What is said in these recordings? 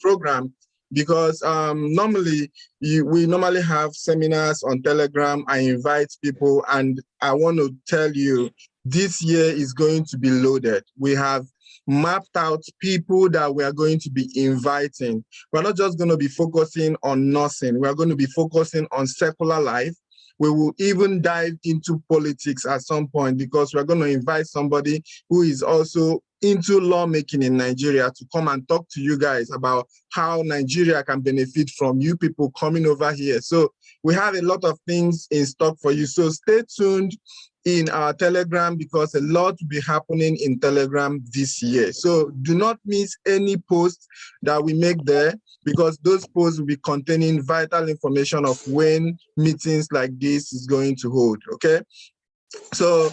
program, because normally we normally have seminars on Telegram. I invite people, and I want to tell you, this year is going to be loaded. We have mapped out people that we are going to be inviting. We're not just going to be focusing on nursing. We're going to be focusing on secular life. We will even dive into politics at some point, because we're going to invite somebody who is also into lawmaking in Nigeria to come and talk to you guys about how Nigeria can benefit from you people coming over here. So we have a lot of things in stock for you. So stay tuned in our Telegram, because a lot will be happening in Telegram this year. So do not miss any post that we make there, because those posts will be containing vital information of when meetings like this is going to hold, okay? So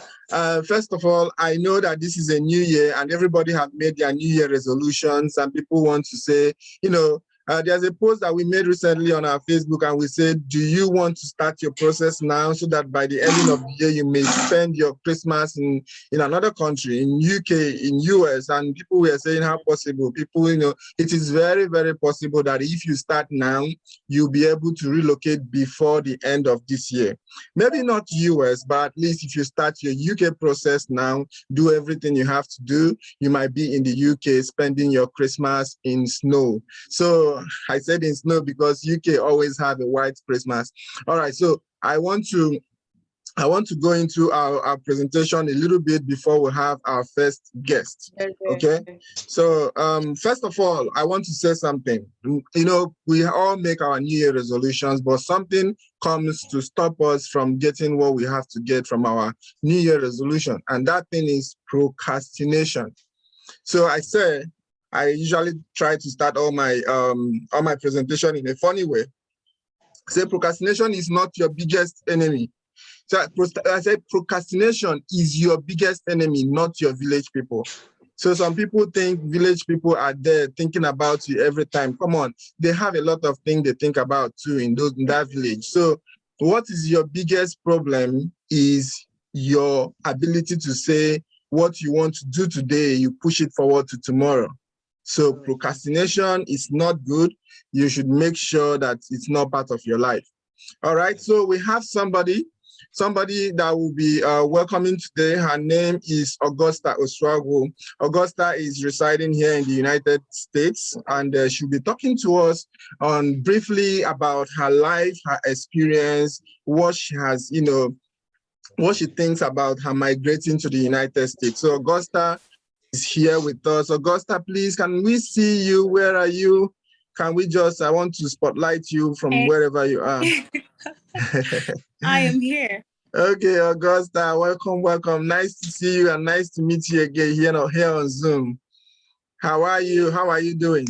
first of all, I know that this is a new year and everybody have made their new year resolutions, and people want to say, there's a post that we made recently on our Facebook, and we said, do you want to start your process now, so that by the ending of the year, you may spend your Christmas in another country, in UK, in US? And people were saying, how possible? People, it is very, very possible that if you start now, you'll be able to relocate before the end of this year. Maybe not US, but at least if you start your UK process now, do everything you have to do, you might be in the UK spending your Christmas in snow. So I said in snow because UK always have a white Christmas. All right, so I want to go into our presentation a little bit before we have our first guest. Okay, so first of all, I want to say something. We all make our New Year resolutions, but something comes to stop us from getting what we have to get from our New Year resolution, and that thing is procrastination. So I usually try to start all my presentation in a funny way. Say procrastination is not your biggest enemy. So I said procrastination is your biggest enemy, not your village people. So some people think village people are there thinking about you every time. Come on, they have a lot of things they think about too in that village. So what is your biggest problem is your ability to say what you want to do today, you push it forward to tomorrow. So procrastination is not good. You should make sure that it's not part of your life. All right, so we have somebody that will be welcoming today. Her name is Augusta Oswago. Augusta is residing here in the United States, and she'll be talking to us on briefly about her life, her experience, what she has, what she thinks about her migrating to the United States. So Augusta is here with us. Augusta, please, can we see you? Where are you? Can we I want to spotlight you from wherever you are. I am here. Okay, Augusta, welcome. Nice to see you and nice to meet you again here on Zoom. How are you? How are you doing?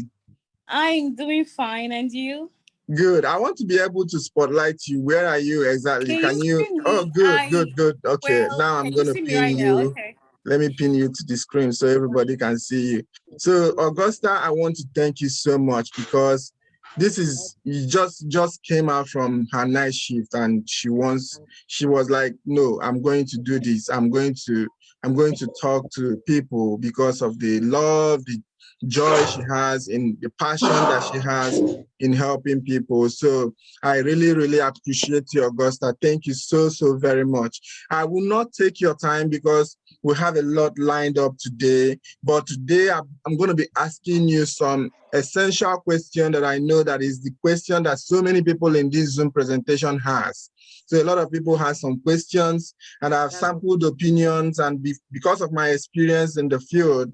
I'm doing fine, and you? Good. I want to be able to spotlight you. Where are you exactly? Can you? Oh, good. Okay, well, now I'm going to pin right you. now? Okay. Let me pin you to the screen so everybody can see you. So, Augusta, I want to thank you so much, because you just came out from her night shift, and she was like, no, I'm going to do this. I'm going to talk to people because of the love, the joy she has, in the passion that she has in helping people. So I really, really appreciate you, Augusta. Thank you so very much. I will not take your time because we have a lot lined up today, but today I'm going to be asking you some essential question that I know that is the question that so many people in this Zoom presentation has. So a lot of people have some questions, and I've sampled opinions, and because of my experience in the field,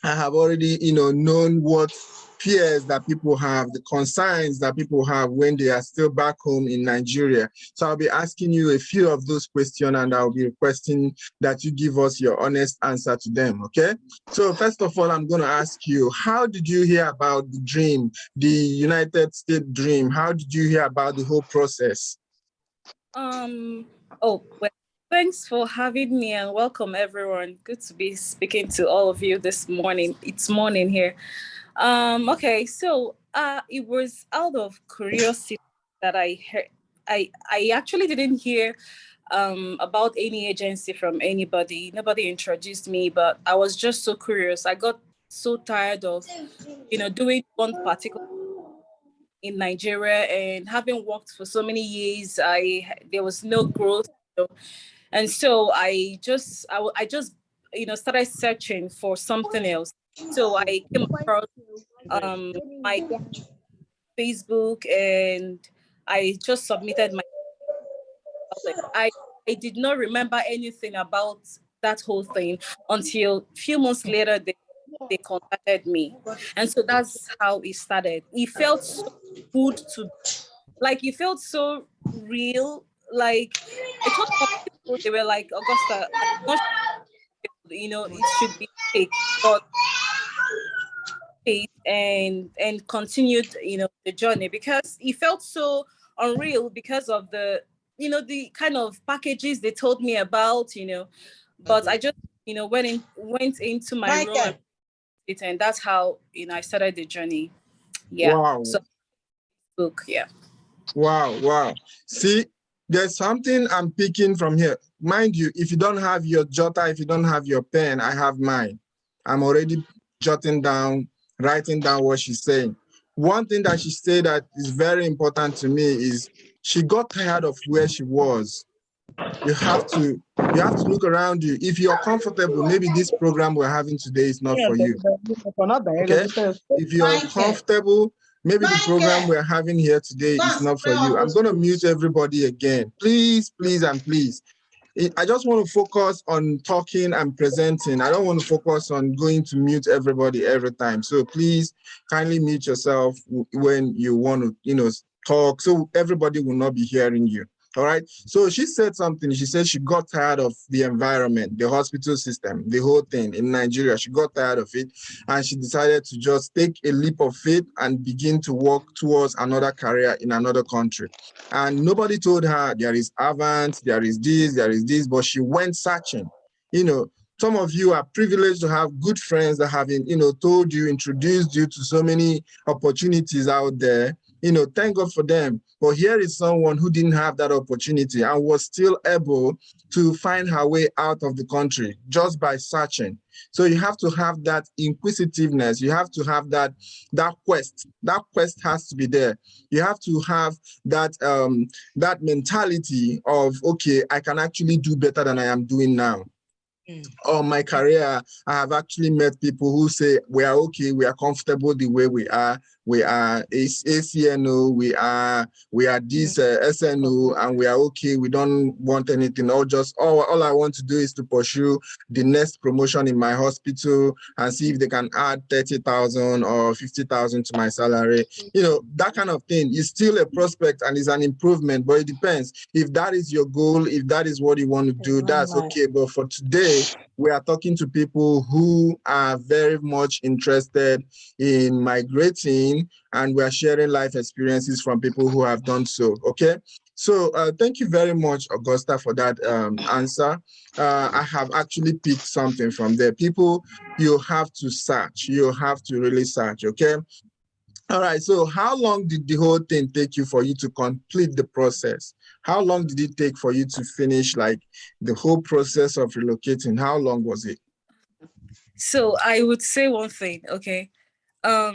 I have already, known what fears that people have, the concerns that people have when they are still back home in Nigeria. So I'll be asking you a few of those questions, and I'll be requesting that you give us your honest answer to them, okay? So first of all, I'm going to ask you, how did you hear about the dream, the United States dream? How did you hear about the whole process? Well, thanks for having me, and welcome everyone. Good to be speaking to all of you this morning. It's morning here. Okay, so it was out of curiosity that I heard. I actually didn't hear about any agency from anybody. Nobody introduced me, but I was just so curious. I got so tired of, doing one particular in Nigeria, and having worked for so many years, there was no growth, and so I just started searching for something else. So I came across my Facebook, and I just submitted my. I did not remember anything about that whole thing until a few months later they contacted me, and so that's how it started. It felt so good to it felt so real. Like I told some people, they were like, Augusta, I'm not sure, it should be fake, but faith and continued, the journey, because it felt so unreal because of the kind of packages they told me about, but I just, went into my room, and that's how, I started the journey. Yeah. Wow. So book, yeah. Wow. See, there's something I'm picking from here. Mind you, if you don't have your jotter, if you don't have your pen, I have mine. I'm already jotting down, writing down what she's saying. One thing that she said that is very important to me is she got tired of where she was. You have to look around you. If you're comfortable, maybe this program we're having today is not for you. Okay? If you're comfortable, maybe the program we're having here today is not for you. I'm going to mute everybody again. Please, and please. I just want to focus on talking and presenting. I don't want to focus on going to mute everybody every time. So please kindly mute yourself when you want to, talk, so everybody will not be hearing you. All right. So she said something. She said she got tired of the environment, the hospital system, the whole thing in Nigeria. She got tired of it, and she decided to just take a leap of faith and begin to walk towards another career in another country. And nobody told her there is Avant, there is this, but she went searching. Some of you are privileged to have good friends that have, told you, introduced you to so many opportunities out there. Thank God for them. But here is someone who didn't have that opportunity and was still able to find her way out of the country just by searching. So you have to have that inquisitiveness. You have to have that quest. That quest has to be there. You have to have that that mentality of, okay, I can actually do better than I am doing now. On my career, I have actually met people who say we are okay, we are comfortable the way we are. We are ACNO, we are this SNO, and we are okay. We don't want anything. All I want to do is to pursue the next promotion in my hospital and see if they can add 30,000 or 50,000 to my salary. That kind of thing is still a prospect and is an improvement, but it depends. If that is your goal, if that is what you want to do, that's okay. But for today, we are talking to people who are very much interested in migrating, and we are sharing life experiences from people who have done so. Okay. So thank you very much, Augusta, for that answer. I have actually picked something from there. People, you have to search. You have to really search. Okay. All right. So how long did the whole thing take you for you to complete the process? How long did it take for you to finish like the whole process of relocating? How long was it? So I would say one thing, okay? How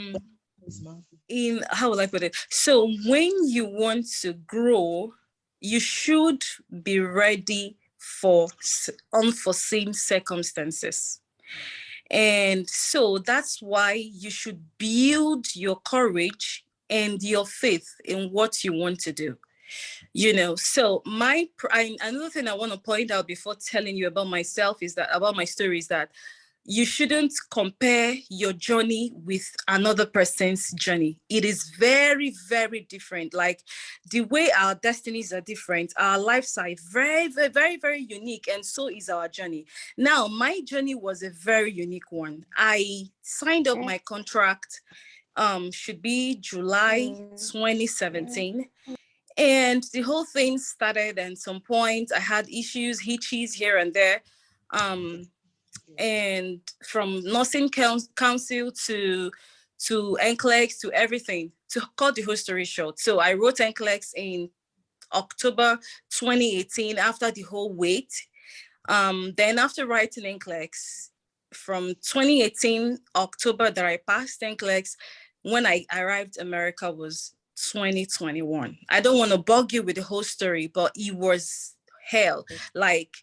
will I put it? So when you want to grow, you should be ready for unforeseen circumstances. And so that's why you should build your courage and your faith in what you want to do. So another thing I want to point out before telling you about myself about my story is that you shouldn't compare your journey with another person's journey. It is very, very different. Like the way our destinies are different, our lives are very, very, very, very unique. And so is our journey. Now, my journey was a very unique one. I signed up my contract, should be July 2017. And the whole thing started at some point. I had hitches here and there. And from nursing council to NCLEX to everything, to cut the whole story short. So I wrote NCLEX in October 2018 after the whole wait. Then after writing NCLEX, from 2018 October that I passed NCLEX. When I arrived America was 2021. I don't want to bug you with the whole story, but it was hell. Like,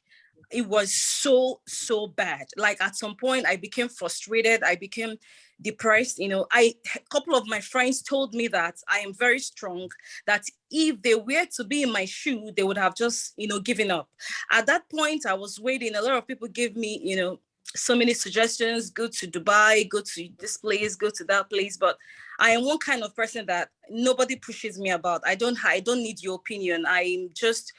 it was so bad. Like, at some point I became frustrated, I became depressed. A couple of my friends told me that I am very strong, that if they were to be in my shoe, they would have just given up. At that point I was waiting. A lot of people gave me so many suggestions: go to Dubai, go to this place, go to that place. But I am one kind of person that nobody pushes me about. I don't need your opinion. I just,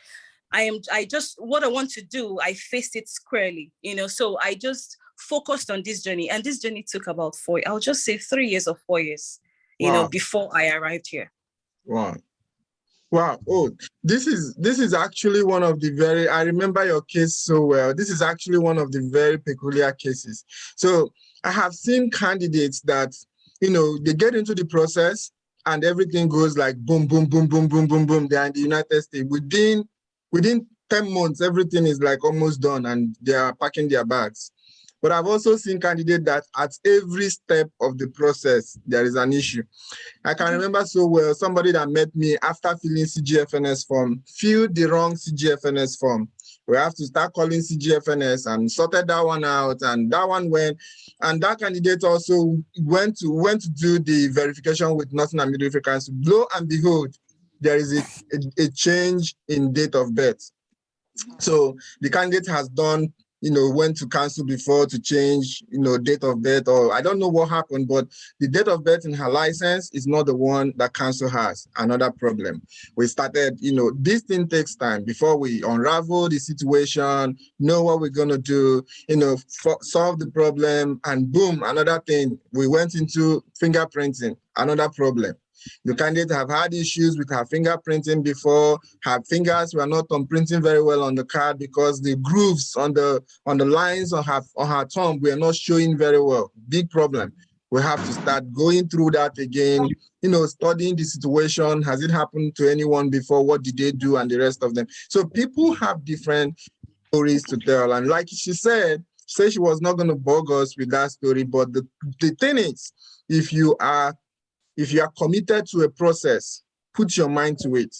what I want to do, I faced it squarely, so I just focused on this journey. And this journey took about I'll just say 3 years or 4 years, Wow. before I arrived here. Wow. Wow. Oh, this is actually one of the I remember your case so well. This is actually one of the very peculiar cases. So I have seen candidates that, they get into the process and everything goes like boom, boom, boom, boom, boom, boom, boom. They're in the United States. Within 10 months, everything is like almost done and they are packing their bags. But I've also seen candidates that at every step of the process, there is an issue. I can remember so well somebody that met me after filling CGFNS form, filled the wrong CGFNS form. We have to start calling CGFNS and sorted that one out, and that one went. And that candidate also went to do the verification with Nursing and Midwifery Council. Lo and behold, there is a change in date of birth. So the candidate has done, went to council before to change, date of birth, or I don't know what happened, but the date of birth in her license is not the one that council has. Another problem. We started, this thing takes time before we unravel the situation, know what we're going to do, solve the problem, and boom, another thing. We went into fingerprinting, another problem. The candidate have had issues with her fingerprinting before. Her fingers were not printing very well on the card because the grooves on the lines on her thumb were not showing very well. Big problem. We have to start going through that again, studying the situation. Has it happened to anyone before? What did they do? And the rest of them. So people have different stories to tell. And like she said she was not going to bug us with that story. But the thing is, if you are committed to a process, put your mind to it.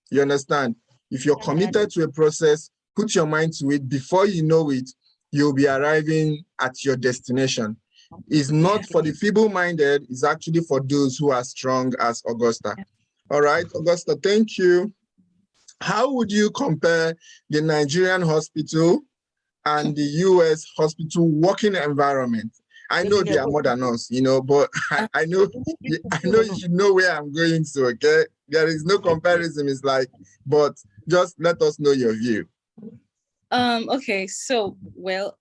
You understand? If you're committed to a process, put your mind to it. Before you know it, you'll be arriving at your destination. It's not for the feeble-minded, it's actually for those who are strong, as Augusta. All right, Augusta, thank you. How would you compare the Nigerian hospital and the US hospital working environment? I know they are more than us, but I know you know where I'm going to, okay? There is no comparison. It's like, but just let us know your view. Okay, so, well,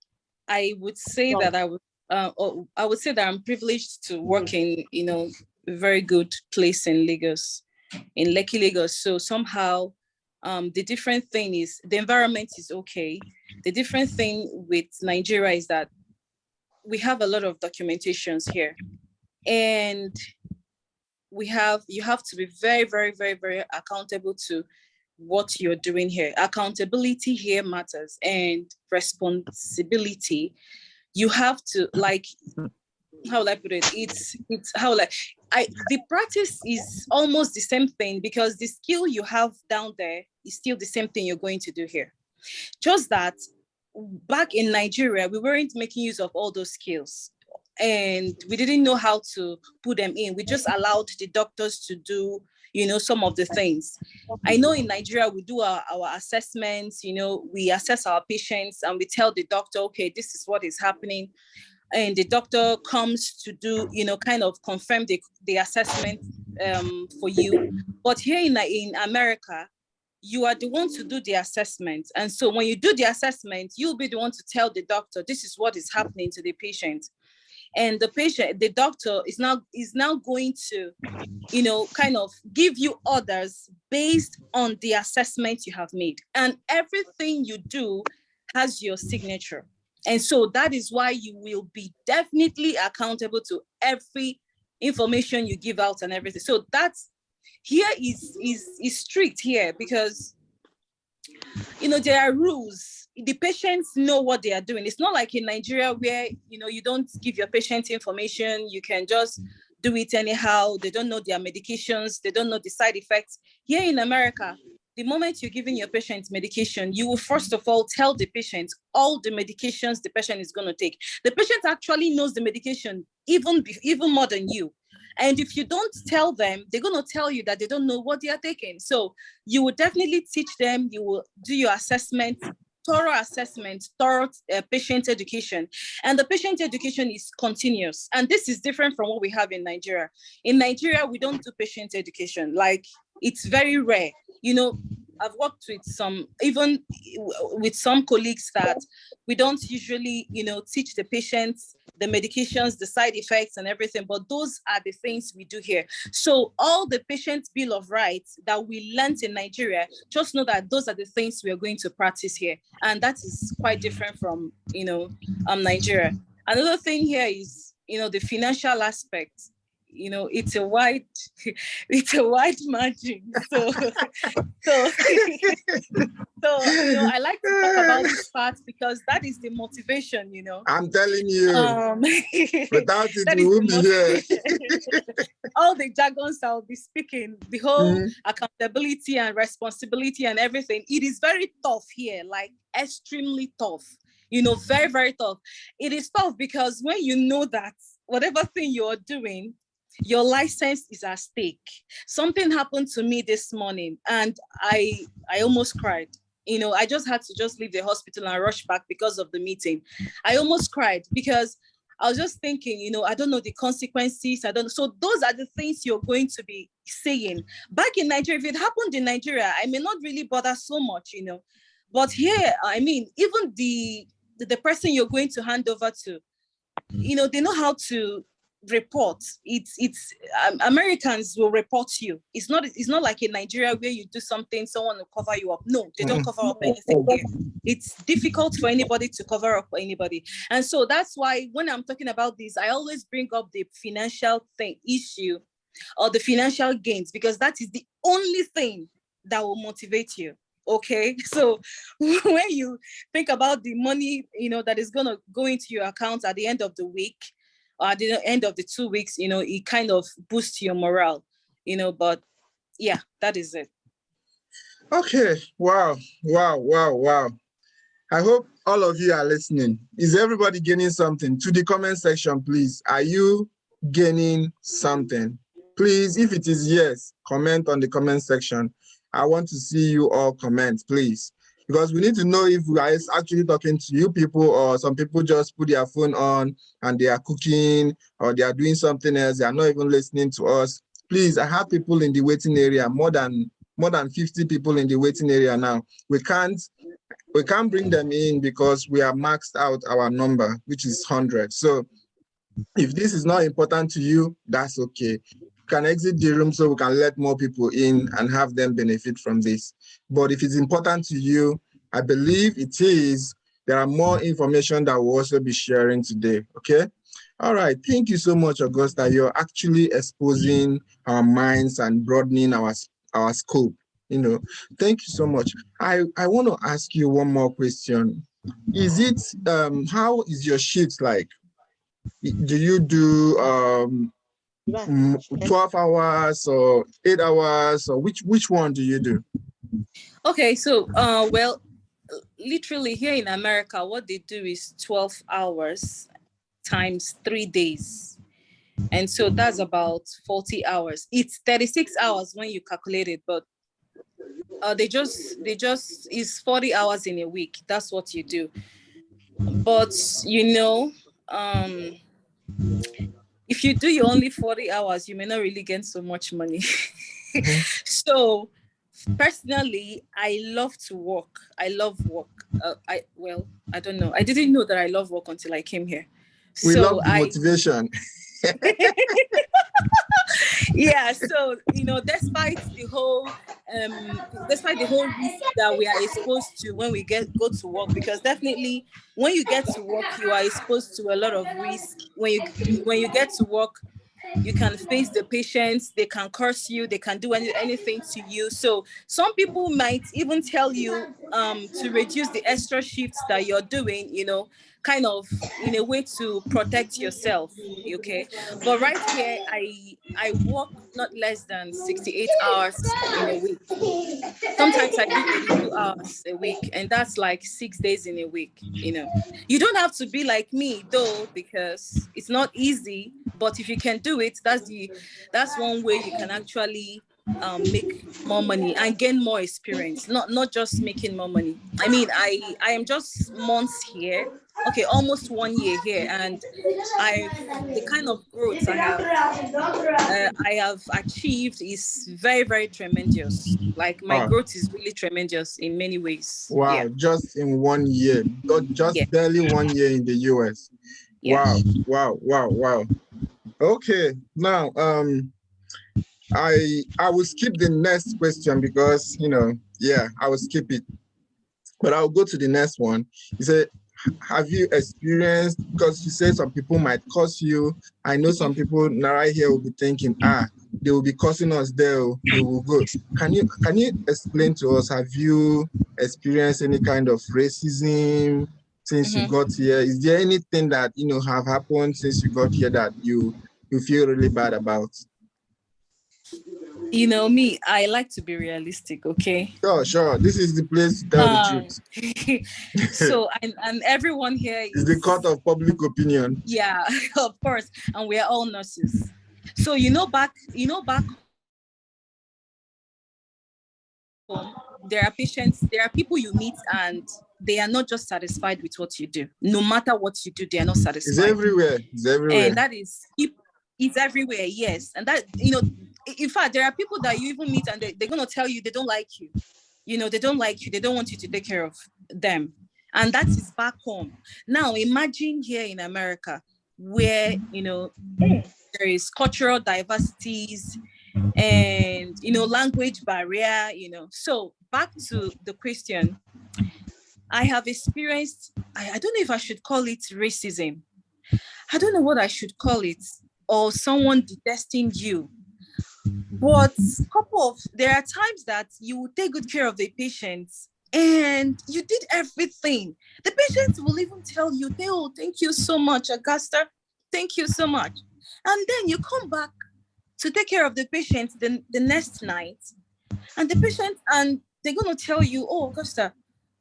I would say that I would say that I'm privileged to work in, a very good place in Lagos, in Lekki, Lagos. So somehow, the different thing is the environment is okay. The different thing with Nigeria is that we have a lot of documentations here, and you have to be very, very, very, very accountable to what you're doing here. Accountability here matters, and responsibility. You have to, like, how will I put it? It's how, like, the practice is almost the same thing, because the skill you have down there is still the same thing you're going to do here. Just that back in Nigeria, we weren't making use of all those skills, and we didn't know how to put them in. We just allowed the doctors to do, some of the things. I know in Nigeria, we do our assessments, we assess our patients and we tell the doctor, okay, this is what is happening. And the doctor comes to do, kind of confirm the assessment for you. But here in America, you are the one to do the assessment. And so when you do the assessment, you'll be the one to tell the doctor, this is what is happening to the patient. And the doctor is now going to, kind of give you orders based on the assessment you have made. And everything you do has your signature. And so that is why you will be definitely accountable to every information you give out and everything. So that's here is strict here, because there are rules. the patients know what they are doing. It's not like in Nigeria where, you don't give your patient information. You can just do it anyhow. They don't know their medications. They don't know the side effects. Here in America, the moment you're giving your patient medication, you will first of all tell the patient all the medications the patient is going to take. The patient actually knows the medication even more than you. And if you don't tell them, they're going to tell you that they don't know what they are taking. So you will definitely teach them. You will do your assessment, thorough assessment, thorough patient education. And the patient education is continuous. And this is different from what we have in Nigeria. In Nigeria, we don't do patient education. Like, it's very rare. I've worked with some colleagues that we don't usually, teach the patients the medications, the side effects and everything, but those are the things we do here. So all the patient bill of rights that we learned in Nigeria, just know that those are the things we are going to practice here. And that is quite different from, Nigeria. Another thing here is, the financial aspect. It's a wide margin. So I like to talk about this part because that is the motivation, I'm telling you, without it, we won't be here. All the jargons I'll be speaking, the whole accountability and responsibility and everything, it is very tough here, like extremely tough, very, very tough. It is tough because when you know that whatever thing you're doing, your license is at stake. Something happened to me this morning and I almost cried. I just had to leave the hospital and rush back because of the meeting. I almost cried because I was just thinking, I don't know the consequences. I don't know. So those are the things you're going to be saying. Back in Nigeria, if it happened in Nigeria, I may not really bother so much, But here, even the person you're going to hand over to, they know how to report. It's Americans will report you. It's not like in Nigeria where you do something, someone will cover you up. No, they don't cover up anything here. It's difficult for anybody to cover up for anybody. And so that's why when I'm talking about this, I always bring up the financial issue or the financial gains, because that is the only thing that will motivate you. Okay, so when you think about the money, that is going to go into your account at the end of the week, or at the end of the 2 weeks, it kind of boosts your morale, but yeah, that is it. Okay, wow. I hope all of you are listening. Is everybody gaining something? To the comment section, please. Are you gaining something? Please, if it is yes, comment on the comment section. I want to see you all comment, please, because we need to know if we are actually talking to you people, or some people just put their phone on and they are cooking or they are doing something else. They are not even listening to us. Please, I have people in the waiting area, more than 50 people in the waiting area now. We can't bring them in because we are maxed out our number, which is 100. So if this is not important to you, that's okay. You can exit the room so we can let more people in and have them benefit from this. But if it's important to you, I believe it is, there are more information that we'll also be sharing today, okay? All right, thank you so much, Augusta. You're actually exposing our minds and broadening our scope, Thank you so much. I want to ask you one more question. Is it, how is your shift like? Do you do 12 hours or 8 hours, or which one do you do? Okay, so well, literally here in America, what they do is 12 hours times 3 days. And so that's about 40 hours. It's 36 hours when you calculate it, but they just is 40 hours in a week. That's what you do. But if you do your only 40 hours, you may not really get so much money. So personally, I love to work. I love work. I don't know. I didn't know that I love work until I came here. We love the motivation. Yeah, so despite the whole risk that we are exposed to when we go to work, because definitely when you get to work, you are exposed to a lot of risk. When you get to work, You can face the patients. They can curse you. They can do anything to you. So some people might even tell you to reduce the extra shifts that you're doing, kind of in a way to protect yourself. Okay. But right here, I work not less than 68 hours in a week. Sometimes I do 82 hours a week, and that's like 6 days in a week. You don't have to be like me though, because it's not easy. But if you can do it, that's one way you can actually make more money and gain more experience. Not just making more money. I mean, I am just months here. Okay, almost 1 year here, and the kind of growth I have achieved is very, very tremendous. Like my Ah, growth is really tremendous in many ways. wow, Yeah. just in 1 year, Yeah. just barely 1 year in the US. Yeah. Wow, wow, wow, wow. Okay, now I will skip the next question because yeah, I will skip it. But I'll go to the next one. You said, have you experienced, because you said some people might curse you. I know some people now right here will be thinking, they will be cursing us there, they will go. Can you explain to us, have you experienced any kind of racism since you got here? Is there anything that have happened since you got here that you feel really bad about? Me, I like to be realistic, okay? Sure. This is the place to tell the truth. So and everyone here It's the court of public opinion. yeah, of course. And we are all nurses. So back home, there are patients, there are people you meet, and they are not just satisfied with what you do. No matter what you do, they are not satisfied. It's everywhere. And that is, it's everywhere, yes. And that, in fact, there are people that you even meet and they're going to tell you they don't like you. They don't like you. They don't want you to take care of them. And that is back home. Now, imagine here in America where, there is cultural diversities and, language barrier, So back to the question, I have experienced, I don't know if I should call it racism. I don't know what I should call it, or someone detesting you. But there are times that you will take good care of the patients and you did everything. The patients will even tell you, oh, thank you so much, Augusta. Thank you so much. And then you come back to take care of the patient the next night, and the patient, and they're going to tell you, oh, Augusta,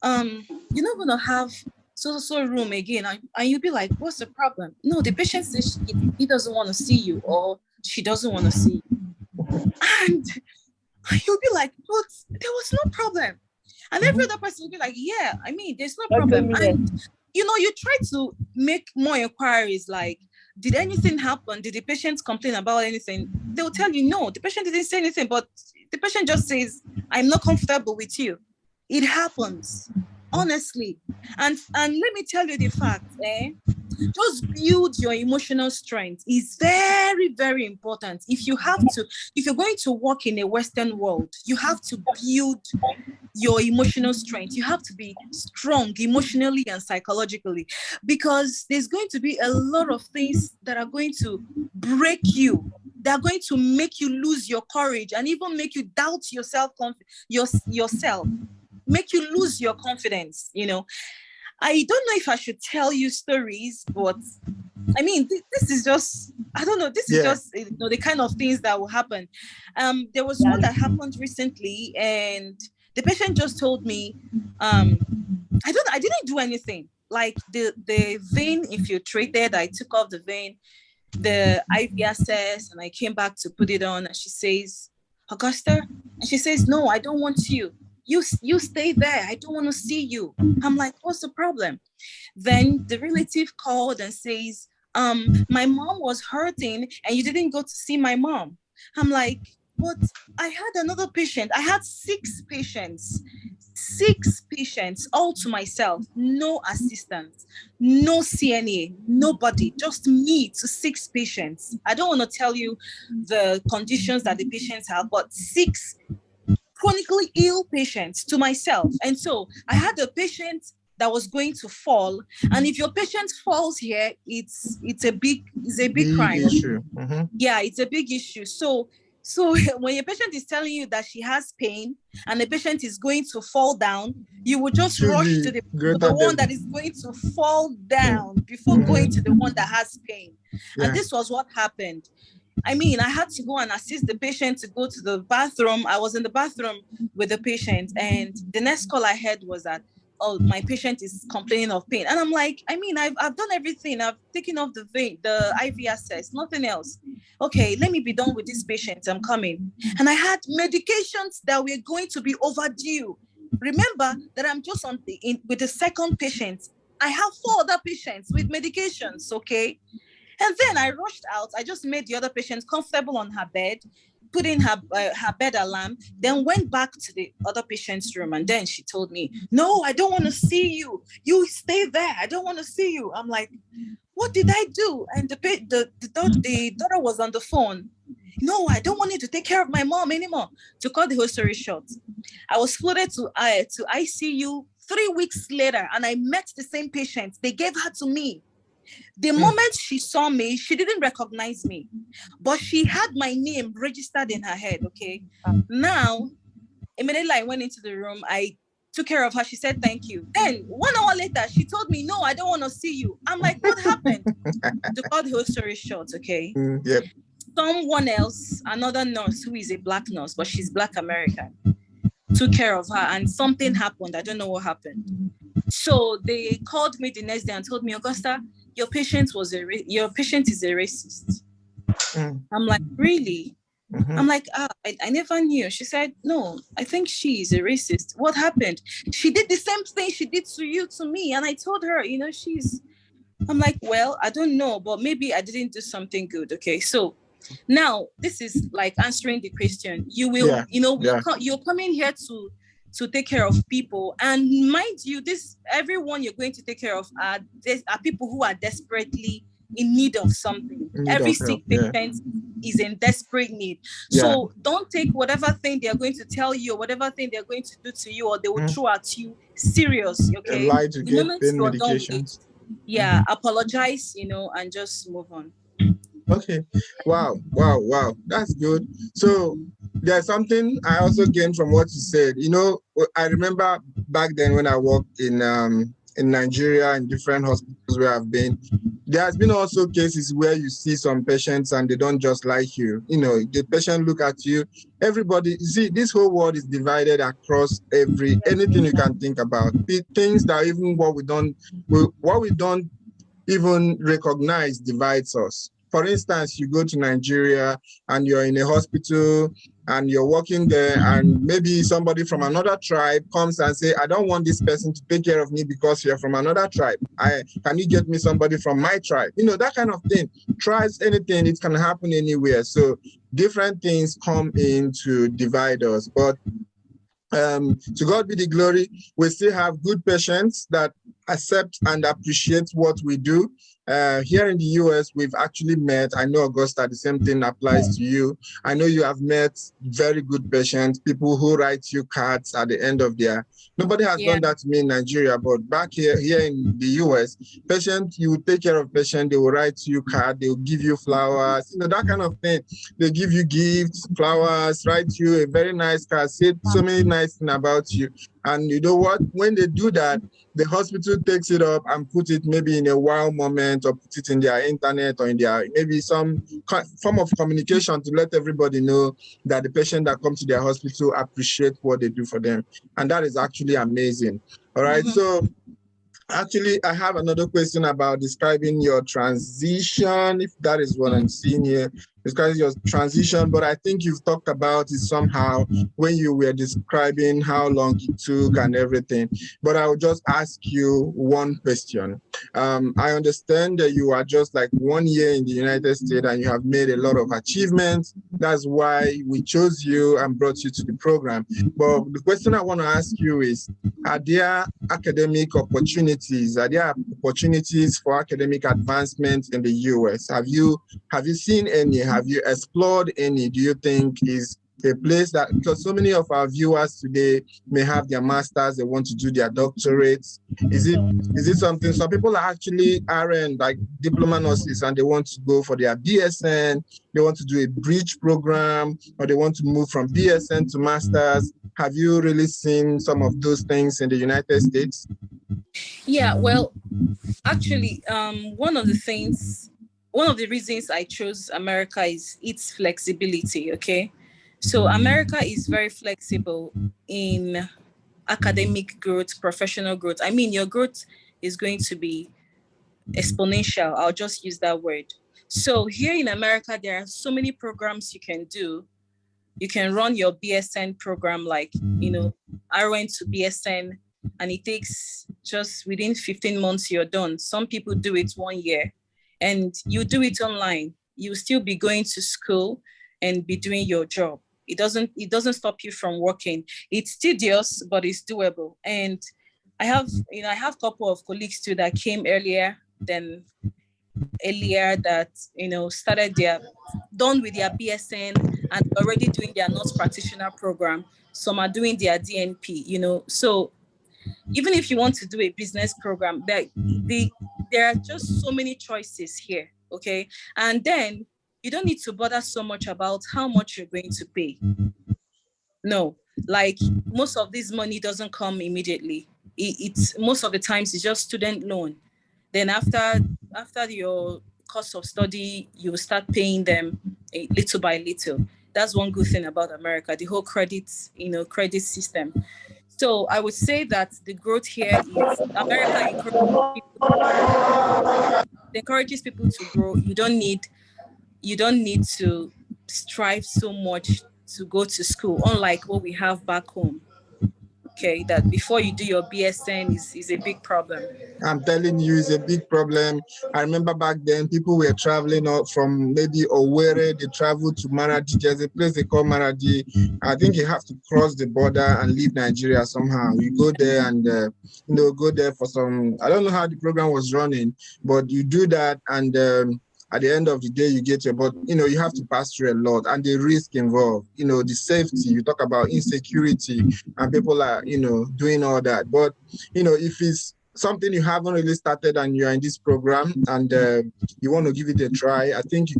you're not going to have so room again. And you'll be like, what's the problem? No, the patient says he doesn't want to see you, or she doesn't want to see you. And you'll be like, but there was no problem. And every other person will be like, yeah, I mean, there's no problem. And, you try to make more inquiries like, did anything happen? Did the patient complain about anything? They'll tell you, no, the patient didn't say anything, but the patient just says, I'm not comfortable with you. It happens, honestly. And let me tell you the fact, just build your emotional strength is very, very important. If you're going to work in a Western world, you have to build your emotional strength. You have to be strong emotionally and psychologically, because there's going to be a lot of things that are going to break you. They're going to make you lose your courage and even make you doubt yourself, make you lose your confidence. I don't know if I should tell you stories, but I mean, this is just, I don't know, this is just, the kind of things that will happen. There was one that happened recently, and the patient just told me, I didn't do anything. Like the vein infiltrated, I took off the vein, the IV access, and I came back to put it on, and she says, Augusta, and she says, no, I don't want you. You stay there. I don't want to see you. I'm like, what's the problem? Then the relative called and says, my mom was hurting and you didn't go to see my mom. I'm like, but I had another patient. I had 6 patients all to myself, no assistants, no CNA, nobody, just me to 6 patients. I don't want to tell you the conditions that the patients have, but 6 chronically ill patients to myself. And so I had a patient that was going to fall. And if your patient falls here, it's a big crime. Issue. Yeah, it's a big issue. So when your patient is telling you that she has pain and the patient is going to fall down, you will just rush to the one that is going to fall down before going to the one that has pain. Yeah. And this was what happened. I mean, I had to go and assist the patient to go to the bathroom. I was in the bathroom with the patient, and the next call I heard was that, oh, my patient is complaining of pain. And I'm like, I mean, I've done everything. I've taken off the vein, the IV access, nothing else. Okay, let me be done with this patient. I'm coming. And I had medications that were going to be overdue. Remember that I'm just with the second patient. I have 4 other patients with medications, okay? And then I rushed out. I just made the other patient comfortable on her bed, put in her bed alarm, then went back to the other patient's room. And then she told me, no, I don't want to see you. You stay there. I don't want to see you. I'm like, what did I do? And the daughter was on the phone. No, I don't want you to take care of my mom anymore. To cut the whole story short, I was floated to ICU 3 weeks later, and I met the same patient. They gave her to me. The moment she saw me, she didn't recognize me, but she had my name registered in her head, okay? Now, immediately I went into the room, I took care of her, she said, thank you. Then 1 hour later, she told me, no, I don't want to see you. I'm like, what happened? To cut the whole story short, okay? Yep. Someone else, another nurse who is a Black nurse, but she's Black American, took care of her, and something happened. I don't know what happened. So they called me the next day and told me, Augusta, your patient is a racist. I'm like, really? I'm like, I never knew. She said, no, I think she is a racist. What happened? She did the same thing she did to me. And I told her, I'm like, well, I don't know, but maybe I didn't do something good. Okay. So now this is like answering the question. You will, you're coming here to take care of people. And mind you, everyone you're going to take care of are people who are desperately in need of something. Every sick patient is in desperate need. So don't take whatever thing they're going to tell you or whatever thing they're going to do to you or they will throw at you serious, okay? Lie to get pain medications. Apologize, and just move on. Okay. Wow. That's good. So there's something I also gained from what you said. I remember back then when I worked in Nigeria in different hospitals where I've been, there has been also cases where you see some patients and they don't just like you. The patient look at you. Everybody, see, this whole world is divided across anything you can think about. Things that even what we don't even recognize divides us. For instance, you go to Nigeria and you're in a hospital and you're working there, and maybe somebody from another tribe comes and say, I don't want this person to take care of me because you're from another tribe. Can you get me somebody from my tribe? That kind of thing. Tribes, anything, it can happen anywhere. So different things come in to divide us. But to God be the glory, we still have good patients that accept and appreciate what we do. Here in the US, we've actually met, I know Augusta, the same thing applies to you. I know you have met very good patients, people who write you cards at the end of nobody has done that to me in Nigeria, but back here in the US, you will take care of patient, they will write you card, they will give you flowers, that kind of thing. They give you gifts, flowers, write you a very nice card, say so many nice things about you. And you know what? When they do that, the hospital takes it up and put it maybe in a wow moment or put it in their internet or in their maybe some form of communication to let everybody know that the patient that comes to their hospital appreciate what they do for them. And that is actually amazing. All right. So actually, I have another question about describing your transition, if that is what I'm seeing here. Describing your transition, but I think you've talked about it somehow when you were describing how long it took and everything. But I will just ask you one question. I understand that you are just like 1 year in the United States and you have made a lot of achievements. That's why we chose you and brought you to the program. But the question I want to ask you is, are there academic opportunities? Are there opportunities for academic advancement in the US? Have you seen any? Have you explored any? Do you think is a place that, because so many of our viewers today may have their masters, they want to do their doctorates. Is it something, some people are actually RN, like diploma nurses, and they want to go for their BSN, they want to do a bridge program, or they want to move from BSN to masters. Have you really seen some of those things in the United States? Yeah, well, actually, one of the reasons I chose America is its flexibility, okay? So America is very flexible in academic growth, professional growth. I mean, your growth is going to be exponential. I'll just use that word. So here in America, there are so many programs you can do. You can run your BSN program, like, I went to BSN, and it takes just within 15 months, you're done. Some people do it 1 year, and you do it online. You still be going to school and be doing your job. It doesn't stop you from working. It's tedious, but it's doable. And I have a couple of colleagues too that came earlier that started done with their BSN and already doing their nurse practitioner program. Some are doing their DNP, so even if you want to do a business program, there are just so many choices here, okay? And then you don't need to bother so much about how much you're going to pay. No, like most of this money doesn't come immediately. It's most of the times it's just student loan. Then after your cost of study, you will start paying them little by little. That's one good thing about America, the whole credit system. So I would say that the growth here is America encourages people to grow. You don't need to strive so much to go to school, unlike what we have back home. Okay, that before you do your BSN is a big problem. I'm telling you, it's a big problem. I remember back then, people were traveling out from maybe Owerri, they traveled to Maradi. There's a place they call Maradi. I think you have to cross the border and leave Nigeria somehow. You go there and, go there for some, I don't know how the program was running, but you do that, and at the end of the day, you get your, but you have to pass through a lot, and the risk involved, the safety, you talk about insecurity, and people are, doing all that. But, if it's something you haven't really started and you're in this program and you want to give it a try, I think you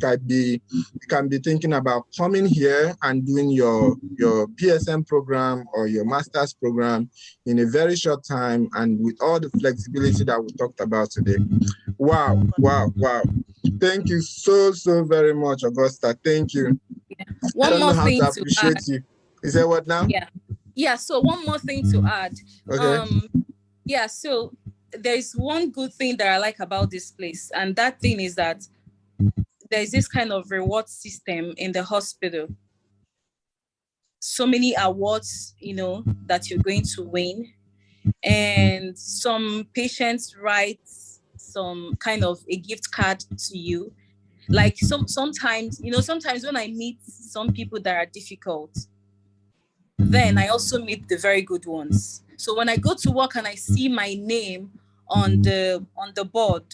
can be thinking about coming here and doing your PSM program or your master's program in a very short time, and with all the flexibility that we talked about today. Wow. Thank you so very much, Augusta. Thank you. Yeah. One more thing to add. You. Is that what now? Yeah. So one more thing to add. Okay. Yeah. So there's one good thing that I like about this place, and that thing is that there's this kind of reward system in the hospital. So many awards, that you're going to win, and some patients write some kind of a gift card to you. Like sometimes when I meet some people that are difficult, then I also meet the very good ones. So when I go to work and I see my name on the board,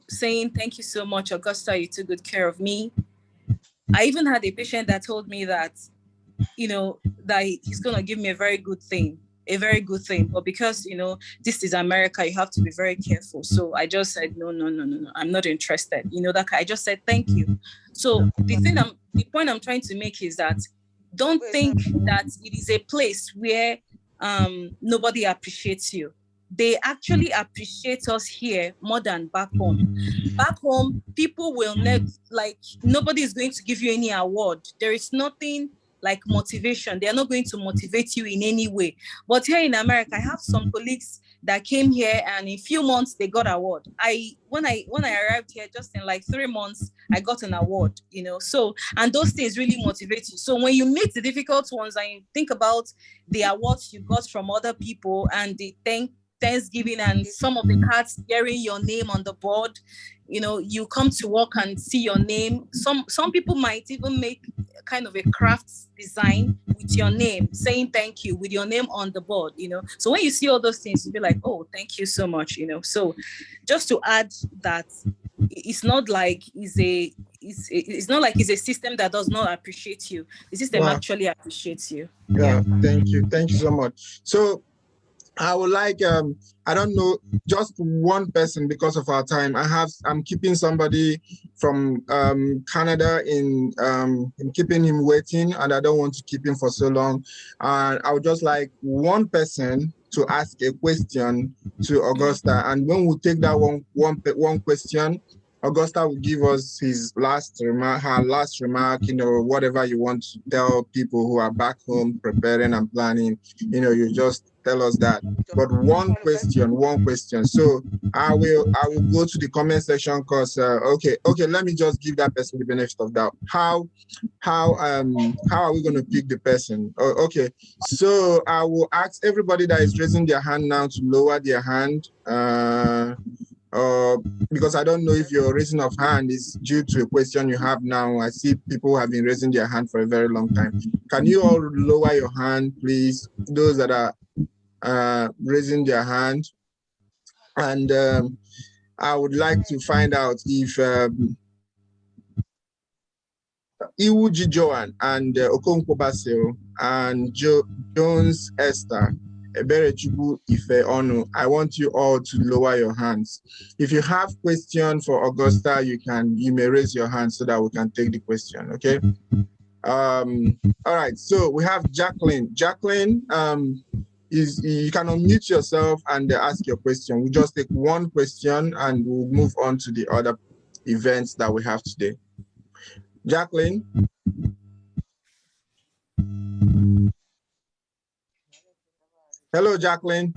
saying thank you so much, Augusta, you took good care of me. I even had a patient that told me that, that he's gonna give me a very good thing. But because this is America, you have to be very careful. So I just said no, I'm not interested. That I just said thank you. So the point I'm trying to make is that don't think that it is a place where nobody appreciates you. They actually appreciate us here more than back home. Back home, people will nobody is going to give you any award. There is nothing like motivation. They are not going to motivate you in any way. But here in America, I have some colleagues that came here, and in a few months they got award. When I arrived here, just in like 3 months, I got an award, So, and those things really motivate you. So when you meet the difficult ones and you think about the awards you got from other people and the Thanksgiving and some of the cards bearing your name on the board, you come to work and see your name. Some people might even make kind of a craft design with your name, saying thank you with your name on the board, So when you see all those things, you'll be like, oh, thank you so much, So just to add that, it's not like it's it's not like it's a system that does not appreciate you. The system actually appreciates you. Yeah. Thank you so much. So I would like, I don't know, just one person because of our time. I'm keeping somebody from Canada in keeping him waiting, and I don't want to keep him for so long. And I would just like one person to ask a question to Augusta. And when we take that one question, Augusta will give us her last remark, whatever you want to tell people who are back home preparing and planning, you just tell us that. But one question. So I will go to the comment section because okay, let me just give that person the benefit of doubt. How are we going to pick the person? Okay, so I will ask everybody that is raising their hand now to lower their hand. Because I don't know if your raising of hand is due to a question you have now. I see people have been raising their hand for a very long time. Can you all lower your hand, please? Those that are raising their hand. And I would like to find out if Iwuji Joan and Okonkwo Basil and Jones Esther, Eberechubu Ife Onu, I want you all to lower your hands. If you have question for Augusta, you may raise your hand so that we can take the question, okay? All right, so we have Jacqueline. Jacqueline, you can unmute yourself and ask your question. We'll just take one question and we'll move on to the other events that we have today. Jacqueline. Hello, Jacqueline.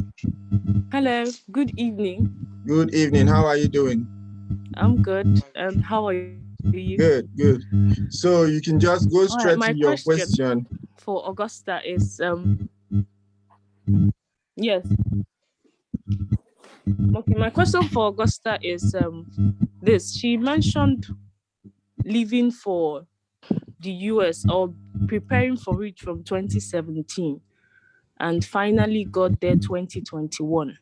Hello, good evening. Good evening. How are you doing? I'm good. And how are you? Good. So you can just go straight to your question. For Augusta is yes. Okay, my question for Augusta is this. She mentioned leaving for the US or preparing for it from 2017 and finally got there 2021.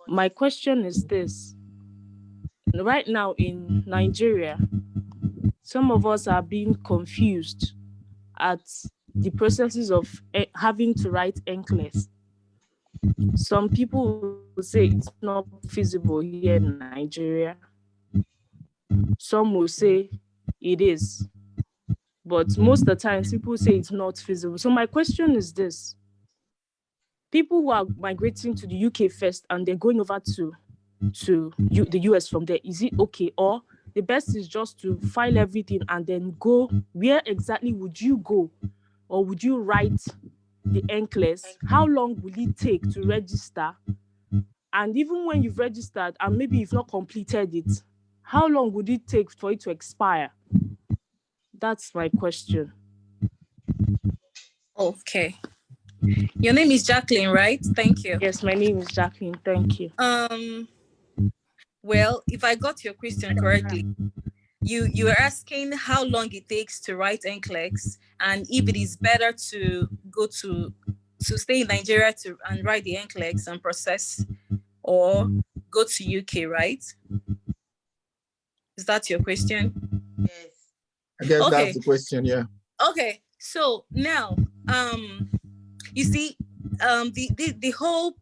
My question is this. Right now in Nigeria, some of us are being confused at the processes of having to write NCLEX. Some people will say it's not feasible here in Nigeria. Some will say it is. But most of the time, people say it's not feasible. So my question is this. People who are migrating to the UK first and then going over to the US from there, is it okay? Or the best is just to file everything and then go? Where exactly would you go? Or would you write the NCLEX? How long will it take to register? And even when you've registered and maybe you've not completed it, how long would it take for it to expire? That's my question. Okay. Your name is Jacqueline, right? Thank you. Yes, my name is Jacqueline. Thank you. Well, if I got your question correctly, you are asking how long it takes to write NCLEX and if it is better to go to stay in Nigeria and write the NCLEX and process or go to UK, right? Is that your question? Yes. I guess that's the question, yeah. Okay, so now, you see, the whole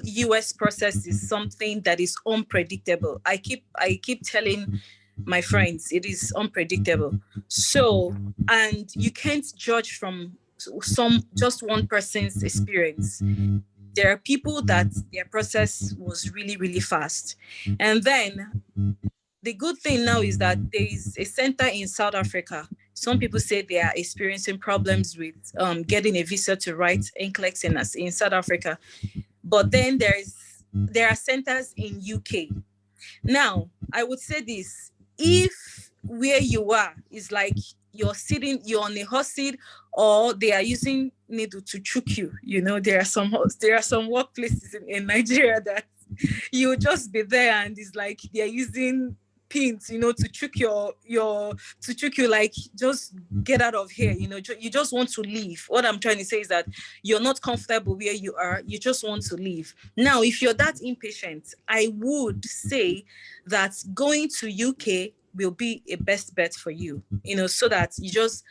US process is something that is unpredictable. I keep telling my friends it is unpredictable. So, and you can't judge from just one person's experience. There are people that their process was really, really fast. And then the good thing now is that there is a center in South Africa. Some people say they are experiencing problems with getting a visa to write NCLEX in South Africa. But then there are centers in UK. Now, I would say this, if where you are is like you're on a hot seat or they are using needle to choke you, there are some workplaces in Nigeria that you just be there and it's like they're using pins, to trick to trick you, like, just get out of here. You just want to leave. What I'm trying to say is that you're not comfortable where you are. You just want to leave. Now, if you're that impatient, I would say that going to UK will be a best bet for you, so that you just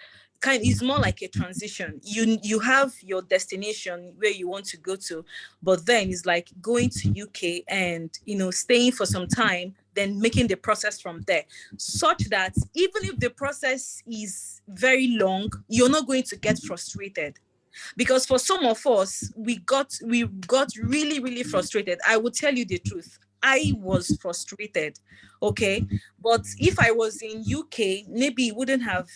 it's more like a transition. You have your destination where you want to go to, but then it's like going to UK and staying for some time, then making the process from there, such that even if the process is very long, you're not going to get frustrated. Because for some of us, we got really, really frustrated. I will tell you the truth. I was frustrated. Okay. But if I was in UK, maybe it wouldn't have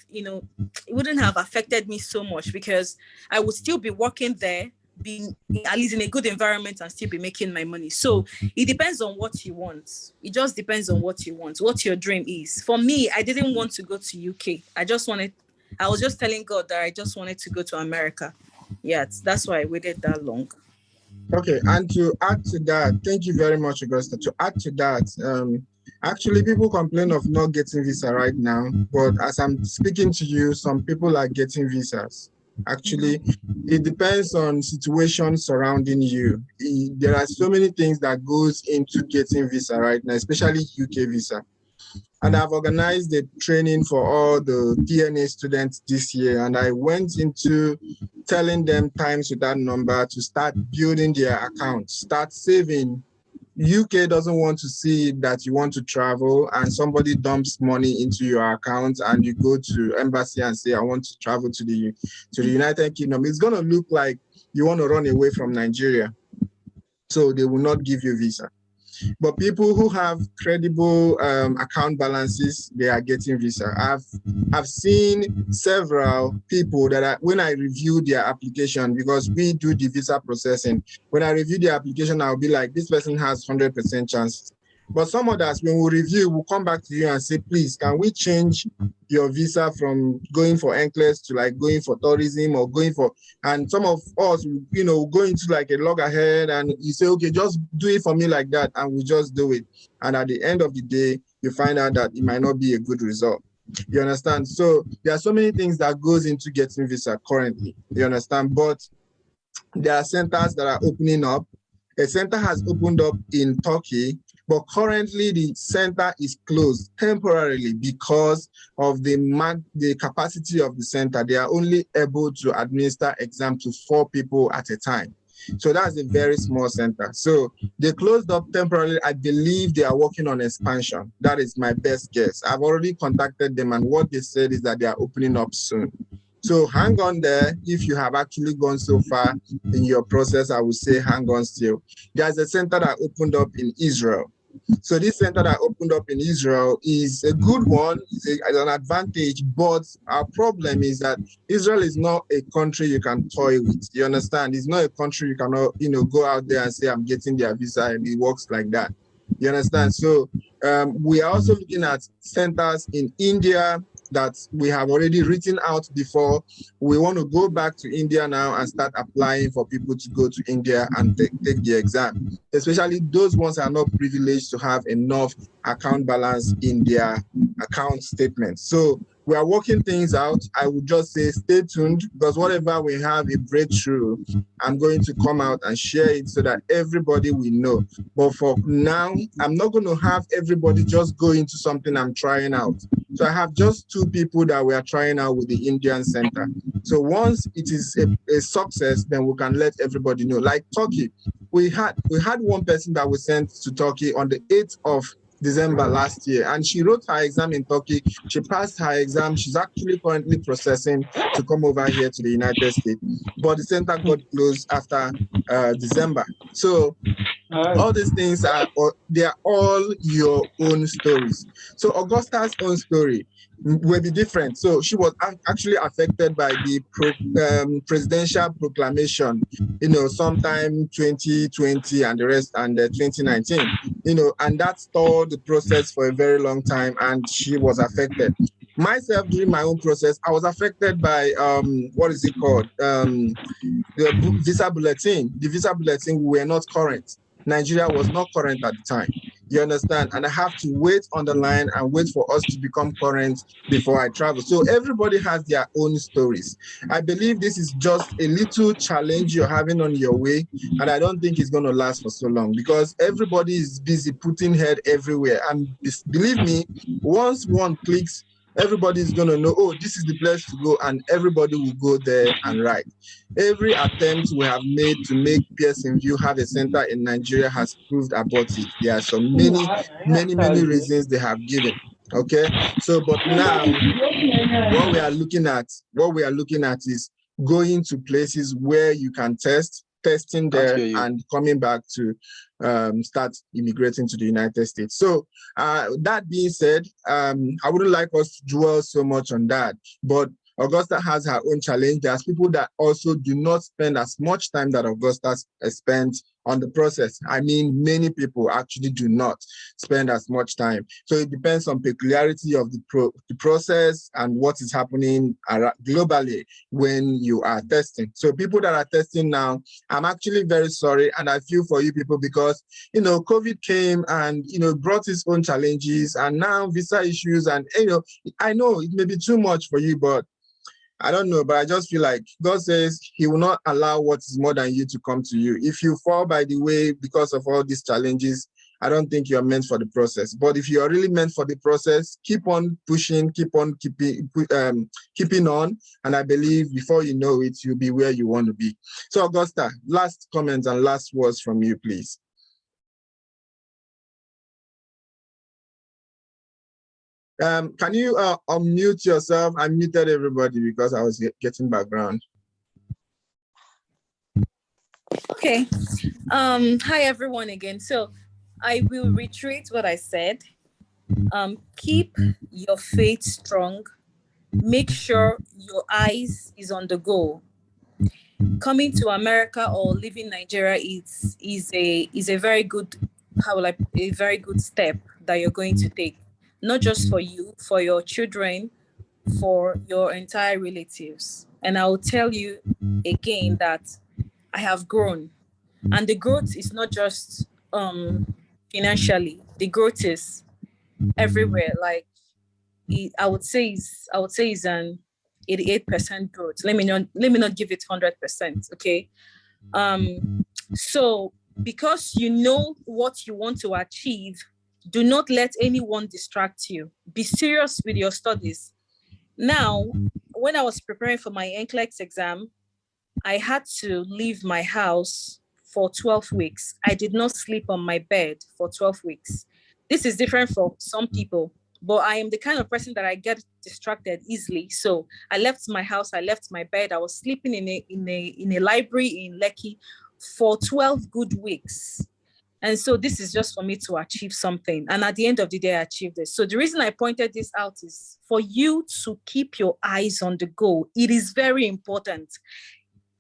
affected me so much, because I would still be working there, being at least in a good environment, and still be making my money. So it depends on what you want. It just depends on what you want, what your dream is. For me, I didn't want to go to UK. I was just telling God that I just wanted to go to America. Yeah, that's why I waited that long. Okay, and to add to that, thank you very much, Augusta. To add to that, actually, people complain of not getting visa right now, but as I'm speaking to you, some people are getting visas. Actually, it depends on situations surrounding you. There are so many things that goes into getting visa right now, especially UK visa. And I've organized a training for all the DNA students this year. And I went into telling them times with that number to start building their accounts, start saving. UK doesn't want to see that you want to travel and somebody dumps money into your account and you go to embassy and say, I want to travel to the United Kingdom. It's going to look like you want to run away from Nigeria. So they will not give you visa. But people who have credible account balances, they are getting visa. I've seen several people that when I review their application, because we do the visa processing, when I review the application, I'll be like, this person has 100% chance. But some others, when we review, we'll come back to you and say, please, can we change your visa from going for NCLEX to like going for tourism or going for, and some of us, go into like a loggerhead and you say, okay, just do it for me like that. And we just do it. And at the end of the day, you find out that it might not be a good result. You understand? So there are so many things that goes into getting visa currently. You understand? But there are centers that are opening up. A center has opened up in Turkey, but currently the center is closed temporarily because of the capacity of the center. They are only able to administer exams to 4 people at a time. So that's a very small center. So they closed up temporarily. I believe they are working on expansion. That is my best guess. I've already contacted them, and what they said is that they are opening up soon. So hang on there. If you have actually gone so far in your process, I would say hang on still. There's a center that opened up in Israel. So this center that opened up in Israel is a good one. It's an advantage, but our problem is that Israel is not a country you can toy with. You understand? It's not a country you cannot, go out there and say, I'm getting their visa, and it works like that. You understand? So we are also looking at centers in India that we have already written out before. We want to go back to India now and start applying for people to go to India and take the exam. Especially those ones are not privileged to have enough account balance in their account statements. So we are working things out. I would just say stay tuned, because whatever we have a breakthrough, I'm going to come out and share it so that everybody will know. But for now, I'm not going to have everybody just go into something I'm trying out. So I have just 2 people that we are trying out with the Indian Center. So once it is a success, then we can let everybody know. Like Turkey, we had one person that we sent to Turkey on the 8th of December last year, and she wrote her exam in Turkey. She passed her exam. She's actually currently processing to come over here to the United States, but the center got closed after December. So all these things they are all your own stories. So Augusta's own story will be different. So she was actually affected by the presidential proclamation, sometime 2020 and the rest, and 2019, and that stalled the process for a very long time, and she was affected. Myself, during my own process, I was affected by what is it called? The visa bulletin. The visa bulletin were not current. Nigeria was not current at the time. You understand? And I have to wait on the line and wait for us to become current before I travel. So everybody has their own stories. I believe this is just a little challenge you're having on your way, and I don't think it's going to last for so long because everybody is busy putting head everywhere. And believe me, once one clicks, everybody is going to know, oh, this is the place to go, and everybody will go there and write. Every attempt we have made to make Pearson View have a center in Nigeria has proved abortive. There are so many reasons they have given. Okay, so but now what we are looking at is going to places where you can testing there and coming back to start immigrating to the United States. So that being said, I wouldn't like us to dwell so much on that, but Augusta has her own challenge. There's people that also do not spend as much time that Augusta spent on the process. I mean, many people actually do not spend as much time. So it depends on peculiarity of the process and what is happening globally when you are testing. So people that are testing now, I'm actually very sorry, and I feel for you people because, you know, COVID came and, you know, brought its own challenges, and now visa issues, and, you know, I know it may be too much for you, but I don't know, but I just feel like God says he will not allow what is more than you to come to you. If you fall by the way because of all these challenges, I don't think you're meant for the process. But if you're really meant for the process, keep on pushing, keep on keeping on. And I believe before you know it, you'll be where you want to be. So Augusta, last comments and last words from you, please. Can you unmute yourself? I muted everybody because I was getting background. Okay. Hi everyone again. So I will reiterate what I said. Keep your faith strong. Make sure your eyes is on the goal. Coming to America or living Nigeria is a very good a very good step that you're going to take. Not just for you, for your children, for your entire relatives. And I will tell you again that I have grown. And the growth is not just financially. The growth is everywhere. Like I would say is an 88% growth. Let me not give it 100%. Okay. So because you know what you want to achieve, do not let anyone distract you. Be serious with your studies. Now, when I was preparing for my NCLEX exam, I had to leave my house for 12 weeks. I did not sleep on my bed for 12 weeks. This is different for some people, but I am the kind of person that I get distracted easily. So I left my house, I left my bed. I was sleeping in a library in Lekki for 12 good weeks. And so this is just for me to achieve something. And at the end of the day, I achieved it. So the reason I pointed this out is for you to keep your eyes on the goal. It is very important.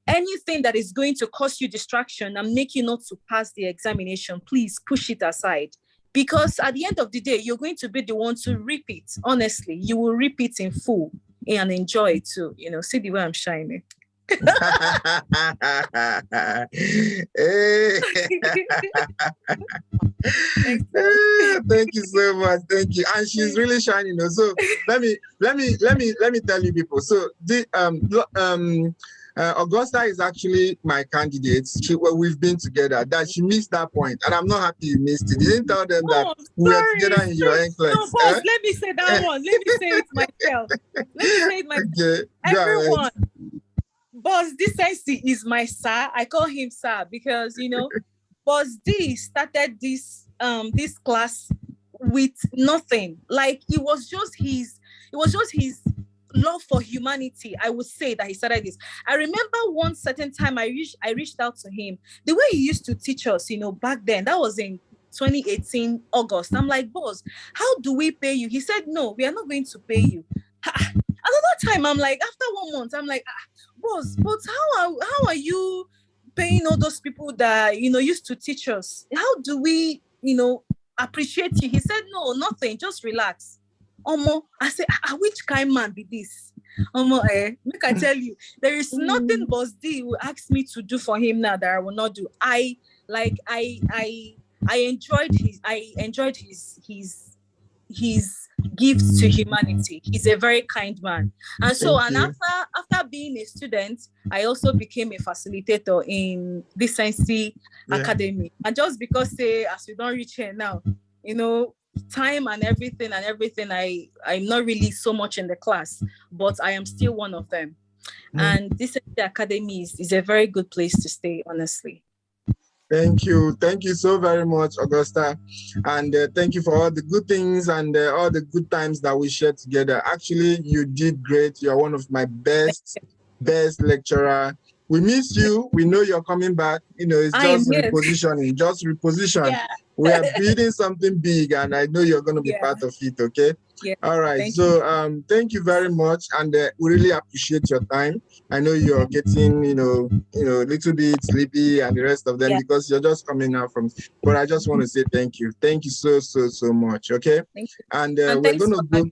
Anything that is going to cause you distraction and make you not to pass the examination, please push it aside. Because at the end of the day, you're going to be the one to reap it. Honestly, you will reap it in full and enjoy it too. You know, see the way I'm shining. Hey. Thank you so much. Thank you. And she's really shining. So let me tell you people. So the Augusta is actually my candidate. We've been together. That she missed that point, and I'm not happy you missed it. You didn't tell them that we were together in your NCLEX. No, boss, let me say that one. Let me say it myself. Let me say it myself. Okay, everyone. Boss Decency is my sir. I call him sir because, you know, Boss D started this class with nothing. Like it was just his love for humanity. I would say that he started this. I remember one certain time I reached out to him. The way he used to teach us, you know, back then, that was in 2018 August. I'm like, boss, how do we pay you? He said, no, we are not going to pay you. Another time, I'm like, after 1 month, I'm like, boss, but how are you paying all those people that, you know, used to teach us? How do we, you know, appreciate you? He said, no, nothing, just relax. Omo, I said, which kind man be this? Omo, make I tell you, there is nothing Boss D will ask me to do for him now that I will not do. I I enjoyed his gifts to humanity. He's a very kind man. And so, Thank and you. after being a student, I also became a facilitator in Decency Yeah. Academy. And just because, say, as we don't reach here now, you know, time and everything, I'm not really so much in the class, but I am still one of them. And Decency Academy is a very good place to stay, honestly. Thank you. Thank you so very much, Augusta. And thank you for all the good things and all the good times that we shared together. Actually, you did great. You're one of my best lecturer. We miss you. We know you're coming back. You know, it's just repositioning, just reposition. Yeah. We are building something big, and I know you're going to be part of it, okay? Yeah. All right. Thank you very much. And we really appreciate your time. I know you're getting, a little bit sleepy and the rest of them because you're just coming out from, but I just want to say thank you. Thank you so much. Okay. Thank you. And we're going to go.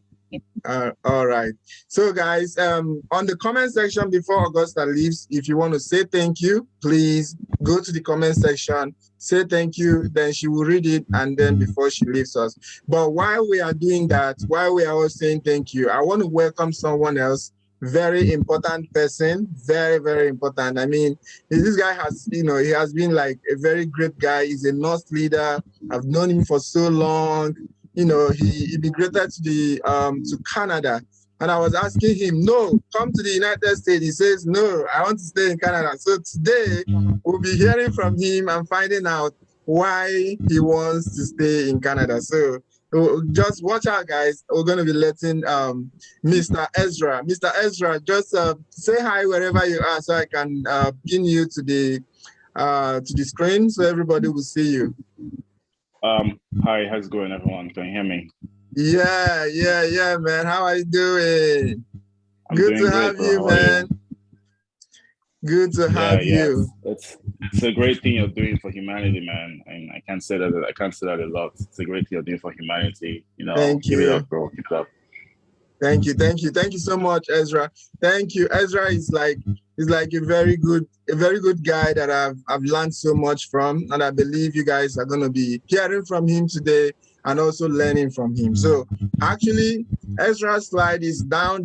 All right. So guys, on the comment section before Augusta leaves, if you want to say thank you, please go to the comment section, say thank you, then she will read it, and then before she leaves us. But while we are doing that, while we are all saying thank you, I want to welcome someone else, very important person, very important. I mean, this guy has, he has been like a very great guy. He's a nurse leader. I've known him for so long. He immigrated to Canada, and I was asking him, no, come to the United States. He says, no, I want to stay in Canada. So today we'll be hearing from him and finding out why he wants to stay in Canada. So just watch out, guys. We're going to be letting Mr. Ezra. Mr. Ezra, just say hi wherever you are, so I can pin you to the screen so everybody will see you. Hi, how's it going, everyone? Can you hear me? Yeah, man. How are you doing? Good to have you, man. Good to have you. It's a great thing you're doing for humanity, man. And I can't say that a lot. It's a great thing you're doing for humanity. Thank you. Keep it up, bro. Keep it up. Thank you so much, Ezra. Thank you. Ezra is like a very good guy that I've learned so much from, and I believe you guys are gonna be hearing from him today and also learning from him. So actually, Ezra's slide is down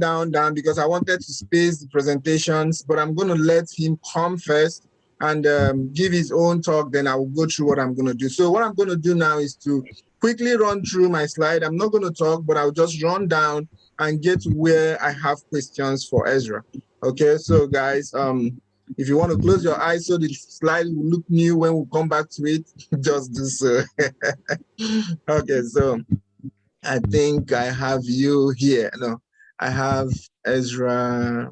because I wanted to space the presentations, but I'm gonna let him come first and give his own talk. Then I will go through what I'm gonna do. So what I'm gonna do now is to quickly run through my slide. I'm not gonna talk, but I'll just run down and get where I have questions for Ezra. Okay, so guys, if you want to close your eyes so the slide will look new when we come back to it, just do so. Okay, so I think I have you here. No, I have Ezra.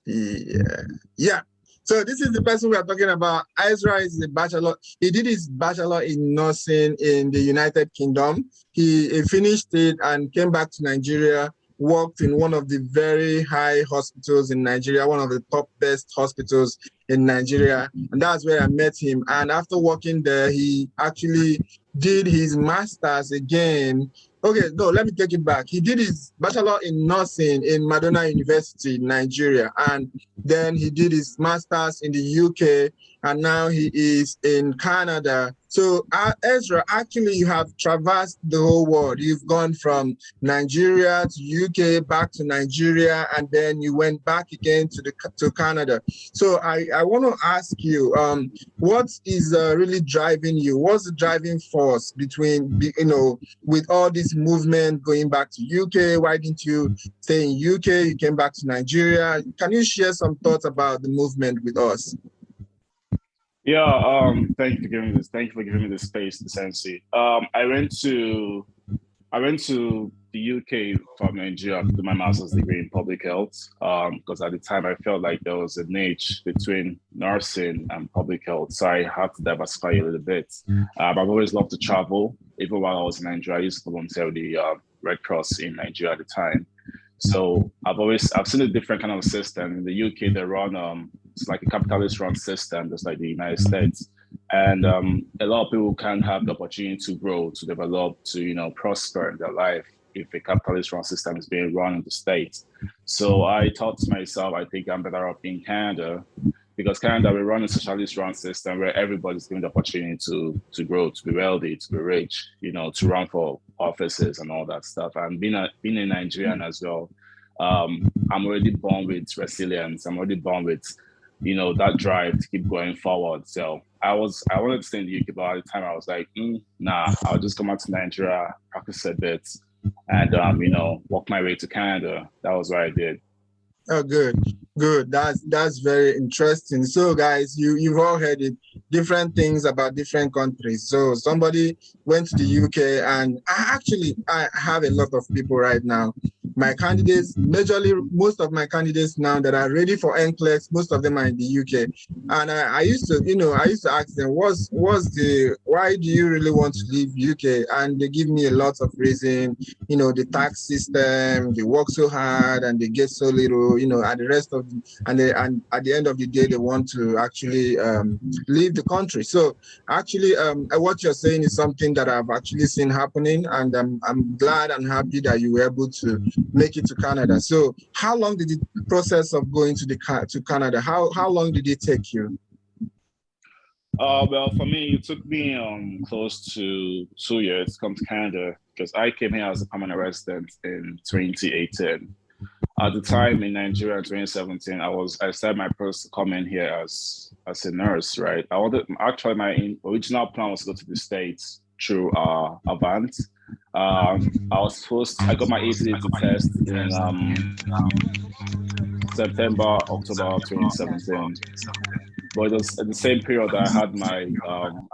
Yeah. So this is the person we are talking about. Ezra is a bachelor. He did his bachelor in nursing in the United Kingdom. He finished it and came back to Nigeria, worked in one of the very high hospitals in Nigeria, one of the top best hospitals in Nigeria. And that's where I met him. And after working there, he actually did his master's again. Okay, no, let me take it back. He did his bachelor in nursing in Madonna University, Nigeria. And then he did his master's in the UK. And now he is in Canada. So Ezra, actually, you have traversed the whole world. You've gone from Nigeria to UK, back to Nigeria, and then you went back again to Canada. So I want to ask you, what is really driving you? What's the driving force between, with all this movement going back to UK? Why didn't you stay in UK? You came back to Nigeria. Can you share some thoughts about the movement with us? Yeah, thank you for giving me this. Thank you for giving me this space, Decency. I went to the UK from Nigeria to do my master's degree in public health, because at the time I felt like there was a niche between nursing and public health. So I had to diversify a little bit. I've always loved to travel. Even while I was in Nigeria, I used to volunteer with the Red Cross in Nigeria at the time. So I've seen a different kind of system. In the UK, they run it's like a capitalist run system, just like the United States. And a lot of people can have the opportunity to grow, to develop, to prosper in their life if a capitalist run system is being run in the States. So I thought to myself, I think I'm better off in Canada. because Canada, we run a socialist run system where everybody's given the opportunity to grow, to be wealthy, to be rich, to run for offices and all that stuff. And being a Nigerian as well, I'm already born with resilience. I'm already born with, that drive to keep going forward. So I wanted to stay in the UK, but at the time I was like, nah, I'll just come out to Nigeria, practice a bit, and work my way to Canada. That was what I did. Oh, good. That's very interesting. So, guys, you've all heard it. Different things about different countries. So, somebody went to the UK, and I have a lot of people right now. My candidates, most of my candidates now that are ready for NCLEX, most of them are in the UK. And I used to ask them, why do you really want to leave UK? And they give me a lot of reason. The tax system, they work so hard and they get so little. At the rest of and at the end of the day, they want to actually leave the country. So actually, what you're saying is something that I've actually seen happening, and I'm glad and happy that you were able to make it to Canada. So how long did the process of going to Canada? How long did it take you? Well, for me, it took me close to 2 years to come to Canada, because I came here as a permanent resident in 2018. At the time in Nigeria in 2017, I started my process to come in here as a nurse, right? My original plan was to go to the States through Avant. I got my ACT test in October 2017. But it was at the same period that I had my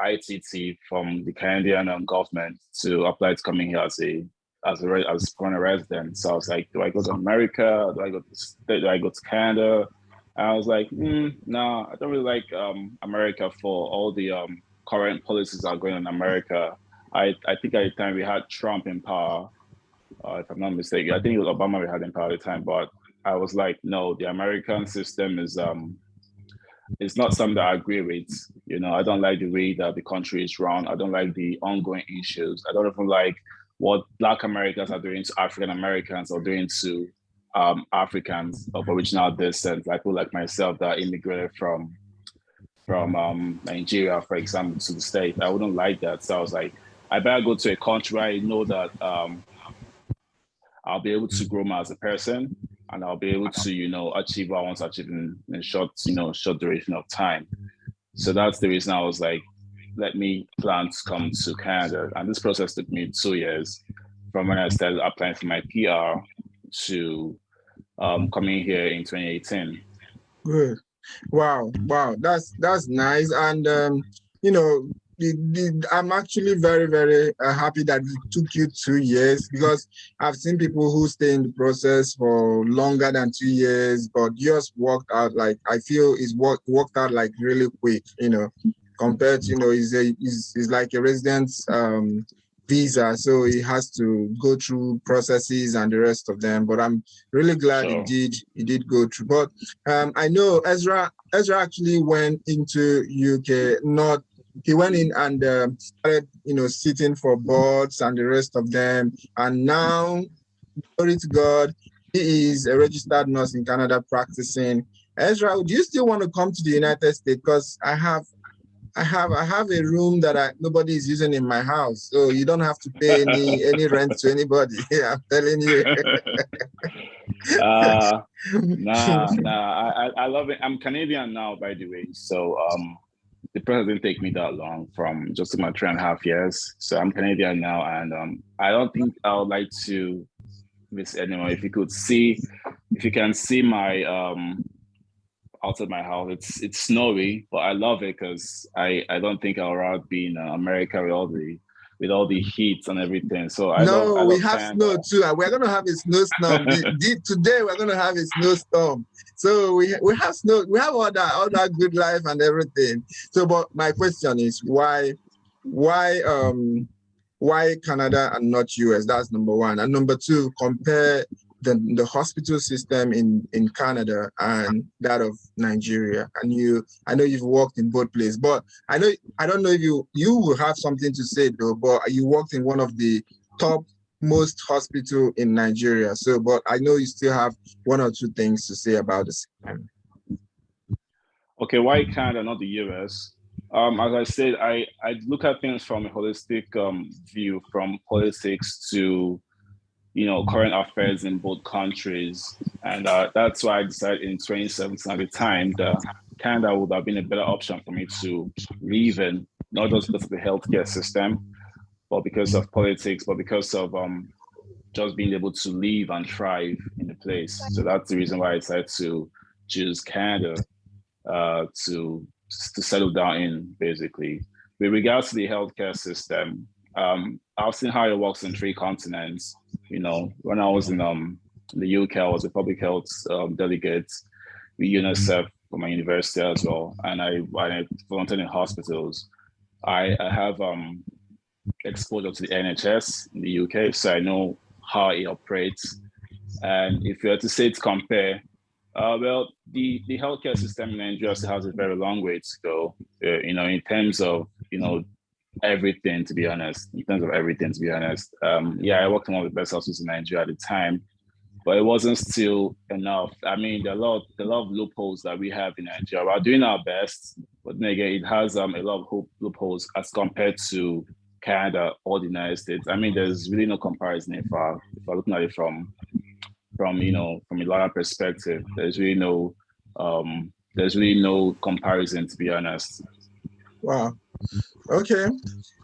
ITT from the Canadian government to apply to coming here as permanent resident. So I was like, do I go to America? Do I go to the States? Do I go to Canada? And I was like, no, I don't really like America for all the current policies that are going on in America. I think at the time we had Trump in power, if I'm not mistaken. I think it was Obama we had in power at the time, but I was like, no, the American system is it's not something that I agree with. I don't like the way that the country is run. I don't like the ongoing issues. I don't even like what Black Americans are doing to African Americans or doing to Africans of original descent, like people like myself that immigrated from Nigeria, for example, to the States. I wouldn't like that. So I was like, I better go to a country where I know that I'll be able to grow as a person, and I'll be able to, achieve what I want to achieve in a short duration of time. So that's the reason I was like, let me plan to come to Canada. And this process took me 2 years from when I started applying for my PR to coming here in 2018. Good. Wow. That's nice. And I'm actually very, very happy that it took you 2 years, because I've seen people who stay in the process for longer than 2 years, but yours worked out I feel it's worked out like really quick, compared to, it's like a residence visa, so it has to go through processes and the rest of them. But I'm really glad it did go through. But I know Ezra actually went into UK, he went in and started, sitting for boards and the rest of them. And now, glory to God, he is a registered nurse in Canada practicing. Ezra, do you still want to come to the United States? Because I have a room that nobody is using in my house, so you don't have to pay any rent to anybody. I'm telling you. I love it. I'm Canadian now, by the way. So the process didn't take me that long, from just my 3.5 years. So I'm Canadian now, and I don't think I would like to miss anyone. If you can see my outside my house, it's snowy, but I love it because I don't think I'll rather be in America with all the heat and everything. So I love we have Canada. snow too. We're gonna have a snowstorm. Today we're gonna have a snowstorm. So we have snow. We have all that good life and everything. So, but my question is why Canada and not US? That's number one. And number two, compare the hospital system in Canada and that of Nigeria. And I know you've worked in both places, but I don't know if you will have something to say though, but you worked in one of the top most hospital in Nigeria. So, but I know you still have one or two things to say about the system. Okay, why Canada, not the US? As I said, I look at things from a holistic view, from politics to current affairs in both countries, and that's why I decided in 2017 at the time that Canada would have been a better option for me to live in, not just because of the healthcare system, but because of politics, but because of just being able to live and thrive in the place. So that's the reason why I decided to choose Canada to settle down in, basically. With regards to the healthcare system, I've seen how it works in three continents. When I was in the UK, I was a public health delegate with UNICEF for my university as well, and I volunteered in hospitals. I have exposure to the NHS in the UK, so I know how it operates. And if you were to say to compare, well, the healthcare system in Nigeria still has a very long way to go, in terms of, everything, to be honest. In terms of everything, to be honest. Yeah, I worked in one of the best hospitals in Nigeria at the time, but it wasn't still enough. I mean, there are a lot of loopholes that we have in Nigeria. We're doing our best, but then again, it has a lot of loopholes as compared to Canada or the United States. I mean, there's really no comparison if we're looking at it from a larger perspective. There's really no comparison, to be honest. Wow. Okay.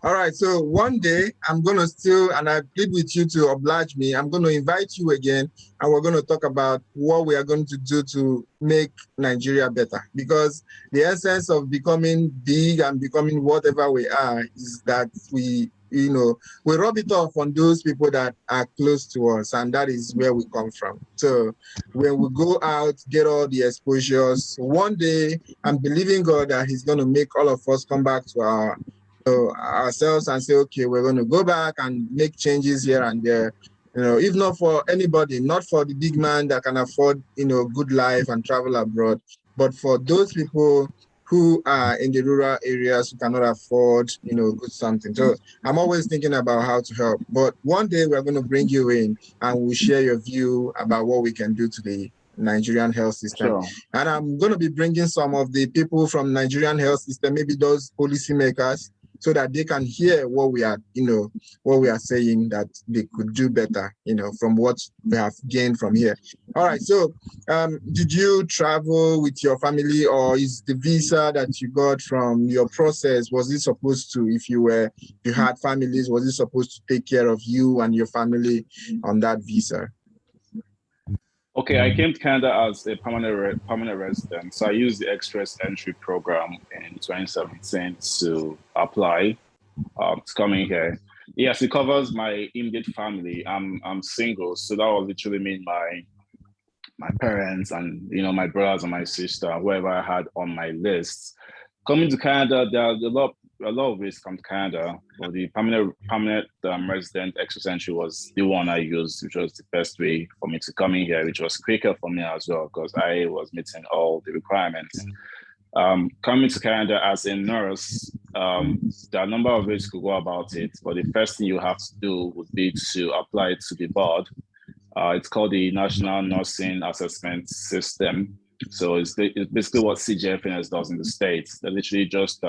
All right. So one day I'm going to still, and I plead with you to oblige me, I'm going to invite you again, and we're going to talk about what we are going to do to make Nigeria better. Because the essence of becoming big and becoming whatever we are is that we rub it off on those people that are close to us, and that is where we come from. So when we go out, get all the exposures, one day I'm believing God that he's going to make all of us come back to ourselves and say, okay, we're going to go back and make changes here and there. If not for anybody, not for the big man that can afford, good life and travel abroad, but for those people who are in the rural areas who cannot afford, good something. So I'm always thinking about how to help. But one day we're going to bring you in and we'll share your view about what we can do to the Nigerian health system. Sure. And I'm going to be bringing some of the people from Nigerian health system, maybe those policymakers, so that they can hear what we are, what we are saying that they could do better, from what we have gained from here. All right. So did you travel with your family, or is the visa that you got from your process, was it supposed to, if you had families, was it supposed to take care of you and your family on that visa? Okay, I came to Canada as a permanent resident. So I used the Express Entry program in 2017 to apply to come in here. Yes, it covers my immediate family. I'm single, so that will literally mean my parents and my brothers and my sister, whoever I had on my list. Coming to Canada, there are a lot of ways to come to Canada. But the permanent resident Express Entry was the one I used, which was the best way for me to come in here, which was quicker for me as well, because I was meeting all the requirements. Coming to Canada as a nurse, there are a number of ways to go about it, but the first thing you have to do would be to apply to the board. It's called the National Nursing Assessment System. So it's basically what CGFNS does in the States. They literally just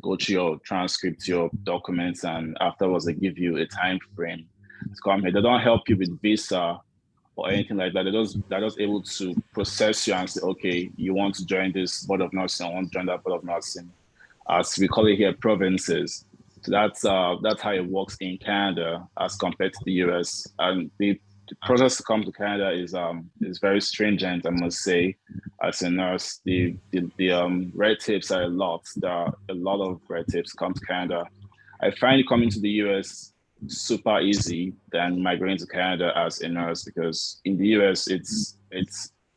go through your transcript, your documents, and afterwards they give you a time frame to come here. They don't help you with visa or anything like that. They're just able to process you and say, okay, you want to join this board of nursing, I want to join that board of nursing. As we call it here, provinces. So that's how it works in Canada as compared to the US. And the process to come to Canada is very stringent, I must say. As a nurse, the red tapes are a lot. There are a lot of red tapes to come to Canada. I find coming to the US super easy than migrating to Canada as a nurse, because in the US it's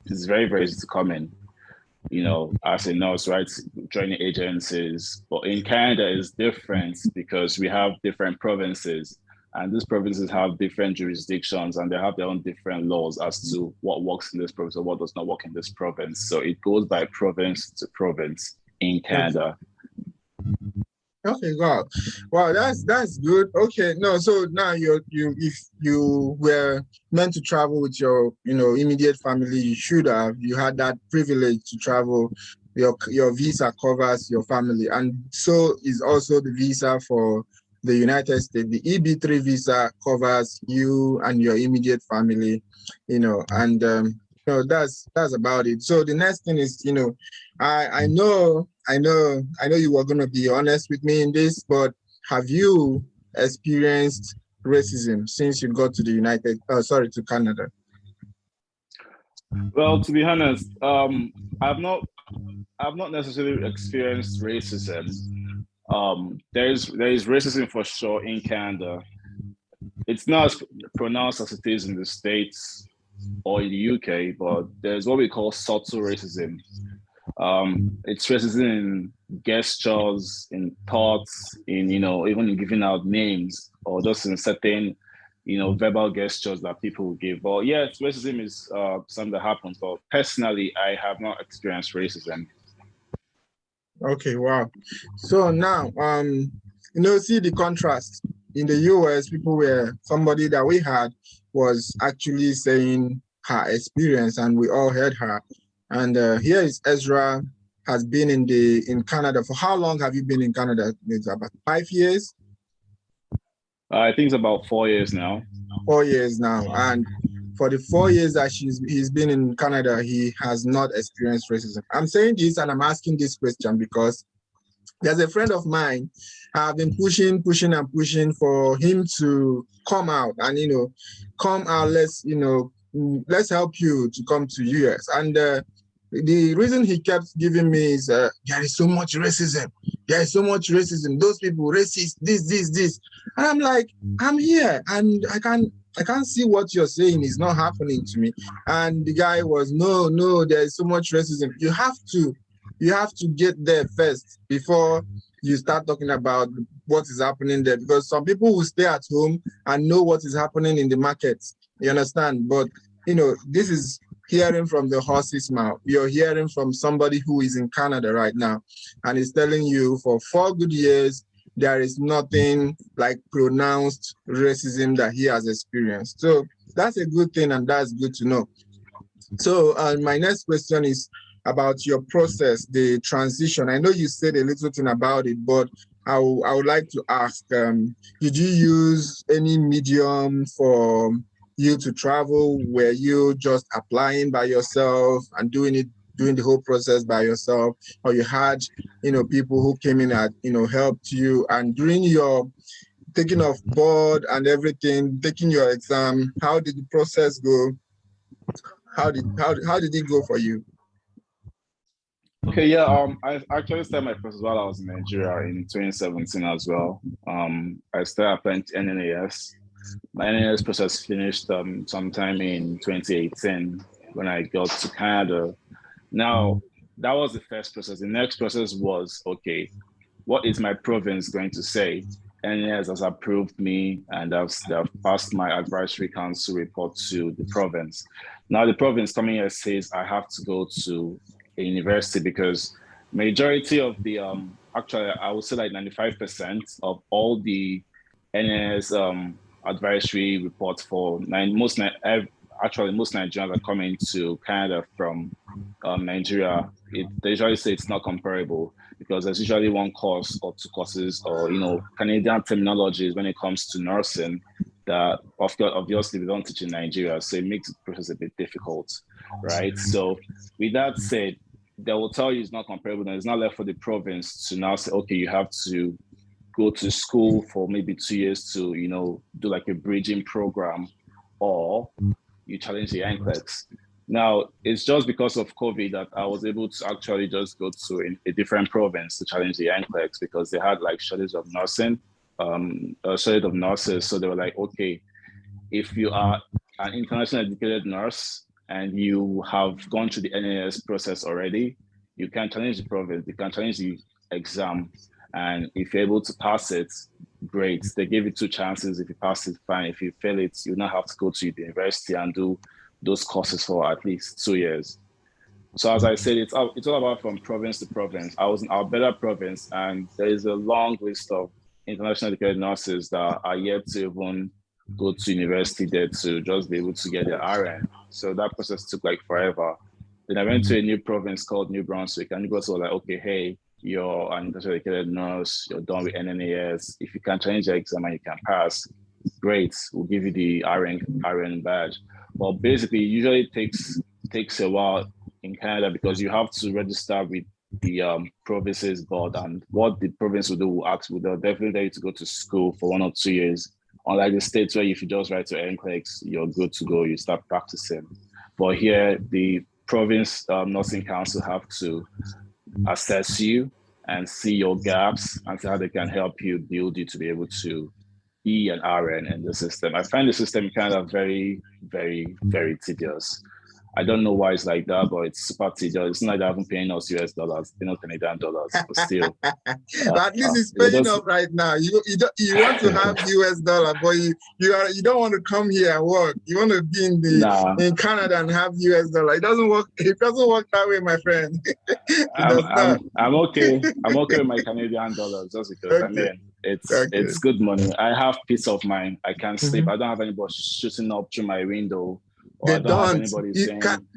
very, very easy to come in, as a nurse, right? Joining agencies. But in Canada is different because we have different provinces. And these provinces have different jurisdictions and they have their own different laws as to what works in this province or what does not work in this province. So it goes by province to province in Canada. Okay, wow. Wow, that's good. Okay, no, so now if you were meant to travel with your immediate family, you had that privilege to travel your visa covers your family, and so is also the visa for the United States. The EB3 visa covers you and your immediate family, and that's about it. So the next thing is, I know you were going to be honest with me in this, but have you experienced racism since you got to to Canada? Well, to be honest, I've not necessarily experienced racism. There is racism for sure in Canada. It's not as pronounced as it is in the States or in the UK, but there's what we call subtle racism. It's racism in gestures, in thoughts, in even in giving out names, or just in certain verbal gestures that people give. But yeah, racism is something that happens. But personally, I have not experienced racism. Okay, wow. So now, see the contrast. In the US, somebody that we had was actually saying her experience, and we all heard her. And here is Ezra, has been in Canada. For how long have you been in Canada? It's about 5 years? I think it's about 4 years now. 4 years now. And for the 4 years that he's been in Canada, he has not experienced racism. I'm saying this and I'm asking this question because there's a friend of mine. I've been pushing for him to come out and, come out. Let's help you to come to US. And the reason he kept giving me is there is so much racism. There is so much racism. Those people racist, this. And I'm like, I'm here and I can't see what you're saying is not happening to me. And the guy was, no, there is so much racism. You have to get there first before you start talking about what is happening there. Because some people will stay at home and know what is happening in the markets. You understand? But, this is hearing from the horse's mouth. You're hearing from somebody who is in Canada right now and is telling you for 4 good years, there is nothing like pronounced racism that he has experienced. So that's a good thing, and that's good to know. So my next question is about your process, the transition. I know you said a little thing about it, but I would like to ask, did you use any medium for you to travel? Were you just applying by yourself and doing the whole process by yourself, or you had people who came in and helped you? And during your taking off board and everything, taking your exam, how did the process go? How did it go for you? Okay, yeah, I actually started my process while I was in Nigeria in 2017 as well. I started applying to NNAS. My NNAS process finished sometime in 2018 when I got to Canada. Now, that was the first process. The next process was, okay, what is my province going to say? NNAS has approved me and they've passed my advisory council report to the province. Now, the province coming here says I have to go to a university because majority of the, actually, I would say like 95% of all the NNAS advisory reports for most Nigerians are coming to Canada from Nigeria. They usually say it's not comparable because there's usually one course or two courses or Canadian terminologies when it comes to nursing that obviously we don't teach in Nigeria, so it makes the process a bit difficult, right? So with that said, they will tell you it's not comparable, and it's not left for the province to now say, okay, you have to go to school for maybe 2 years to, do like a bridging program, or you challenge the NCLEX. Now, it's just because of COVID that I was able to actually just go to a different province to challenge the NCLEX because they had like shortage of nursing, shortage of nurses. So they were like, okay, if you are an internationally educated nurse and you have gone through the NAS process already, you can challenge the province, you can challenge the exam. And if you're able to pass it, great. They give you 2 chances. If you pass it, fine. If you fail it, you now have to go to the university and do those courses for at least 2 years. So as I said, it's all about from province to province. I was in Alberta province, and there is a long list of international educated nurses that are yet to even go to university there to just be able to get their RN. So that process took like forever. Then I went to a new province called New Brunswick, and New Brunswick was like, okay, hey, you're an industrial educated nurse, you're done with NNAS. If you can challenge the exam and you can pass, great, we'll give you the RN badge. Well, basically, usually it takes a while in Canada because you have to register with the province's board, and what the province will do they'll definitely tell you to go to school for 1 or 2 years. Unlike the States where if you just write to NCLEX, you're good to go, you start practicing. But here, the province nursing council have to assess you and see your gaps and see how they can help you build you to be able to be an RN in the system. I find the system kind of very, very, very tedious. I don't know why it's like that, but it's super tedious. It's not like they haven't paying us US dollars, Canadian dollars, but still. At least it's paying off right now. You want to have US dollar, but you don't want to come here and work. You want to be in Canada and have US dollar. It doesn't work. It doesn't work that way, my friend. I'm okay. I'm okay with my Canadian dollars just because it's good money. I have peace of mind. I can sleep. I don't have anybody shooting up through my window. They don't.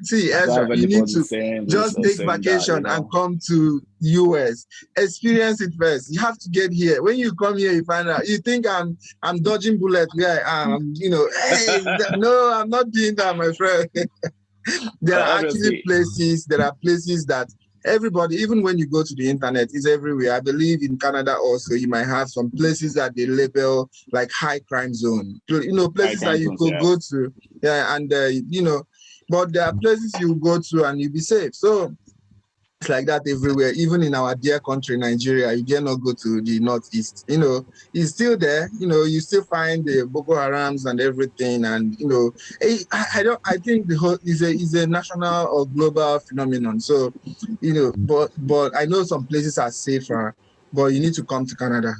See, Ezra, you need to just take vacation and come to US. Experience it first. You have to get here. When you come here, you find out. You think I'm dodging bullets where I am. Hey, no, I'm not doing that, my friend. There are actually places. There are places that everybody, even when you go to the internet, is everywhere. I believe in Canada also, you might have some places that they label like high crime zone. Places that you could go to. Yeah, and but there are places you go to and you'll be safe. So it's like that everywhere. Even in our dear country, Nigeria, you dare not go to the northeast. It's still there. You still find the Boko Harams and everything. And I think the whole is a national or global phenomenon. So but I know some places are safer. But you need to come to Canada.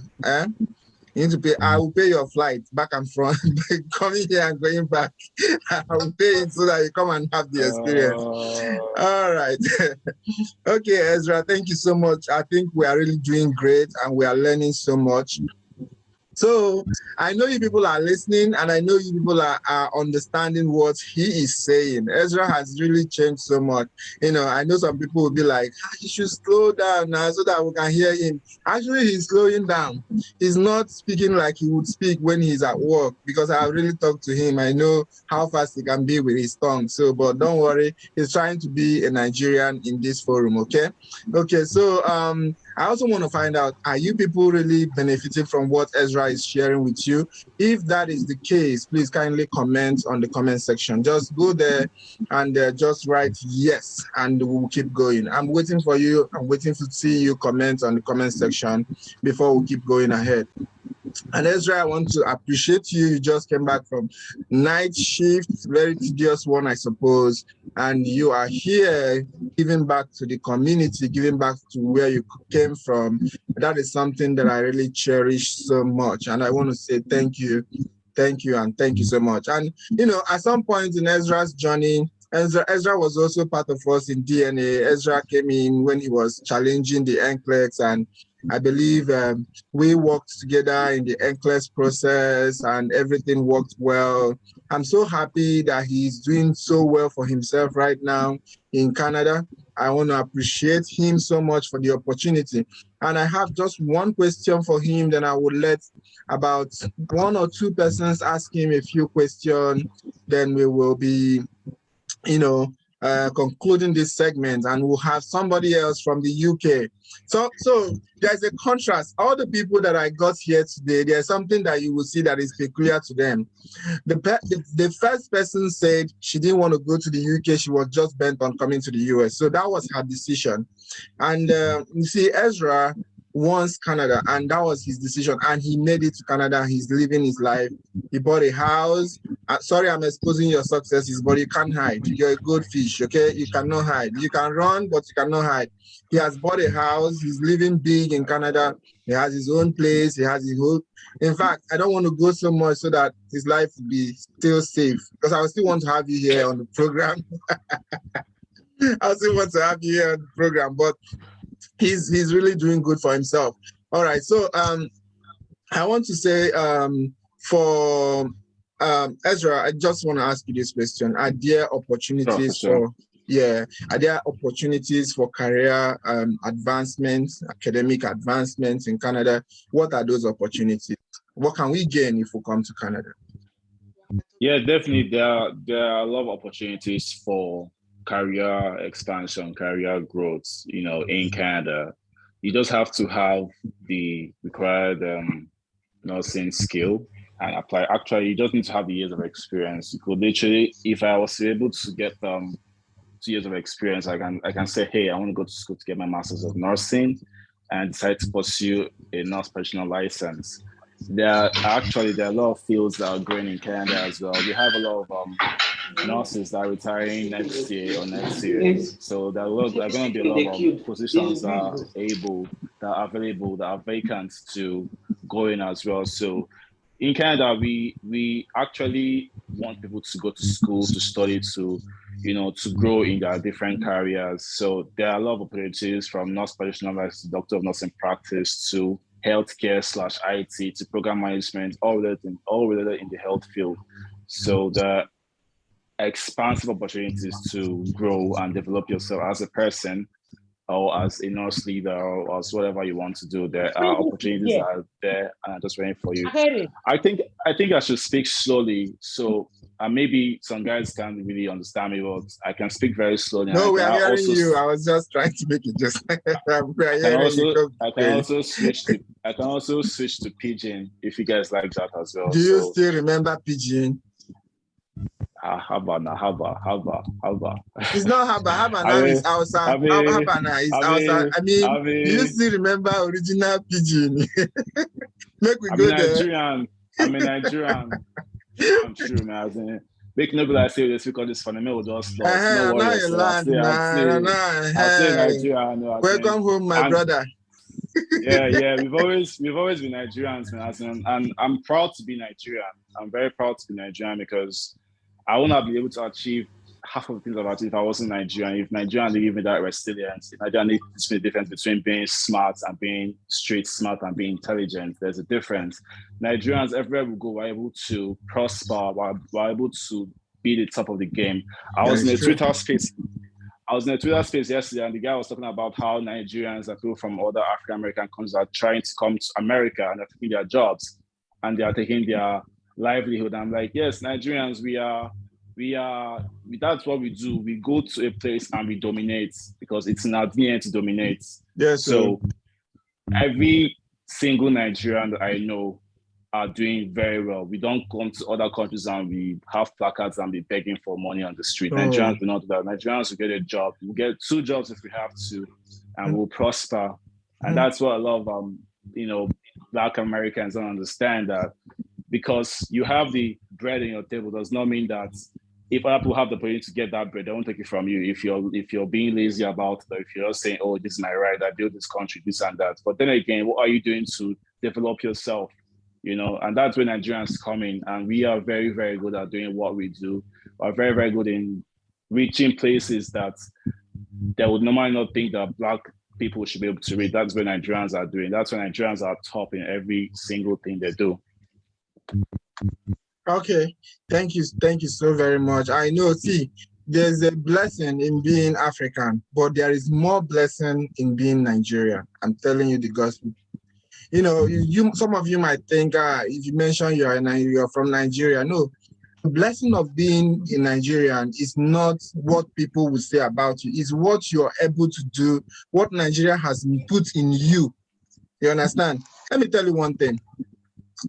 You need to pay. I will pay your flight back and front, coming here and going back. I will pay it so that you come and have the experience. All right. Okay, Ezra, thank you so much. I think we are really doing great and we are learning so much. So I know you people are listening and I know you people are understanding what he is saying. Ezra has really changed so much. I know some people will be like, you should slow down now so that we can hear him. Actually, he's slowing down. He's not speaking like he would speak when he's at work because I really talked to him. I know how fast he can be with his tongue. So, but don't worry, he's trying to be a Nigerian in this forum, okay? Okay, so I also want to find out, are you people really benefiting from what Ezra is sharing with you? If that is the case, please kindly comment on the comment section. Just go there and just write yes, and we'll keep going. I'm waiting for you. I'm waiting to see you comment on the comment section before we keep going ahead. And Ezra, I want to appreciate you. You just came back from night shift, very tedious one, I suppose. And you are here giving back to the community, giving back to where you came from. That is something that I really cherish so much. And I want to say thank you. Thank you. And thank you so much. And, at some point in Ezra's journey, Ezra was also part of us in DNA. Ezra came in when he was challenging the NCLEX, and I believe we worked together in the NCLEX process and everything worked well. I'm so happy that he's doing so well for himself right now in Canada. I want to appreciate him so much for the opportunity. And I have just one question for him, then I would let about 1 or 2 persons ask him a few questions. Then we will be concluding this segment, and we'll have somebody else from the UK. So there's a contrast. All the people that I got here today, there's something that you will see that is peculiar to them. The first person said she didn't want to go to the UK. She was just bent on coming to the US. So that was her decision. And you see, Ezra wants Canada, and that was his decision, and he made it to Canada. He's living his life. He bought a house. Sorry, I'm exposing your successes, but you can't hide. You're a goldfish, okay? You cannot hide. You can run, but you cannot hide. He has bought a house. He's living big in Canada. He has his own place. He has his own. In fact, I don't want to go so much so that his life will be still safe, because I still want to have you here on the program. I still want to have you here on the program, but he's really doing good for himself. All right, so I want to say for Ezra, I just want to ask you this question: are there opportunities for Yeah, are there opportunities for career advancements, academic advancements in Canada? What are those opportunities? What can we gain if we come to Canada? Yeah, definitely. There are a lot of opportunities for career expansion, career growth, in Canada. You just have to have the required nursing skill and apply. Actually, you just need to have the years of experience. You could literally, if I was able to get 2 years of experience, I can say, hey, I want to go to school to get my master's of nursing and decide to pursue a nurse practitioner license. There are a lot of fields that are growing in Canada as well. We have a lot of nurses that are retiring next year or next year. So there are going to be a lot of positions that are available, that are vacant to go in as well. So in Canada, we actually want people to go to school, to study, to grow in their different careers. So there are a lot of opportunities from nurse practitioner to doctor of nursing practice to healthcare/IT to program management, all related in the health field. So the expansive opportunities to grow and develop yourself as a person or as a nurse leader or as whatever you want to do. There are opportunities out there and I'm just waiting for you. I think I should speak slowly. So maybe some guys can't really understand me, but I can speak very slowly. No, we are hearing you. I was just trying to make it just I can also switch to Pidgin if you guys like that as well. Do you still remember Pidgin? Haba. It's not Haba now is Hausa. Haba now is Hausa. I mean, do you still remember original Pidgin? Make we go there. I'm a Nigerian. I'm true, man. Make nobody I say this because it's funny. Me just lost. No worries. I'll say Nigerian. Welcome home, my brother. Yeah. We've always been Nigerians, man. And I'm proud to be Nigerian. I'm very proud to be Nigerian because I would not be able to achieve half of the things about it if I wasn't Nigerian. If Nigerian didn't give me that resilience, if Nigerian needs to be the difference between being smart and being street smart and being intelligent. There's a difference. Nigerians everywhere we go were able to prosper, were able to be the top of the game. I was in a Twitter space yesterday, and the guy was talking about how Nigerians and people from other African American countries are trying to come to America and they're taking their jobs and they are taking their livelihood. I'm like, yes, Nigerians, we are that's what we do. We go to a place and we dominate because it's in our DNA to dominate. Yes. So every single Nigerian that I know are doing very well. We don't come to other countries and we have placards and be begging for money on the street. Nigerians do not do that. Nigerians will get a job. We'll get 2 jobs if we have to, and we'll prosper. And that's what a lot of Black Americans don't understand, that because you have the bread on your table does not mean that if other people have the opportunity to get that bread, they won't take it from you. If you're being lazy about it, or if you're saying, oh, this is my right, I built this country, this and that. But then again, what are you doing to develop yourself? And that's where Nigerians come in. And we are very, very good at doing what we do. We're very, very good in reaching places that they would normally not think that Black people should be able to reach. That's where Nigerians are doing. That's where Nigerians are top in every single thing they do. Okay, thank you so very much. I know, there's a blessing in being African, but there is more blessing in being Nigerian. I'm telling you the gospel. Some of you might think, if you mention you're from Nigeria. No, the blessing of being a Nigerian is not what people will say about you. It's what you're able to do, what Nigeria has put in you. You understand? Let me tell you one thing.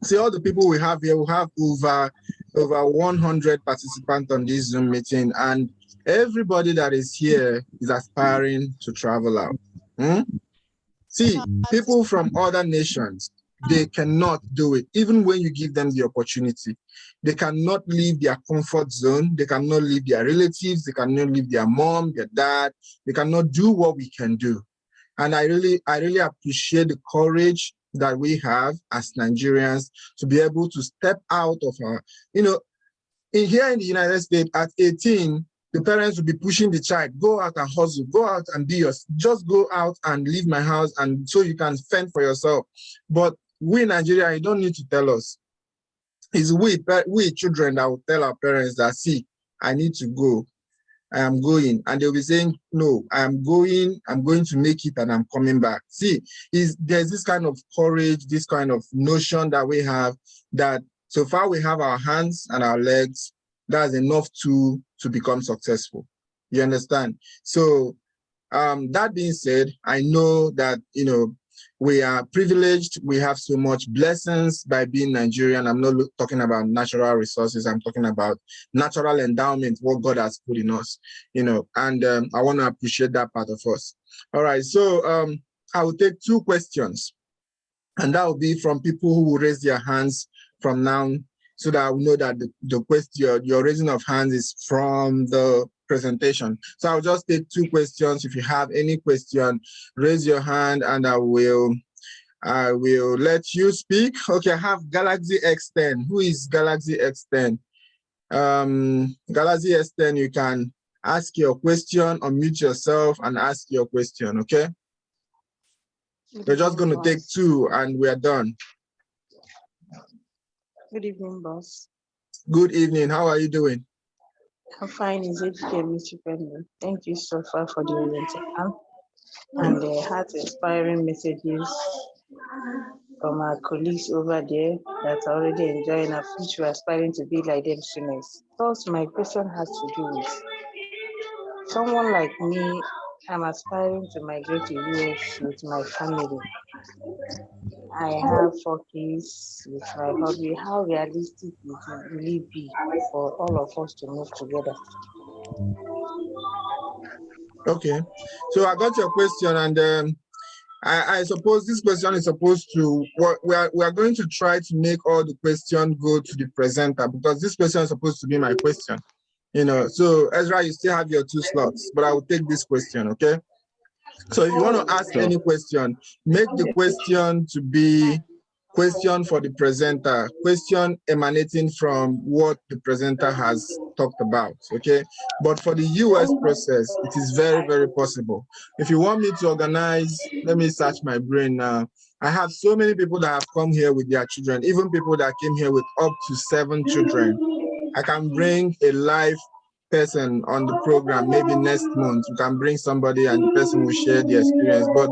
See, all the people we have here, we have over 100 participants on this Zoom meeting, and everybody that is here is aspiring to travel out. See, people from other nations, they cannot do it, even when you give them the opportunity. They cannot leave their comfort zone. They cannot leave their relatives. They cannot leave their mom, their dad. They cannot do what we can do. And I really appreciate the courage that we have as Nigerians to be able to step out of our, here in the United States at 18, the parents will be pushing the child, go out and hustle, go out and be yours, just go out and leave my house and so you can fend for yourself. But we in Nigeria, you don't need to tell us. It's we children that will tell our parents that, see, I need to go. I am going. And they'll be saying, no, I'm going to make it and I'm coming back. See, there's this kind of courage, this kind of notion that we have that so far we have our hands and our legs, that's enough to become successful. You understand? So that being said, I know that, we are privileged. We have so much blessings by being Nigerian. I'm not talking about natural resources. I'm talking about natural endowment, what God has put in us, and I want to appreciate that part of us. All right. So I will take 2 questions, and that will be from people who will raise their hands from now, so that I will know that the question, your raising of hands is from the presentation. So I'll just take 2 questions. If you have any question, raise your hand and I will let you speak. Okay, I have Galaxy X10. Who is Galaxy X10? Galaxy X10, you can ask your question, unmute yourself and ask your question, okay? We're just going to take 2 and we're done. Good evening, boss. Good evening. How are you doing? I'm fine. Is it Mr. President? Thank you so far for the orientation and the heart-inspiring messages from our colleagues over there that are already enjoying our future, aspiring to be like them soon. Thus, my question has to do with someone like me. I'm aspiring to migrate to US with my family. I have 4 kids with my hobby. How realistic will it be for all of us to move together? Okay, so I got your question, and I suppose this question is supposed to, we are going to try to make all the questions go to the presenter, because this question is supposed to be my question. So Ezra, you still have your 2 slots, but I will take this question, okay? So if you want to ask any question, make the question to be question for the presenter, question emanating from what the presenter has talked about, okay? But for the US process, it is very, very possible. If you want me to organize, let me search my brain now. I have so many people that have come here with their children, even people that came here with up to 7 children. I can bring a live person on the program, maybe next month. You can bring somebody and the person will share the experience. But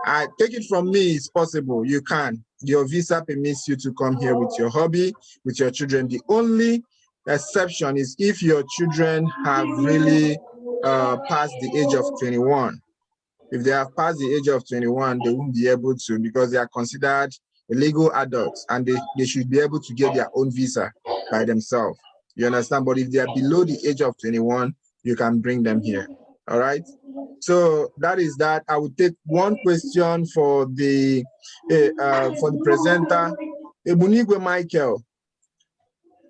I take it from me, it's possible. You can. Your visa permits you to come here with your hobby, with your children. The only exception is if your children have really passed the age of 21. If they have passed the age of 21, they won't be able to, because they are considered legal adults and they should be able to get their own visa by themselves. You understand? But if they are below the age of 21, you can bring them here. All right. So that is that. I will take 1 question for the presenter. Ebunigwe Michael,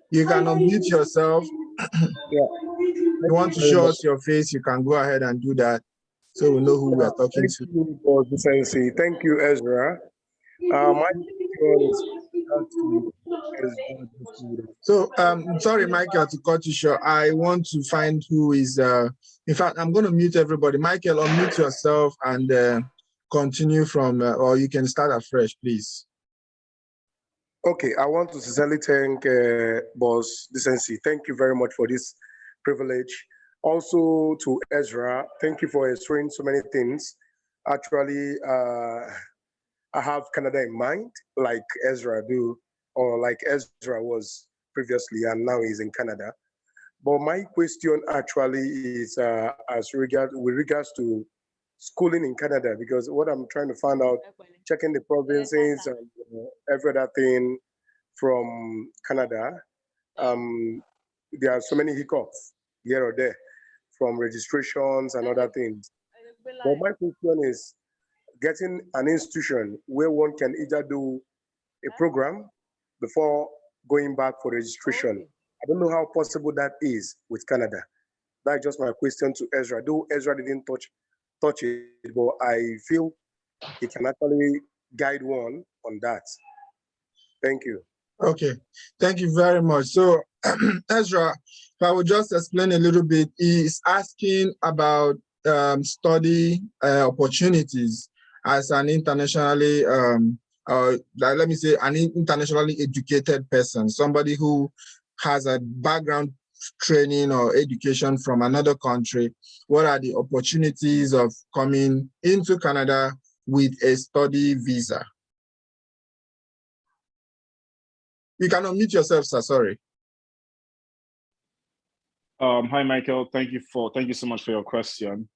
you can unmute yourself. Yeah. You want to show us your face, you can go ahead and do that, so we know who we are talking to. Thank you for the sensei. Thank you, Ezra. My question is so sorry, Michael, to cut you short. I want to find who is in fact, I'm going to mute everybody. Michael, unmute yourself and continue from or you can start afresh, please. Okay, I want to sincerely thank Boss Decency. Thank you very much for this privilege. Also to Ezra, thank you for explaining so many things. Actually, I have Canada in mind, like Ezra do, or like Ezra was previously, and now he's in Canada. But my question actually is with regards to schooling in Canada, because what I'm trying to find out, checking the provinces and every other thing from Canada, there are so many hiccups here or there from registrations and other things. But my question is getting an institution where one can either do a program before going back for registration. I don't know how possible that is with Canada. That's just my question to Ezra. Though Ezra didn't touch it, but I feel he can actually guide one on that. Thank you. Okay, thank you very much. So Ezra, if I would just explain a little bit, he's asking about study opportunities as an internationally, let me say, an internationally educated person, somebody who has a background training or education from another country, what are the opportunities of coming into Canada with a study visa? You can unmute yourself, sir, sorry. Hi, Michael. Thank you so much for your question.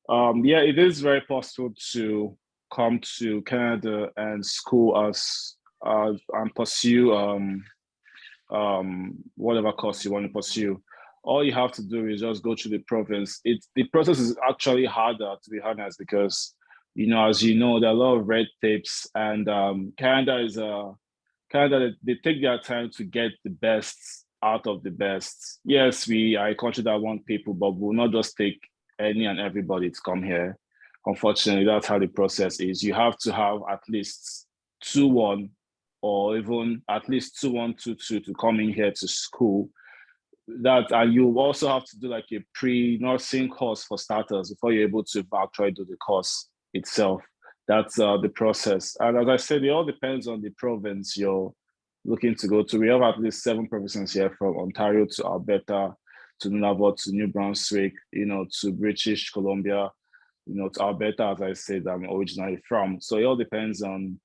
Yeah, it is very possible to come to Canada and school and pursue whatever course you want to pursue. All you have to do is just go through the province. The process is actually harder, to be honest, because as you know, there are a lot of red tapes, and Canada, they take their time to get the best out of the best. Yes, we are a country that want people, but we'll not just take any and everybody to come here. Unfortunately, that's how the process is. You have to have at least 2-1 or even at least 2-1, 2-2 to come in here to school. And you also have to do like a pre-nursing course for starters before you're able to actually do the course itself. That's the process. And as I said, it all depends on the province you're looking to go to. We have at least 7 provinces here, from Ontario to Alberta, to Nunavut, to New Brunswick, to British Columbia, to Alberta, as I said, I'm originally from. So it all depends on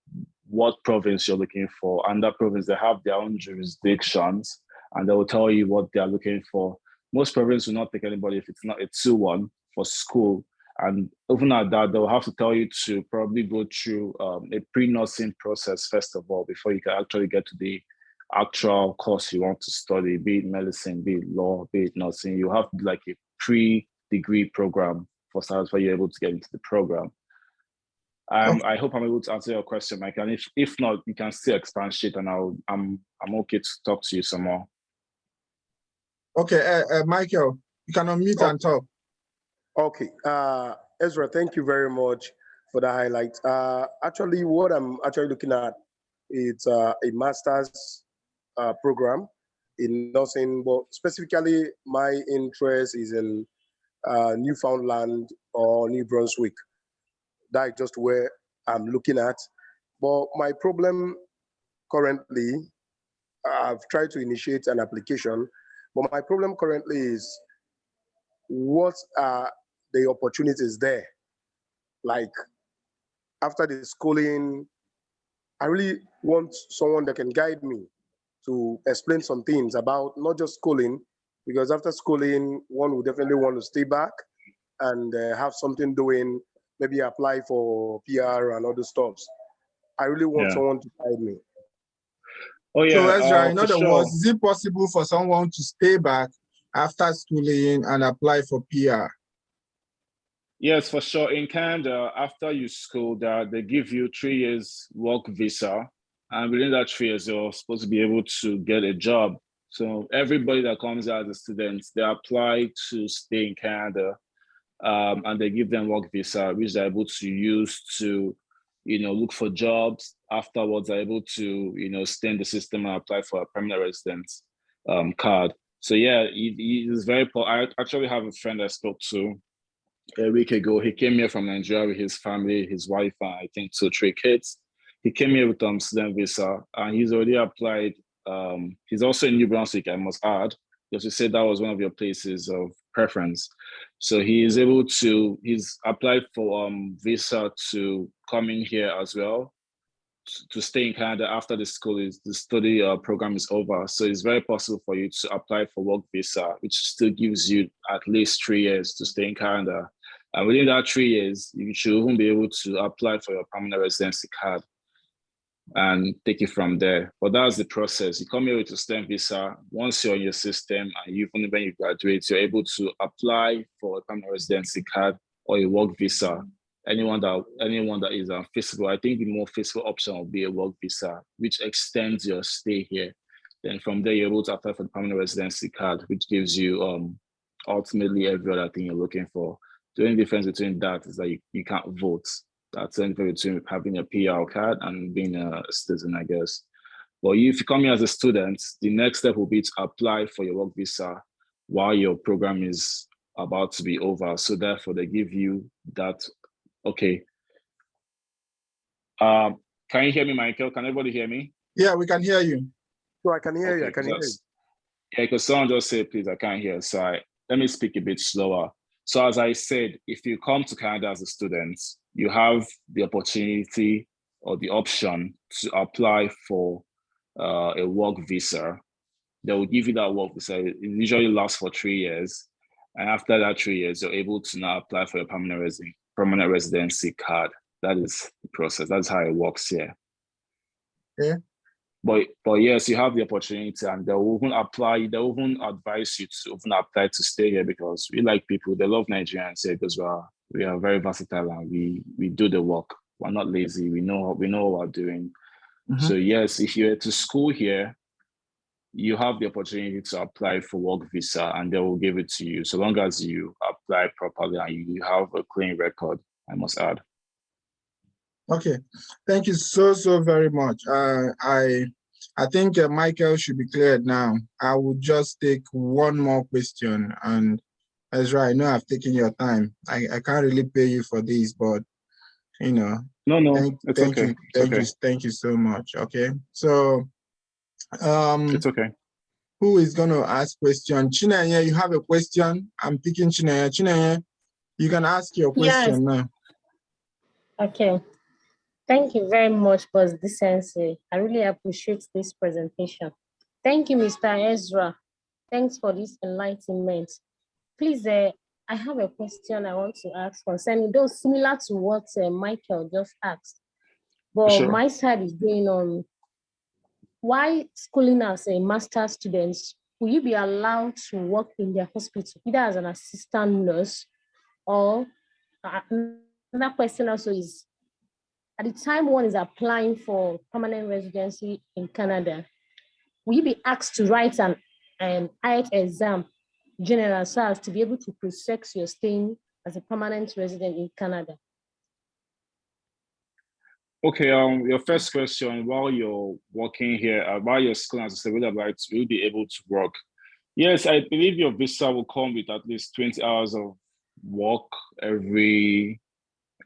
what province you're looking for. And that province, they have their own jurisdictions, and they will tell you what they are looking for. Most provinces will not take anybody if it's not a 2-1 for school. And even at that, they'll have to tell you to probably go through a pre-nursing process, first of all, before you can actually get to the actual course you want to study, be it medicine, be it law, be it nursing. You have to do like a pre-degree program for starters before you're able to get into the program. I hope I'm able to answer your question, Mike. And if not, you can still expand shit, and I'm okay to talk to you some more. Okay, Michael, you can unmute and talk. Okay, Ezra, thank you very much for the highlight. Actually, what I'm actually looking at is a master's program in nursing, but specifically my interest is in Newfoundland or New Brunswick. That's just where I'm looking at. But my problem currently, I've tried to initiate an application, but my problem currently is what are the opportunities there? Like after the schooling, I really want someone that can guide me to explain some things about not just schooling, because after schooling, one would definitely want to stay back and have something doing, maybe apply for PR and other stuff. I really want someone to guide me. Oh yeah. So Ezra, in other sure. words, is it possible for someone to stay back after schooling and apply for PR? Yes, for sure. In Canada, after you school, they give you 3 years work visa, and within that 3 years, you're supposed to be able to get a job. So everybody that comes out as a student, they apply to stay in Canada, and they give them work visa, which they're able to use to, look for jobs. Afterwards, they're able to, stay in the system and apply for a permanent residence card. So yeah, it is very important. I actually have a friend I spoke to a week ago. He came here from Nigeria with his family, his wife, and I think 2 or 3 kids. He came here with student visa, and he's already applied. He's also in New Brunswick, I must add, because you said that was one of your places of preference. So he's applied for visa to come in here as well, to stay in Canada after the study program is over. So it's very possible for you to apply for work visa, which still gives you at least 3 years to stay in Canada. And within that 3 years, you should even be able to apply for your permanent residency card and take it from there. But that's the process. You come here with a STEM visa. Once you're in your system, and even when you graduate, you're able to apply for a permanent residency card or a work visa. Anyone that is feasible. I think the more feasible option will be a work visa, which extends your stay here. Then from there, you're able to apply for the permanent residency card, which gives you ultimately every other thing you're looking for. The only difference between that is that you can't vote. That's the difference between having a PR card and being a citizen, I guess. But if you come here as a student, the next step will be to apply for your work visa while your program is about to be over. So therefore, they give you that. Okay. Can you hear me, Michael? Can everybody hear me? Yeah, we can hear you. So I can hear you. I can hear you. Yeah, because someone just said, please, I can't hear. So let me speak a bit slower. So as I said, if you come to Canada as a student, you have the opportunity or the option to apply for a work visa. They will give you that work visa. It usually lasts for 3 years. And after that 3 years, you're able to now apply for your permanent residency card. That is the process. That's how it works here. Yeah. But yes, you have the opportunity, and they will even advise you to even apply to stay here, because we like people, they love Nigerians here because we are very versatile and we do the work. We're not lazy. We know what we're doing. Mm-hmm. So yes, if you're to school here, you have the opportunity to apply for work visa, and they will give it to you so long as you apply properly and you have a clean record, I must add. Okay, thank you so very much. I think Michael should be cleared now. I will just take one more question. And Ezra, I know I've taken your time. I can't really pay you for this, but you know. No, it's okay. Thank you so much. Okay, so it's okay. Who is going to ask question? Chinenye, you have a question? I'm picking Chinenye. Chinenye, you can ask your question now. Okay. Thank you very much for this sensei. I really appreciate this presentation. Thank you, Mr. Ezra. Thanks for this enlightenment. Please, I have a question I want to ask concerning those similar to what Michael just asked. But sure. My side is going on. Why schooling as a master's student, will you be allowed to work in their hospital, either as an assistant nurse, or another question also is, at the time one is applying for permanent residency in Canada, will you be asked to write an IELTS exam, general, so as to be able to process your staying as a permanent resident in Canada? Okay, your first question, while you're working here, while you're schooling as a civil will you be able to work? Yes, I believe your visa will come with at least 20 hours of work every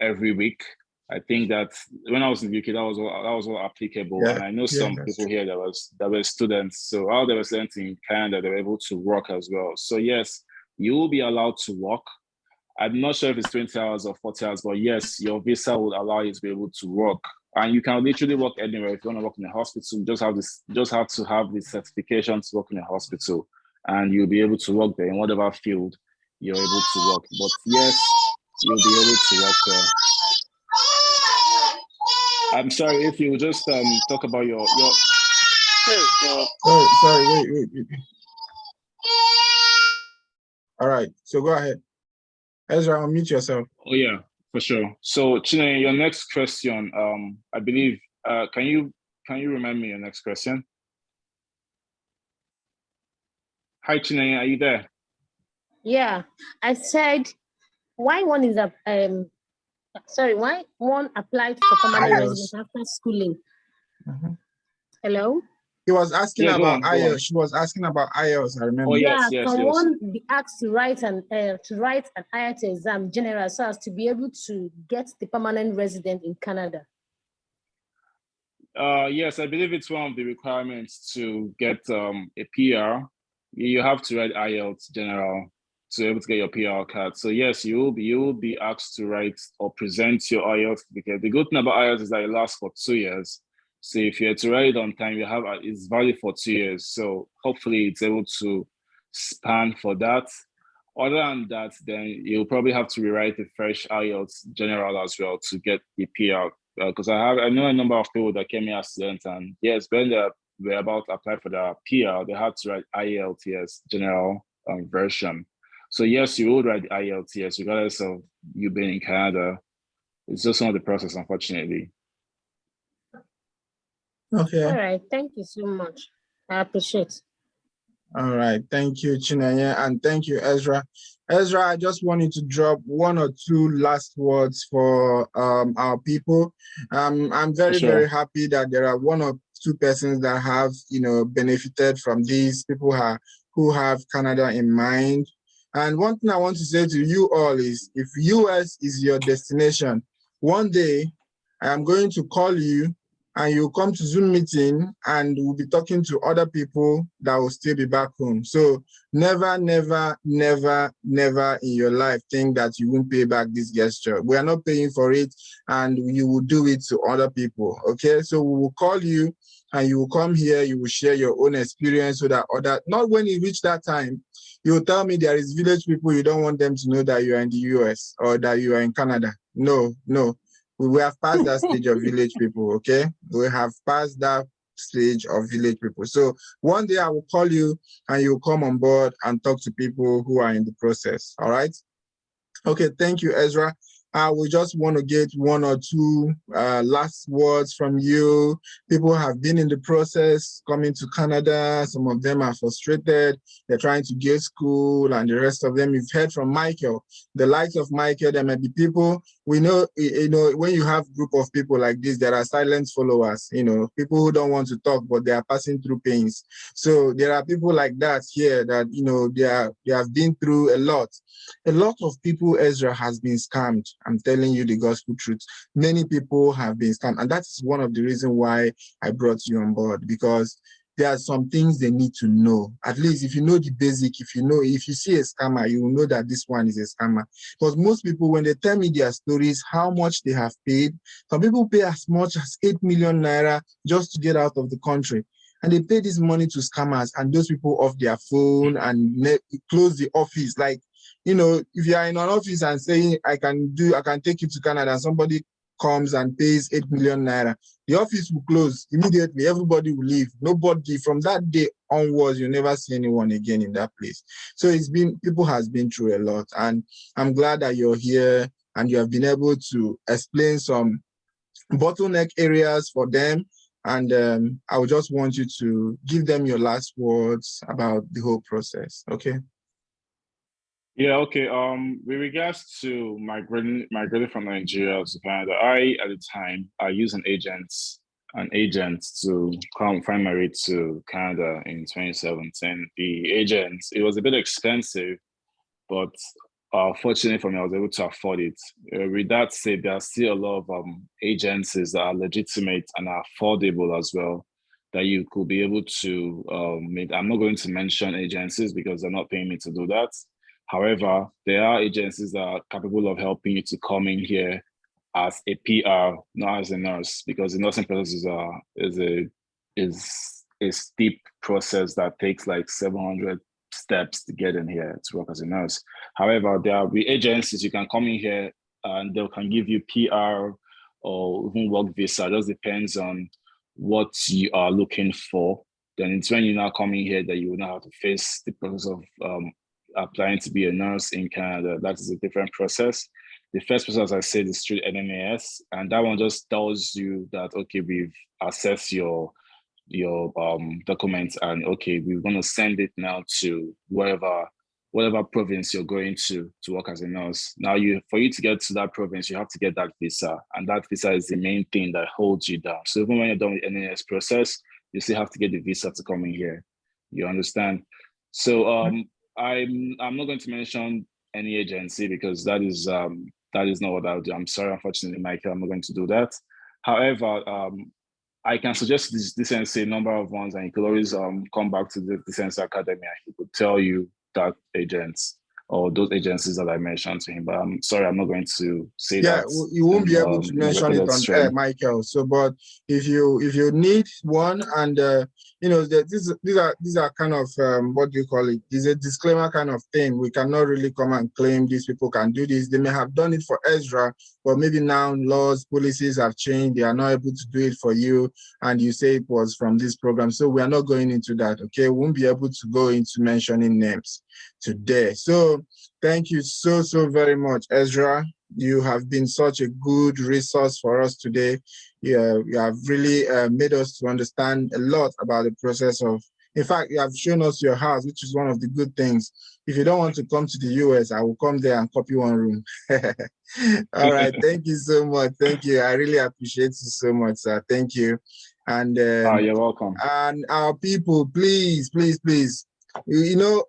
week. I think that when I was in the UK, that was all applicable. Yeah, and I know some people here that were students. So while they were students in Canada, they were able to work as well. So yes, you will be allowed to work. I'm not sure if it's 20 hours or 40 hours, but yes, your visa will allow you to be able to work. And you can literally work anywhere. If you want to work in a hospital, you just have to have the certification to work in a hospital, and you'll be able to work there in whatever field you're able to work. But yes, you'll be able to work there. I'm sorry, if you just talk about your. Oh, sorry, wait. All right, so go ahead. Ezra, unmute yourself. Oh yeah, for sure. So Chine, your next question, I believe, can you remind me your next question? Hi Chine, are you there? Yeah, I said, why one is why one applied for permanent residence after schooling? Mm-hmm. Hello? He was asking about IELTS. She was asking about IELTS, I remember. Oh, yes. One be asked to write an IELTS exam, general, so as to be able to get the permanent resident in Canada. Yes, I believe it's one of the requirements to get a PR. You have to write IELTS general to be able to get your PR card. So yes, you will be asked to write or present your IELTS certificate. The good thing about IELTS is that it lasts for 2 years. So if you're to write it on time, it's valid for 2 years. So hopefully it's able to span for that. Other than that, then you'll probably have to rewrite a fresh IELTS general as well to get the PR. Because I know a number of people that came here as students, and yes, when they were about to apply for the PR, they had to write IELTS general version. So yes, you will write IELTS regardless of you being in Canada. It's just one of the process, unfortunately. Okay. All right. Thank you so much. I appreciate it. All right. Thank you, Chinenye, and thank you, Ezra. Ezra, I just wanted to drop 1 or 2 last words for our people. I'm very happy that there are 1 or 2 persons that have, benefited from these people who have Canada in mind. And one thing I want to say to you all is, if US is your destination, one day I am going to call you and you come to Zoom meeting and we'll be talking to other people that will still be back home. So never, never, never, never in your life think that you won't pay back this gesture. We are not paying for it, and you will do it to other people, okay? So we will call you and you will come here, you will share your own experience so that not when you reach that time, you will tell me there is village people, you don't want them to know that you are in the US or that you are in Canada. No, no. We have passed that stage of village people, okay? We have passed that stage of village people. So one day I will call you and you'll come on board and talk to people who are in the process, all right? Okay, thank you, Ezra. We just want to get one or two last words from you. People have been in the process coming to Canada. Some of them are frustrated. They're trying to get school, and the rest of them, you've heard from Michael. The likes of Michael, there may be people, we know, when you have a group of people like this, there are silent followers, people who don't want to talk, but they are passing through pains. So there are people like that here that, they have been through a lot. A lot of people, Ezra, has been scammed. I'm telling you the gospel truth. Many people have been scammed. And that's one of the reasons why I brought you on board, because there are some things they need to know. At least if you know the basic, if you see a scammer, you will know that this one is a scammer. Because most people, when they tell me their stories, how much they have paid, some people pay as much as 8 million naira just to get out of the country. And they pay this money to scammers, and those people off their phone and close the office. Like, if you are in an office and saying, I can take you to Canada, and somebody comes and pays 8 million naira, the office will close immediately. Everybody will leave. Nobody from that day onwards, you never see anyone again in that place. So people has been through a lot, and I'm glad that you're here and you have been able to explain some bottleneck areas for them. And I would just want you to give them your last words about the whole process. Okay. Yeah, okay. With regards to migrating from Nigeria to Canada, at the time, I used an agent to come find my way to Canada in 2017. The agent, it was a bit expensive, but fortunately for me, I was able to afford it. With that said, there are still a lot of agencies that are legitimate and are affordable as well, that you could be able to make. I'm not going to mention agencies because they're not paying me to do that. However, there are agencies that are capable of helping you to come in here as a PR, not as a nurse, because the nursing process is a steep process that takes like 700 steps to get in here to work as a nurse. However, there are agencies you can come in here and they can give you PR or even work visa. It just depends on what you are looking for. Then it's when you now come in here that you will now have to face the process of applying to be a nurse in Canada. That is a different process. The first process, as I said, is through NMAS, and that one just tells you that, okay, we've assessed your documents, and okay, we're going to send it now to whatever province you're going to work as a nurse. Now, for you to get to that province, you have to get that visa, and that visa is the main thing that holds you down. So even when you're done with NMAS process, you still have to get the visa to come in here. You understand? So I'm not going to mention any agency because that is not what I'll do. I'm sorry, unfortunately, Michael, I'm not going to do that. However, I can suggest this a number of ones, and you could always come back to the Sense Academy and he could tell you that agents or those agencies that I mentioned to him. But I'm sorry, I'm not going to say that. Yeah, you won't be able to mention it on air, Michael. So, but if you need one, and these are kind of what do you call it? It's a disclaimer kind of thing. We cannot really come and claim these people can do this. They may have done it for Ezra, but maybe now laws, policies have changed. They are not able to do it for you, and you say it was from this program. So we are not going into that. Okay, we won't be able to go into mentioning names today. So thank you so very much, Ezra. You have been such a good resource for us today. You have really made us to understand a lot about the process of, in fact, you have shown us your house, which is one of the good things. If you don't want to come to the US, I will come there and copy one room. All right, thank you so much. Thank you. I really appreciate you so much, sir. Thank you. And you're welcome. And our people, please,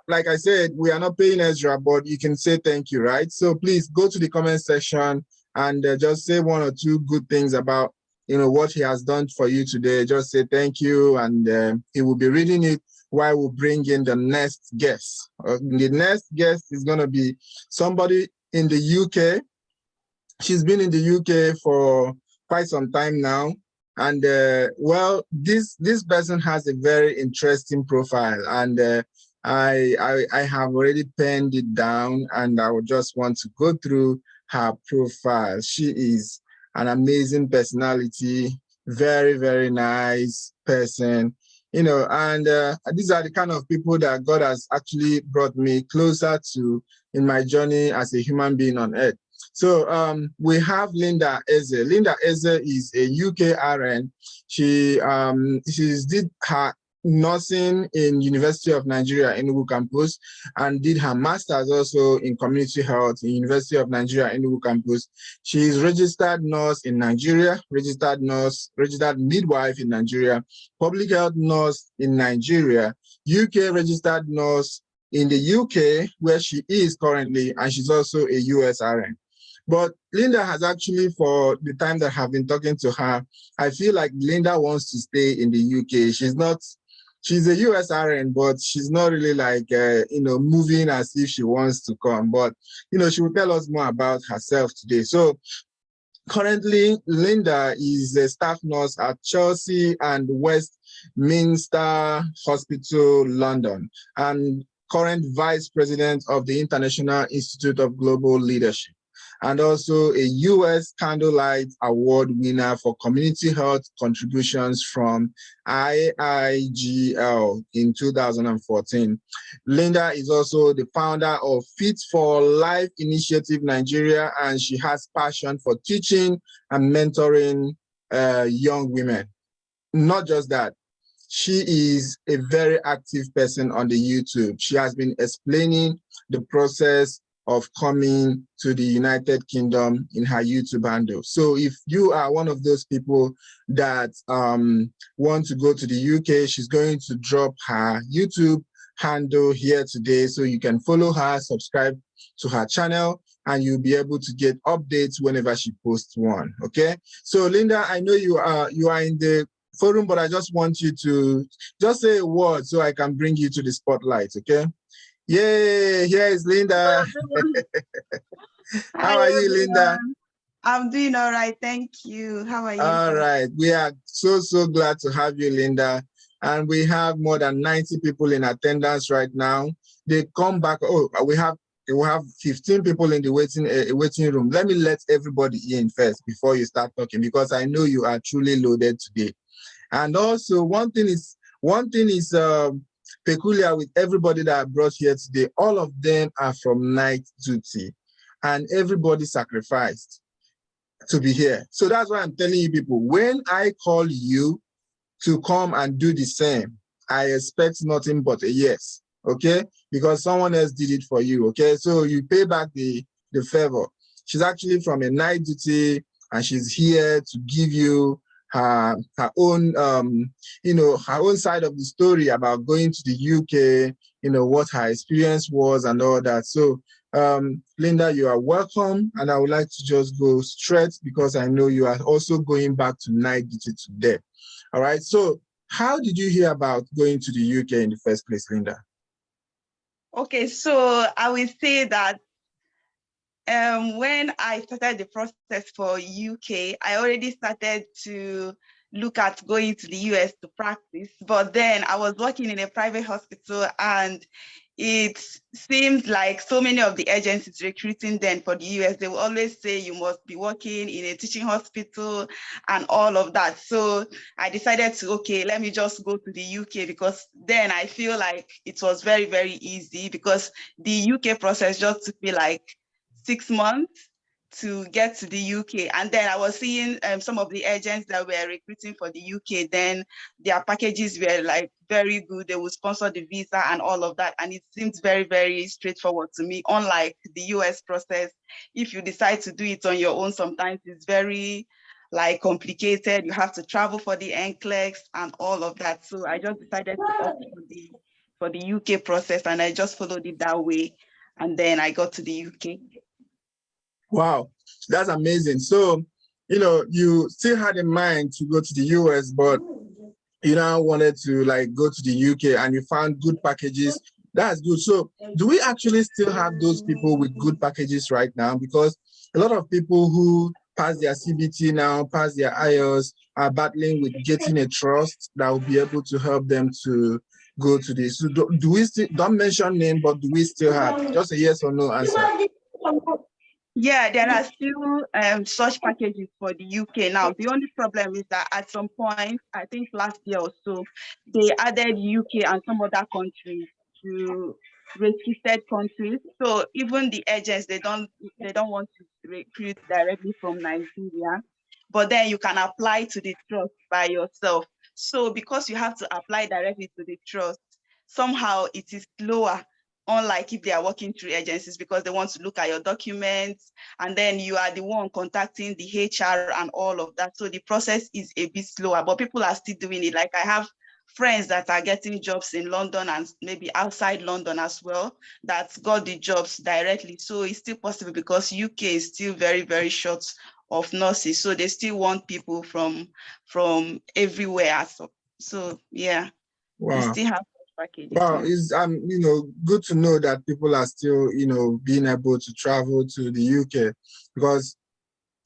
like I said, we are not paying Ezra, but you can say thank you, right? So please go to the comment section and just say one or two good things about what he has done for you today. Just say thank you, and he will be reading it while we bring in the next guest. The next guest is going to be somebody in the UK. She's been in the UK for quite some time now. And well, this person has a very interesting profile, and I have already penned it down, and I would just want to go through her profile. She is an amazing personality, very, very nice person, and these are the kind of people that God has actually brought me closer to in my journey as a human being on earth. So we have Linda Ezra. Linda Ezra is a UK RN. She did her nursing in University of Nigeria Enugu campus, and did her master's also in community health in University of Nigeria Enugu campus. She is registered nurse in Nigeria, registered midwife in Nigeria, public health nurse in Nigeria, UK registered nurse in the UK, where she is currently, and she's also a US RN. But Linda has actually, for the time that I've been talking to her, I feel like Linda wants to stay in the UK. She's a US RN, but she's not really like, moving as if she wants to come. But, she will tell us more about herself today. So currently, Linda is a staff nurse at Chelsea and Westminster Hospital, London, and current vice president of the International Institute of Global Leadership, and also a US Candlelight Award winner for community health contributions from IIGL in 2014. Linda is also the founder of Fit for Life Initiative Nigeria, and she has passion for teaching and mentoring young women. Not just that, she is a very active person on the YouTube. She has been explaining the process of coming to the United Kingdom in her YouTube handle. So if you are one of those people that want to go to the UK, she's going to drop her YouTube handle here today, so you can follow her, subscribe to her channel, and you'll be able to get updates whenever she posts one. Okay. So Linda, I know you are in the forum, but I just want you to just say a word so I can bring you to the spotlight. Okay. Yay, here is Linda. How are you, Linda? I'm doing all right. Thank you. How are you? All right. We are so glad to have you, Linda. And we have more than 90 people in attendance right now. They come back. Oh, we have 15 people in the waiting room. Let me let everybody in first before you start talking, because I know you are truly loaded today. And also one thing is peculiar with everybody that I brought here today. All of them are from night duty, and everybody sacrificed to be here. So that's why I'm telling you people, when I call you to come and do the same, I expect nothing but a yes, okay? Because someone else did it for you, okay? So you pay back the favor. She's actually from a night duty, and she's here to give you her own her own side of the story about going to the UK, what her experience was and all that. So Linda, you are welcome, and I would like to just go straight, because I know you are also going back to night duty today. All right, so how did you hear about going to the UK in the first place, Linda? Okay, so I will say that when I started the process for UK, I already started to look at going to the US to practice, but then I was working in a private hospital, and it seemed like so many of the agencies recruiting then for the US, they will always say you must be working in a teaching hospital and all of that. So I decided to, okay, let me just go to the UK, because then I feel like it was very, very easy, because the UK process just took me like 6 months to get to the UK. And then I was seeing some of the agents that were recruiting for the UK, then their packages were like very good. They would sponsor the visa and all of that. And it seemed very, very straightforward to me. Unlike the US process, if you decide to do it on your own, sometimes it's very like complicated. You have to travel for the NCLEX and all of that. So I just decided to opt for the UK process, and I just followed it that way. And then I got to the UK. Wow, that's amazing. So you still had in mind to go to the US, but you now wanted to like go to the UK and you found good packages. That's good. So do we actually still have those people with good packages right now? Because a lot of people who pass their CBT now, pass their IELTS, are battling with getting a trust that will be able to help them to go to this. So do we still, don't mention name, but do we still have? Just a yes or no answer. Yeah, there are still such packages for the UK now. The only problem is that at some point, I think last year or so, they added UK and some other countries to restricted countries. So even the agents, they don't want to recruit directly from Nigeria, but then you can apply to the trust by yourself. So because you have to apply directly to the trust, somehow it is slower, unlike if they are working through agencies, because they want to look at your documents and then you are the one contacting the HR and all of that. So the process is a bit slower, but people are still doing it. Like I have friends that are getting jobs in London and maybe outside London as well that got the jobs directly. So it's still possible because UK is still very, very short of nurses. So they still want people from everywhere. So yeah, Wow. we still have packages. Well, it's good to know that people are still being able to travel to the UK, because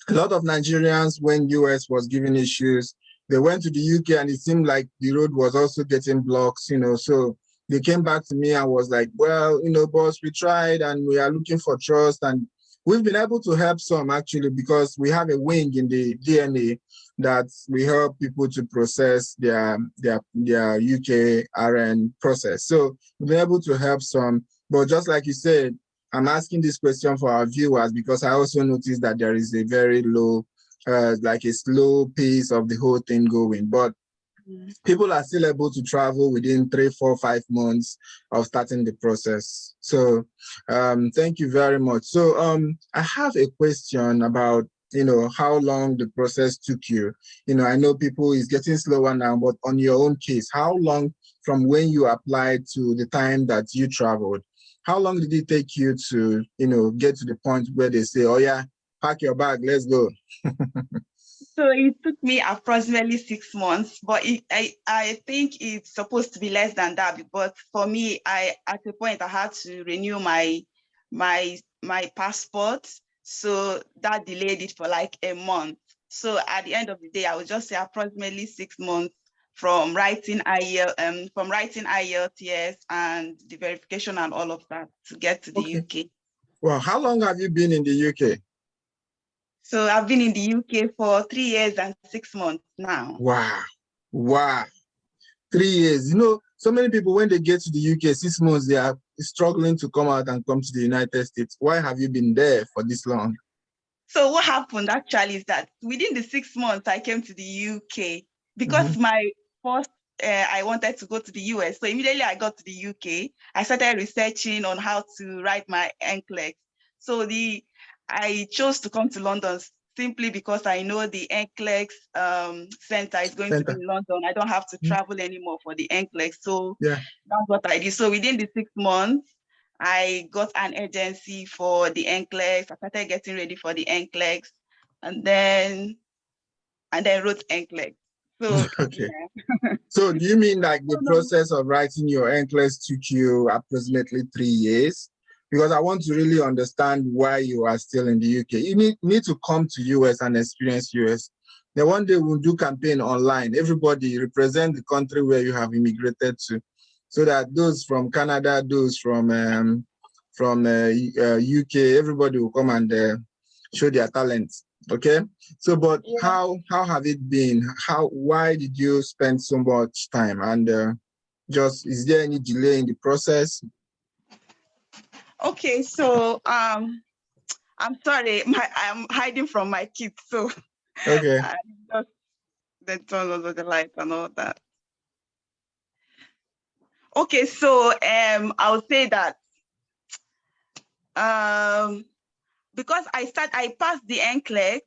a lot of Nigerians, when US was giving issues, they went to the UK and it seemed like the road was also getting blocked, so they came back to me and was like, well, boss, we tried and we are looking for trust, and we've been able to help some actually, because we have a wing in the DNA that we help people to process their UK RN process. So we've been able to help some, but just like you said, I'm asking this question for our viewers because I also noticed that there is a very low, like a slow pace of the whole thing going, but people are still able to travel within 3, 4, 5 months of starting the process. So thank you very much. So I have a question about, how long the process took you. I know people is getting slower now, but on your own case, how long from when you applied to the time that you traveled? How long did it take you to, get to the point where they say, oh yeah, pack your bag, let's go? So it took me approximately 6 months, but I think it's supposed to be less than that. But for me, at a point I had to renew my passport, so that delayed it for like a month. So at the end of the day, I would just say approximately 6 months from writing IELTS and the verification and all of that to get to the UK. Well, how long have you been in the UK? So I've been in the UK for 3 years and 6 months now. Wow. 3 years. So many people, when they get to the UK, 6 months, they are struggling to come out and come to the United States. Why have you been there for this long? So what happened actually is that within the 6 months, I came to the UK because my first, I wanted to go to the US. So immediately I got to the UK, I started researching on how to write my NCLEX. So I chose to come to London simply because I know the NCLEX center is going to be in London. I don't have to travel anymore for the NCLEX. So that's what I did. So within the 6 months, I got an agency for the NCLEX. I started getting ready for the NCLEX, and then wrote NCLEX. So okay. Yeah. So do you mean like the process of writing your NCLEX took you approximately 3 years? Because I want to really understand why you are still in the UK. You need to come to US and experience US. Then one day we'll do campaign online. Everybody represent the country where you have immigrated to, so that those from Canada, those from UK, everybody will come and show their talents. Okay. So, but how have it been? Why did you spend so much time? And is there any delay in the process? Okay, so I'm sorry, I'm hiding from my kids, so okay. I just the turn over the light and all that. Okay, so I'll say that because I passed the NCLEX,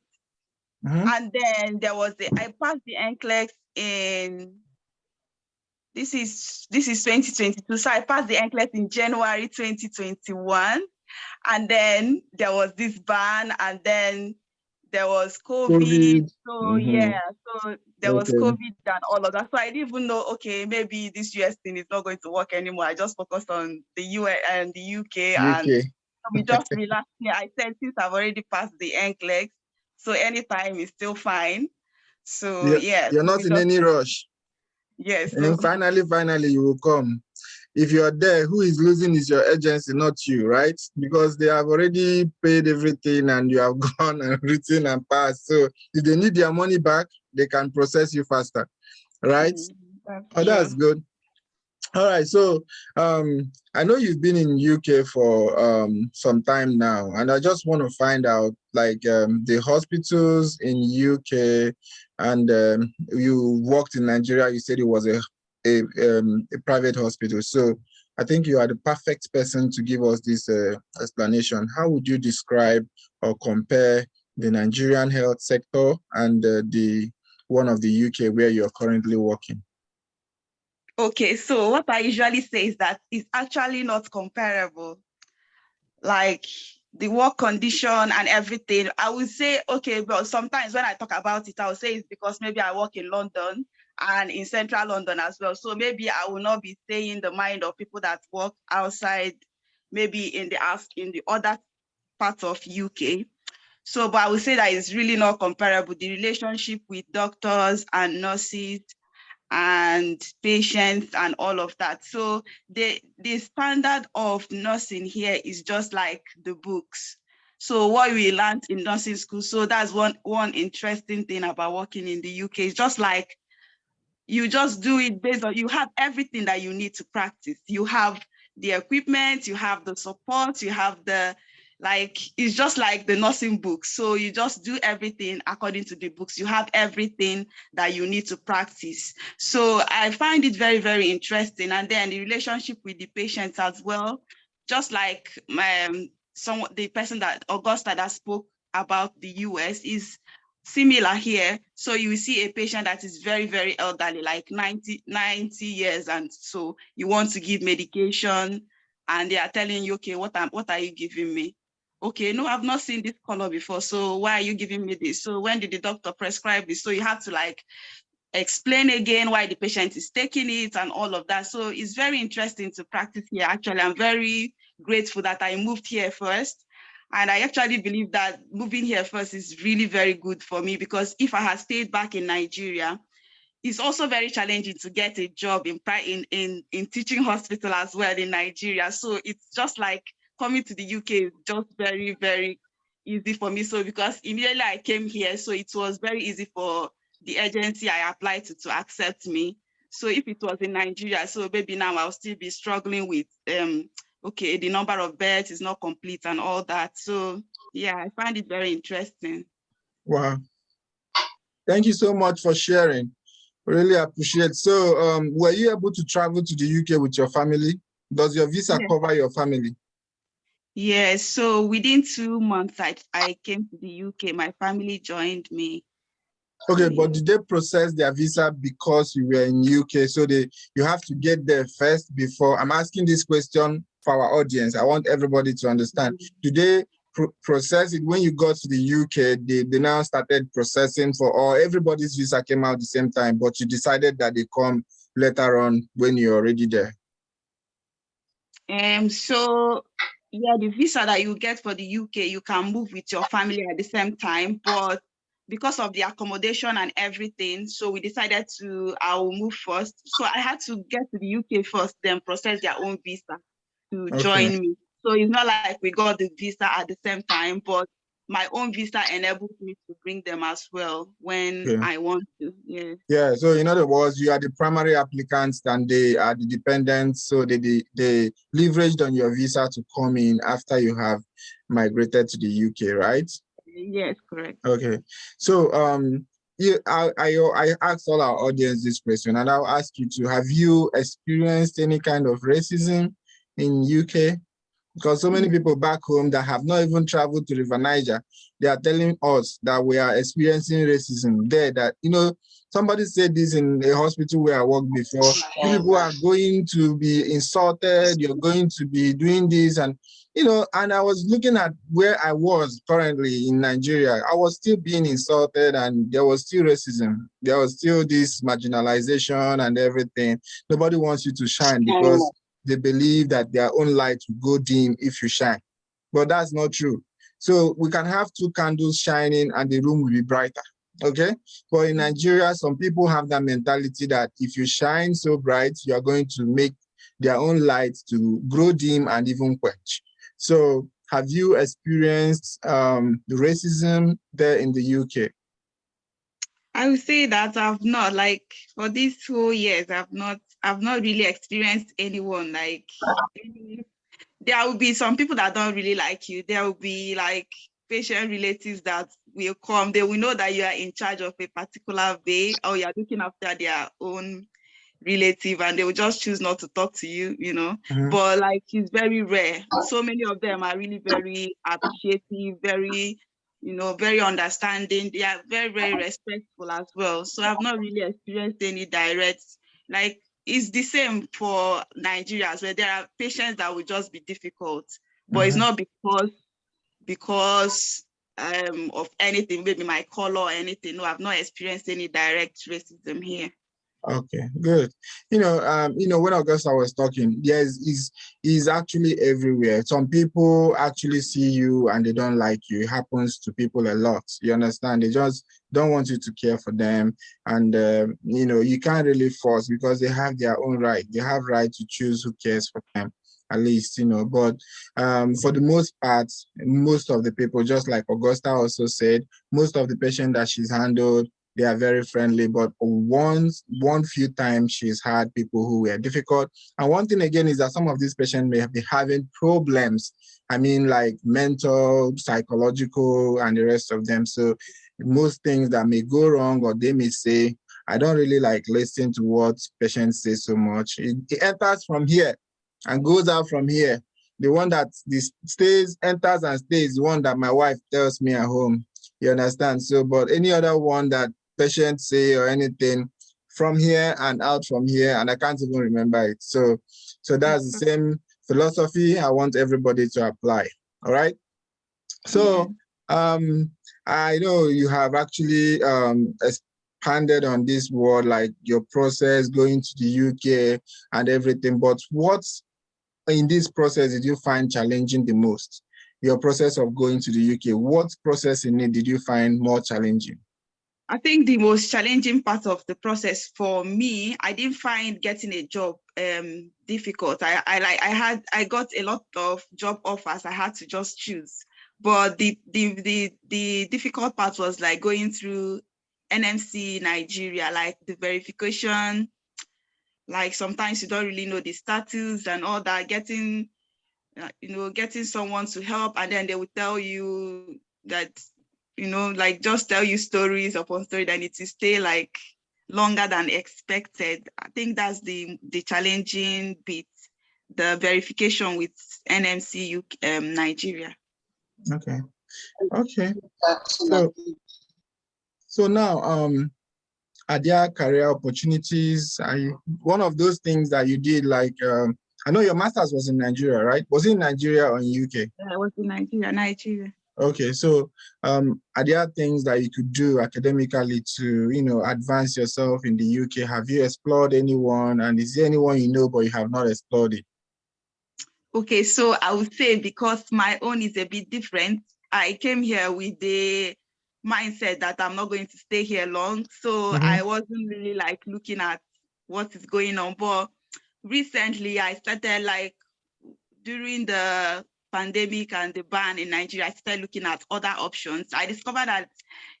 and then I passed the NCLEX in this is 2022. So I passed the NCLEX in January 2021, and then there was this ban, and then there was COVID. COVID. So yeah, so there was Okay. COVID and all of that. So I didn't even know, okay, maybe this US thing is not going to work anymore. I just focused on the US and the UK, and UK. we just relaxed here. I said, since I've already passed the NCLEX, so anytime is still fine. So yeah, You're so not we in just, any rush. yes. And finally, you will come. If you're there, who is losing is your agency, not you, right? Because they have already paid everything and you have gone and written and passed. So if they need their money back, they can process you faster, right? That's good. All right, so I know you've been in UK for some time now, and I just want to find out, like, the hospitals in UK, and you worked in Nigeria. You said it was a private hospital, so I think you are the perfect person to give us this explanation. How would you describe or compare the Nigerian health sector and the one of the UK where you're currently working? Okay, so what I usually say is that it's actually not comparable. Like the work condition and everything, I would say, okay, but sometimes when I talk about it, I would say it's because maybe I work in London and in central London as well. So maybe I will not be saying the mind of people that work outside, maybe in the other parts of UK. So, but I would say that it's really not comparable. The relationship with doctors and nurses and patients and all of that. So the standard of nursing here is just like the books. So what we learned in nursing school, so that's one interesting thing about working in the UK. It's just like you just do it based on, you have everything that you need to practice. You have the equipment, you have the support, you have the, like, it's just like the nursing books. So you just do everything according to the books. You have everything that you need to practice. So I find it very, very interesting. And then the relationship with the patients as well, just like the person that Augusta that spoke about the US is similar here. So you will see a patient that is very, very elderly, like 90 years. And so you want to give medication and they are telling you, okay, what are you giving me? Okay, no, I've not seen this color before. So why are you giving me this? So when did the doctor prescribe this? So you have to like explain again why the patient is taking it and all of that. So it's very interesting to practice here. Actually, I'm very grateful that I moved here first. And I actually believe that moving here first is really very good for me, because if I had stayed back in Nigeria, it's also very challenging to get a job in teaching hospital as well in Nigeria. So it's just like coming to the UK is just very, very easy for me. So because immediately I came here, so it was very easy for the agency I applied to accept me. So if it was in Nigeria, so maybe now I'll still be struggling with, okay, the number of beds is not complete and all that. So yeah, I find it very interesting. Wow. Thank you so much for sharing. Really appreciate. So were you able to travel to the UK with your family? Does your visa cover your family? Yes, so within 2 months, I came to the UK. My family joined me. Okay, but did they process their visa because you were in UK? So you have to get there first before. I'm asking this question for our audience. I want everybody to understand. Do they process it when you got to the UK? They now started processing or everybody's visa came out at the same time, but you decided that they come later on when you're already there? So yeah, the visa that you get for the UK, you can move with your family at the same time, but because of the accommodation and everything, so we decided I will move first. So I had to get to the UK first, then process their own visa to join me. So it's not like we got the visa at the same time, but my own visa enables me to bring them as well when I want to. Yeah. Yeah. So in other words, you are the primary applicants and they are the dependents. So they leveraged on your visa to come in after you have migrated to the UK, right? Yes, correct. Okay. So I asked all our audience this question, and I'll ask you too. Have you experienced any kind of racism in UK Because so many people back home that have not even traveled to River Niger, they are telling us that we are experiencing racism there. That, somebody said this in a hospital where I worked before. You people are going to be insulted. You're going to be doing this, and and I was looking at where I was currently in Nigeria. I was still being insulted, and there was still racism. There was still this marginalization and everything. Nobody wants you to shine because they believe that their own light will go dim if you shine. But that's not true. So we can have two candles shining and the room will be brighter. Okay? But in Nigeria, some people have that mentality that if you shine so bright, you're going to make their own light to grow dim and even quench. So have you experienced racism there in the UK? I would say that I've not, like, for these 2 years, I've not really experienced anyone like there will be some people that don't really like you. There will be like patient relatives that will come. They will know that you are in charge of a particular way or you're looking after their own relative, and they will just choose not to talk to you, But like, it's very rare. So many of them are really very appreciative, very, very understanding. They are very, very respectful as well. So I've not really experienced any direct, like, it's the same for Nigeria as well. There are patients that will just be difficult, but it's not because of anything, maybe my color or anything. No, I've not experienced any direct racism here. Okay, good. When Augusta was talking, yes, is actually everywhere. Some people actually see you and they don't like you. It happens to people a lot. You understand? They just don't want you to care for them. And, you can't really force because they have their own right. They have right to choose who cares for them, at least, but for the most part, most of the people, just like Augusta also said, most of the patients that she's handled, they are very friendly, but one few times she's had people who were difficult. And one thing again is that some of these patients may be having problems. I mean, like mental, psychological, and the rest of them. So most things that may go wrong or they may say, I don't really like listening to what patients say so much. It enters from here and goes out from here. The one that enters and stays, the one that my wife tells me at home. You understand? So, but any other one that patients say or anything from here and out from here, and I can't even remember it. So that's the same philosophy I want everybody to apply. All right. So I know you have actually expanded on this word, like your process going to the UK and everything, but what in this process did you find challenging the most? Your process of going to the UK, what process in it did you find more challenging? I think the most challenging part of the process for me, I didn't find getting a job difficult. I got a lot of job offers. I had to just choose. But the difficult part was like going through NMC Nigeria, like the verification. Like sometimes you don't really know the status and all that. Getting someone to help, and then they will tell you that, like just tell you stories upon story, that it will stay like longer than expected. I think that's the challenging bit, the verification with NMC Nigeria. Okay. So now, are there career opportunities? One of those things that you did, like, I know your master's was in Nigeria, right? Was it in Nigeria or in UK? I was in Nigeria. Okay, so are there things that you could do academically to, advance yourself in the UK? Have you explored anyone? And is there anyone you know, but you have not explored it? Okay, so I would say because my own is a bit different, I came here with the mindset that I'm not going to stay here long. So I wasn't really like looking at what is going on. But recently I started, like, during the pandemic and the ban in Nigeria, I started looking at other options. I discovered that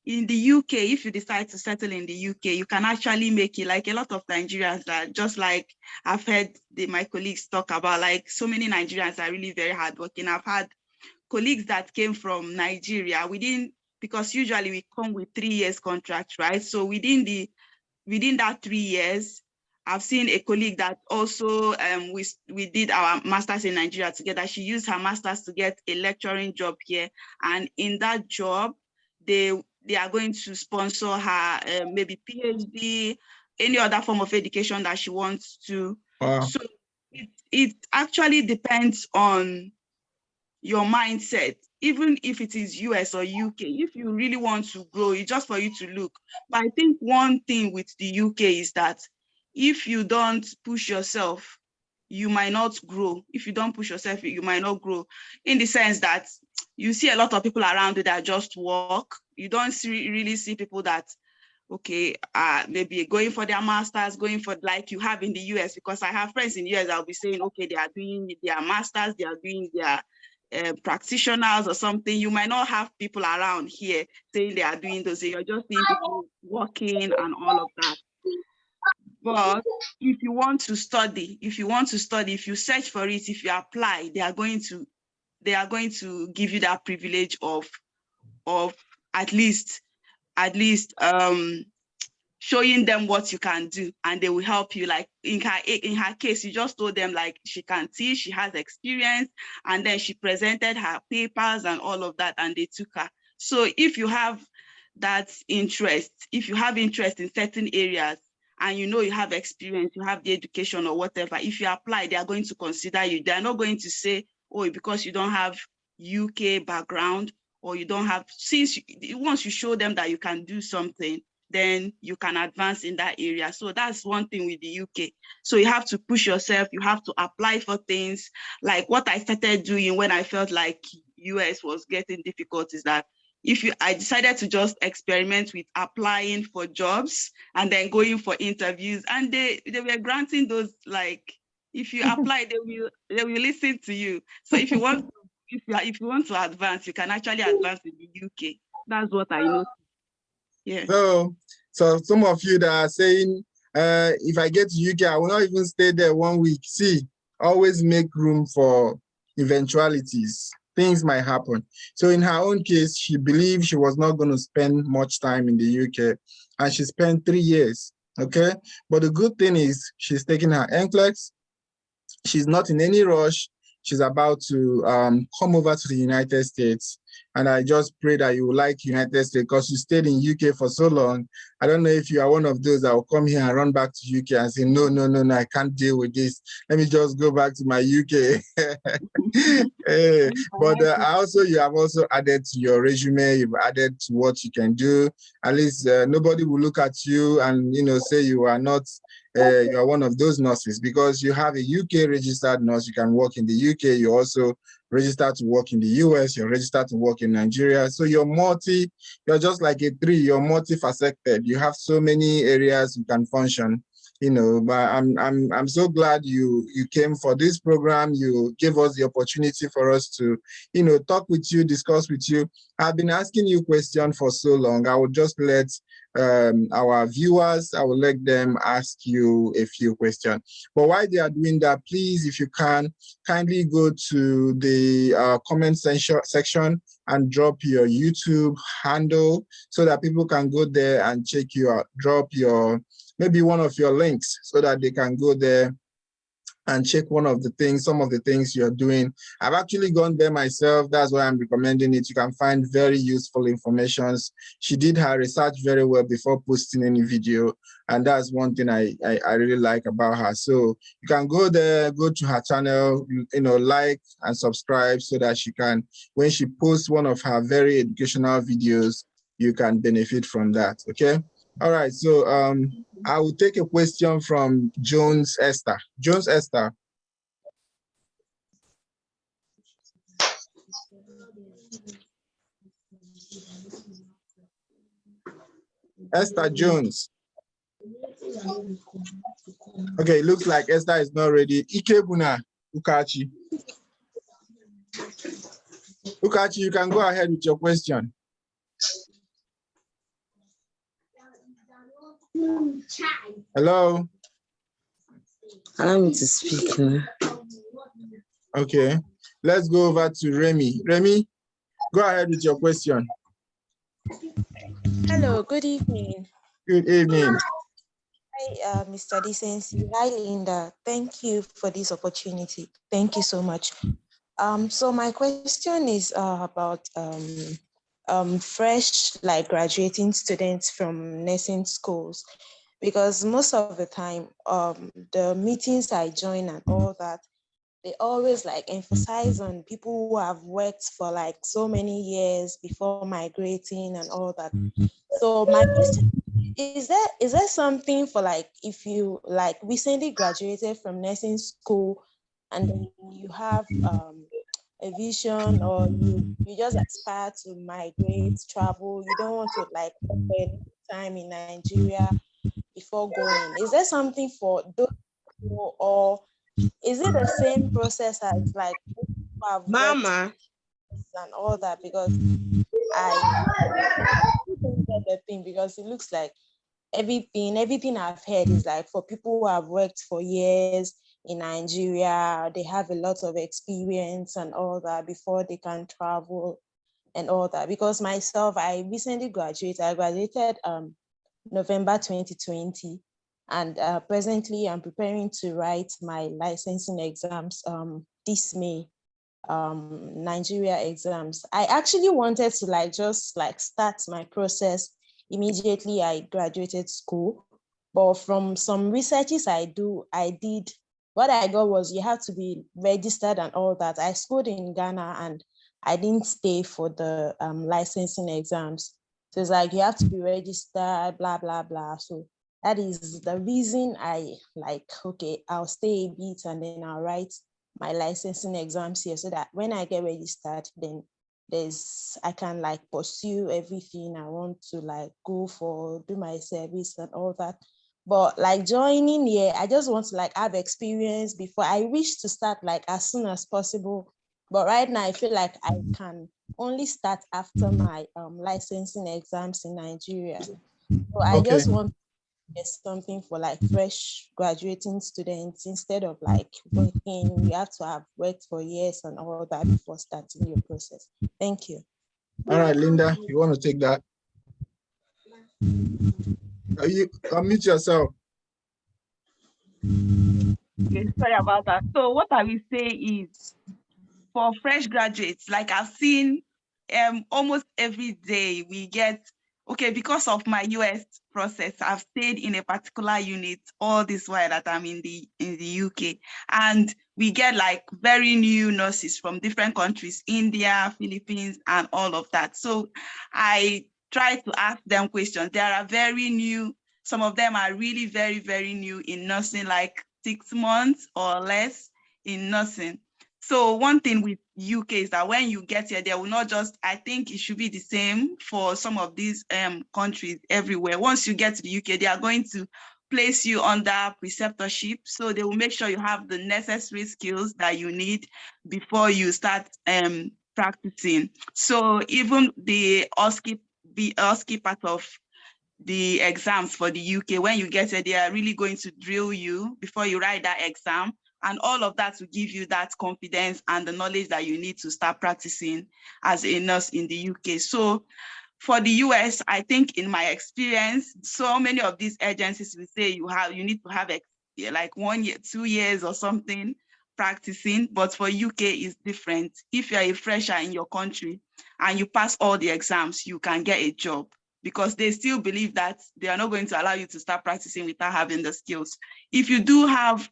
in the UK, if you decide to settle in the UK, you can actually make it. Like a lot of Nigerians are just like, I've heard my colleagues talk about, like so many Nigerians are really very hardworking. I've had colleagues that came from Nigeria because usually we come with 3 years contract, right? So within that 3 years, I've seen a colleague that also we did our masters in Nigeria together. She used her masters to get a lecturing job here, and in that job, they are going to sponsor her maybe PhD, any other form of education that she wants to. Wow. So it actually depends on your mindset, even if it is US or UK. If you really want to grow, it's just for you to look. But I think one thing with the UK is that if you don't push yourself, you might not grow. If you don't push yourself, you might not grow, in the sense that you see a lot of people around you that just work. You don't really see people that, okay, maybe going for their masters, going for, like you have in the US, because I have friends in the US that will be saying, okay, they are doing their masters, they are doing their practitioners or something. You might not have people around here saying they are doing those. You're just seeing people working and all of that. But if you want to study, if you search for it, if you apply, they are going to give you that privilege of at least showing them what you can do, and they will help you. Like in her case, you just told them like she can teach, she has experience, and then she presented her papers and all of that, and they took her. So if you have that interest, if you have interest in certain areas, and you know you have experience, you have the education or whatever, if you apply, they are going to consider you. They are not going to say, oh, because you don't have UK background, or you don't have, once you show them that you can do something, then you can advance in that area. So that's one thing with the UK. So you have to push yourself, you have to apply for things. Like what I started doing when I felt like US was getting difficult is that I decided to just experiment with applying for jobs and then going for interviews, and they were granting those, like, if you apply, they will listen to you. So if you want to advance, you can actually advance in the UK. That's what I know. Yeah. So some of you that are saying, if I get to UK, I will not even stay there 1 week. See, always make room for eventualities. Things might happen. So in her own case, she believed she was not going to spend much time in the UK, and she spent 3 years. Okay, but the good thing is she's taking her NCLEX. She's not in any rush. She's about to come over to the United States. And I just pray that you will like United States, because you stayed in UK for so long. I don't know if you are one of those that will come here and run back to UK and say, no, I can't deal with this. Let me just go back to my UK. But you have also added to your resume, you've added to what you can do. At least nobody will look at you and say you are not, you are one of those nurses, because you have a UK registered nurse. You can work in the UK. You also registered to work in the US. You're registered to work in Nigeria. So you're just like a tree. You're multifaceted. You have so many areas you can function. But I'm so glad you came for this program. You gave us the opportunity for us to, talk with you, discuss with you. I've been asking you questions for so long. I will just let our viewers, I will let them ask you a few questions. But while they are doing that, please, if you can, kindly go to the comment section and drop your YouTube handle so that people can go there and check you out. Drop maybe one of your links so that they can go there and check some of the things you're doing. I've actually gone there myself. That's why I'm recommending it. You can find very useful information. She did her research very well before posting any video. And that's one thing I really like about her. So you can go there, go to her channel, like and subscribe so that she can, when she posts one of her very educational videos, you can benefit from that, okay? All right, so I will take a question from Jones Esther. Jones Esther. Esther Jones. Okay, looks like Esther is not ready. Ikebuna Ukachi. Ukachi, you can go ahead with your question. Hello. Allow me to speak now. Okay, let's go over to Remy. Remy, go ahead with your question. Hello, good evening. Good evening. Hi, Mr. Decency. Hi, Linda. Thank you for this opportunity. Thank you so much. So my question is about fresh, like graduating students from nursing schools, because most of the time, the meetings I join and all that, they always like emphasize on people who have worked for like so many years before migrating and all that. So my question is there something for like if you like recently graduated from nursing school and then you have a vision or you just aspire to migrate, travel, you don't want to like spend time in Nigeria before going. Is there something for those people, or is it the same process as like people who have worked Mama. and all that? Because I don't get the thing, because it looks like everything I've heard is like for people who have worked for years in Nigeria, they have a lot of experience and all that before they can travel and all that. Because myself, I recently graduated. I graduated November 2020, and presently I'm preparing to write my licensing exams this May, Nigeria exams. I actually wanted to like just like start my process immediately I graduated school. But from some researches I did, what I got was you have to be registered and all that. I schooled in Ghana and I didn't stay for the licensing exams. So it's like you have to be registered, blah, blah, blah. So that is the reason I like, okay, I'll stay a bit and then I'll write my licensing exams here, so that when I get registered, then I can like pursue everything I want to like go for, do my service and all that. But like joining here, I just want to like have experience before. I wish to start like as soon as possible. But right now I feel like I can only start after my licensing exams in Nigeria. So I Okay. just want there's something for like fresh graduating students. Instead of like working, you have to have worked for years and all that before starting your process. Thank you. All right, Linda, you want to take that? You unmute yourself. Okay, sorry about that. So what I will say is, for fresh graduates, like I've seen almost every day we get, okay, because of my US process, I've stayed in a particular unit all this while that I'm in the UK. And we get like very new nurses from different countries, India, Philippines, and all of that. So I try to ask them questions. They are very new. Some of them are really very, very new in nursing, like 6 months or less in nursing. So one thing with UK is that when you get here, they will not just, I think it should be the same for some of these countries everywhere. Once you get to the UK, they are going to place you under preceptorship. So they will make sure you have the necessary skills that you need before you start practicing. So even the OSCE part of the exams for the UK, when you get there, they are really going to drill you before you write that exam. And all of that will give you that confidence and the knowledge that you need to start practicing as a nurse in the UK. So for the US, I think in my experience, so many of these agencies will say you need to have like 1 year, 2 years or something practicing, but for UK is different. If you're a fresher in your country and you pass all the exams, you can get a job, because they still believe that they are not going to allow you to start practicing without having the skills. If you do have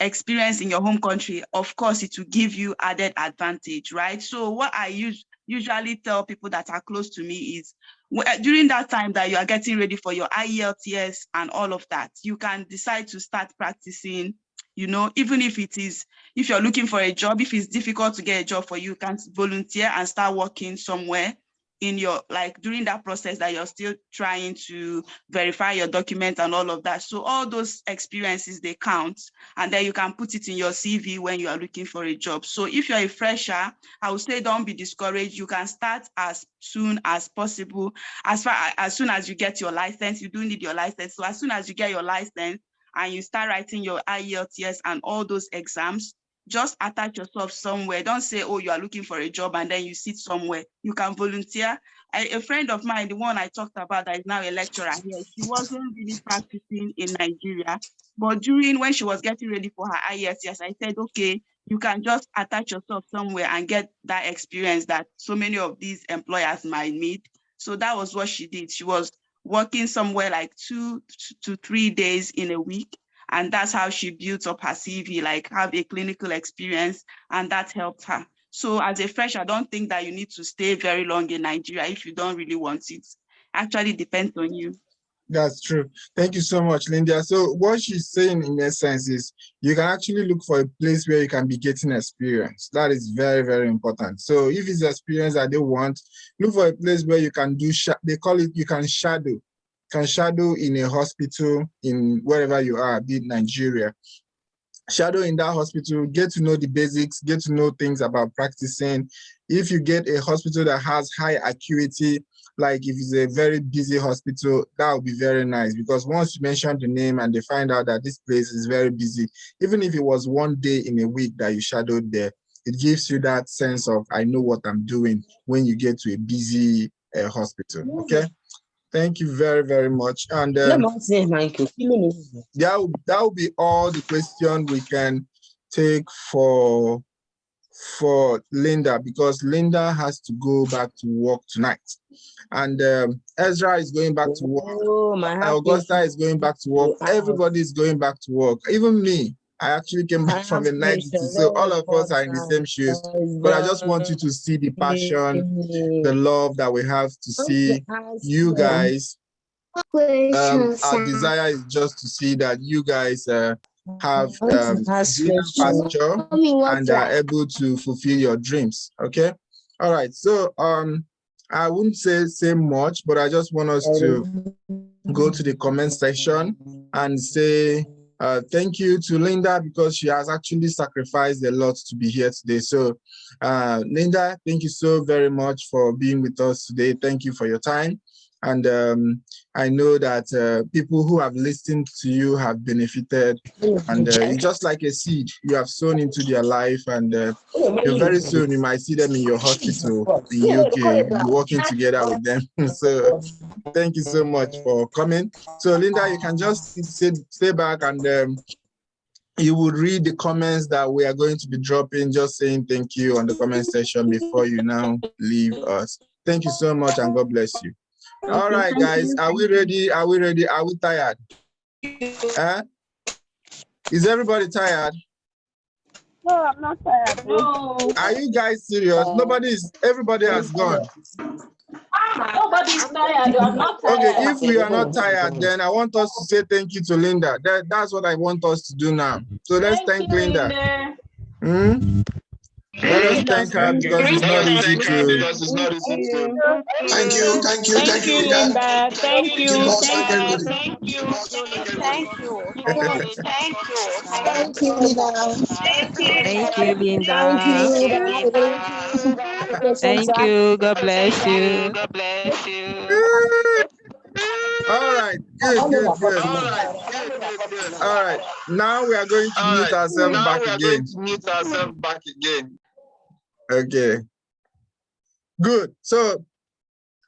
experience in your home country, of course, it will give you added advantage, right? So what I usually tell people that are close to me is, during that time that you are getting ready for your IELTS and all of that, you can decide to start practicing, even if you're looking for a job, if it's difficult to get a job for you, you can volunteer and start working somewhere in your, like during that process that you're still trying to verify your documents and all of that. So all those experiences, they count, and then you can put it in your CV when you are looking for a job. So if you're a fresher, I would say don't be discouraged. You can start as soon as possible. As soon as you get your license, you do need your license. So as soon as you get your license and you start writing your IELTS and all those exams, just attach yourself somewhere. Don't say, oh, you are looking for a job and then you sit somewhere. You can volunteer. A friend of mine, the one I talked about that is now a lecturer here, she wasn't really practicing in Nigeria. But when she was getting ready for her IELTS, I said, okay, you can just attach yourself somewhere and get that experience that so many of these employers might need. So that was what she did. She was working somewhere like 2 to 3 days in a week. And that's how she built up her CV, like have a clinical experience, and that helped her. So as a fresh, I don't think that you need to stay very long in Nigeria if you don't really want it. Actually depends on you. That's true. Thank you so much, Linda. So what she's saying in essence is you can actually look for a place where you can be getting experience. That is very, very important. So if it's experience that they want, look for a place where you can do, they call it, you can shadow. Can shadow in a hospital in wherever you are, be it Nigeria. Shadow in that hospital, get to know the basics, get to know things about practicing. If you get a hospital that has high acuity, like if it's a very busy hospital, that would be very nice, because once you mention the name and they find out that this place is very busy, even if it was 1 day in a week that you shadowed there, it gives you that sense of, I know what I'm doing when you get to a busy hospital, okay? Thank you very, very much. And that will be all the question we can take for Linda, because Linda has to go back to work tonight. And Ezra is going back to work. Augusta is going back to work. Everybody is going back to work. Even me. I actually came back from a night duty, so all of us are in the same shoes. But I just want you to see the passion, the love that we have to see you guys. Our desire is just to see that you guys have greener pasture and are able to fulfill your dreams. Okay. All right. So I wouldn't say much, but I just want us to go to the comment section and say thank you to Linda, because she has actually sacrificed a lot to be here today. So Linda, thank you so very much for being with us today. Thank you for your time. And I know that people who have listened to you have benefited, and it's just like a seed you have sown into their life, and very soon you might see them in your hospital in UK, working together with them. So thank you so much for coming. So Linda, you can just stay back, and you would read the comments that we are going to be dropping, just saying thank you on the comment section before you now leave us. Thank you so much, and God bless you. All right, guys, are we ready? Are we ready? Are we tired? Is everybody tired? No, I'm not tired. No. Are you guys serious? Everybody has gone. Nobody's tired. I'm not tired. Okay, if we are not tired, then I want us to say thank you to Linda. That's what I want us to do now. So let's thank Linda. Let us thank her, because it's not easy to. Thank you, Linda. Thank you. Thank you. Thank you. God bless you. All right, good. All right, now we are going to mute ourselves back again. Okay, good. So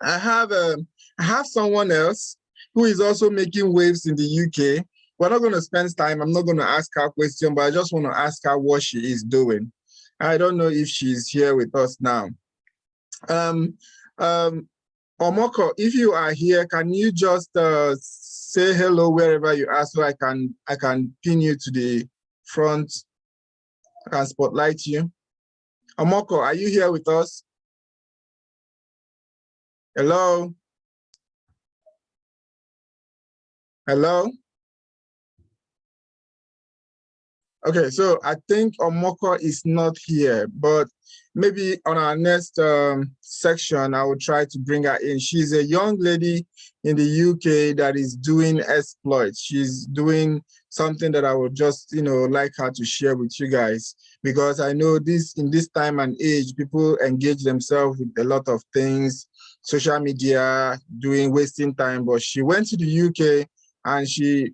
I have someone else who is also making waves in the UK. We're not going to spend time. I'm not going to ask her a question, but I just want to ask her what she is doing. I don't know if she's here with us now. Omoko, if you are here, can you just say hello wherever you are, so I can pin you to the front? I can spotlight you. Omoko, are you here with us? Hello? Hello? Okay, so I think Omoko is not here, but maybe on our next section, I will try to bring her in. She's a young lady in the UK that is doing exploits. She's doing something that I would just, like her to share with you guys, because I know in this time and age, people engage themselves with a lot of things, social media, wasting time, but she went to the UK and she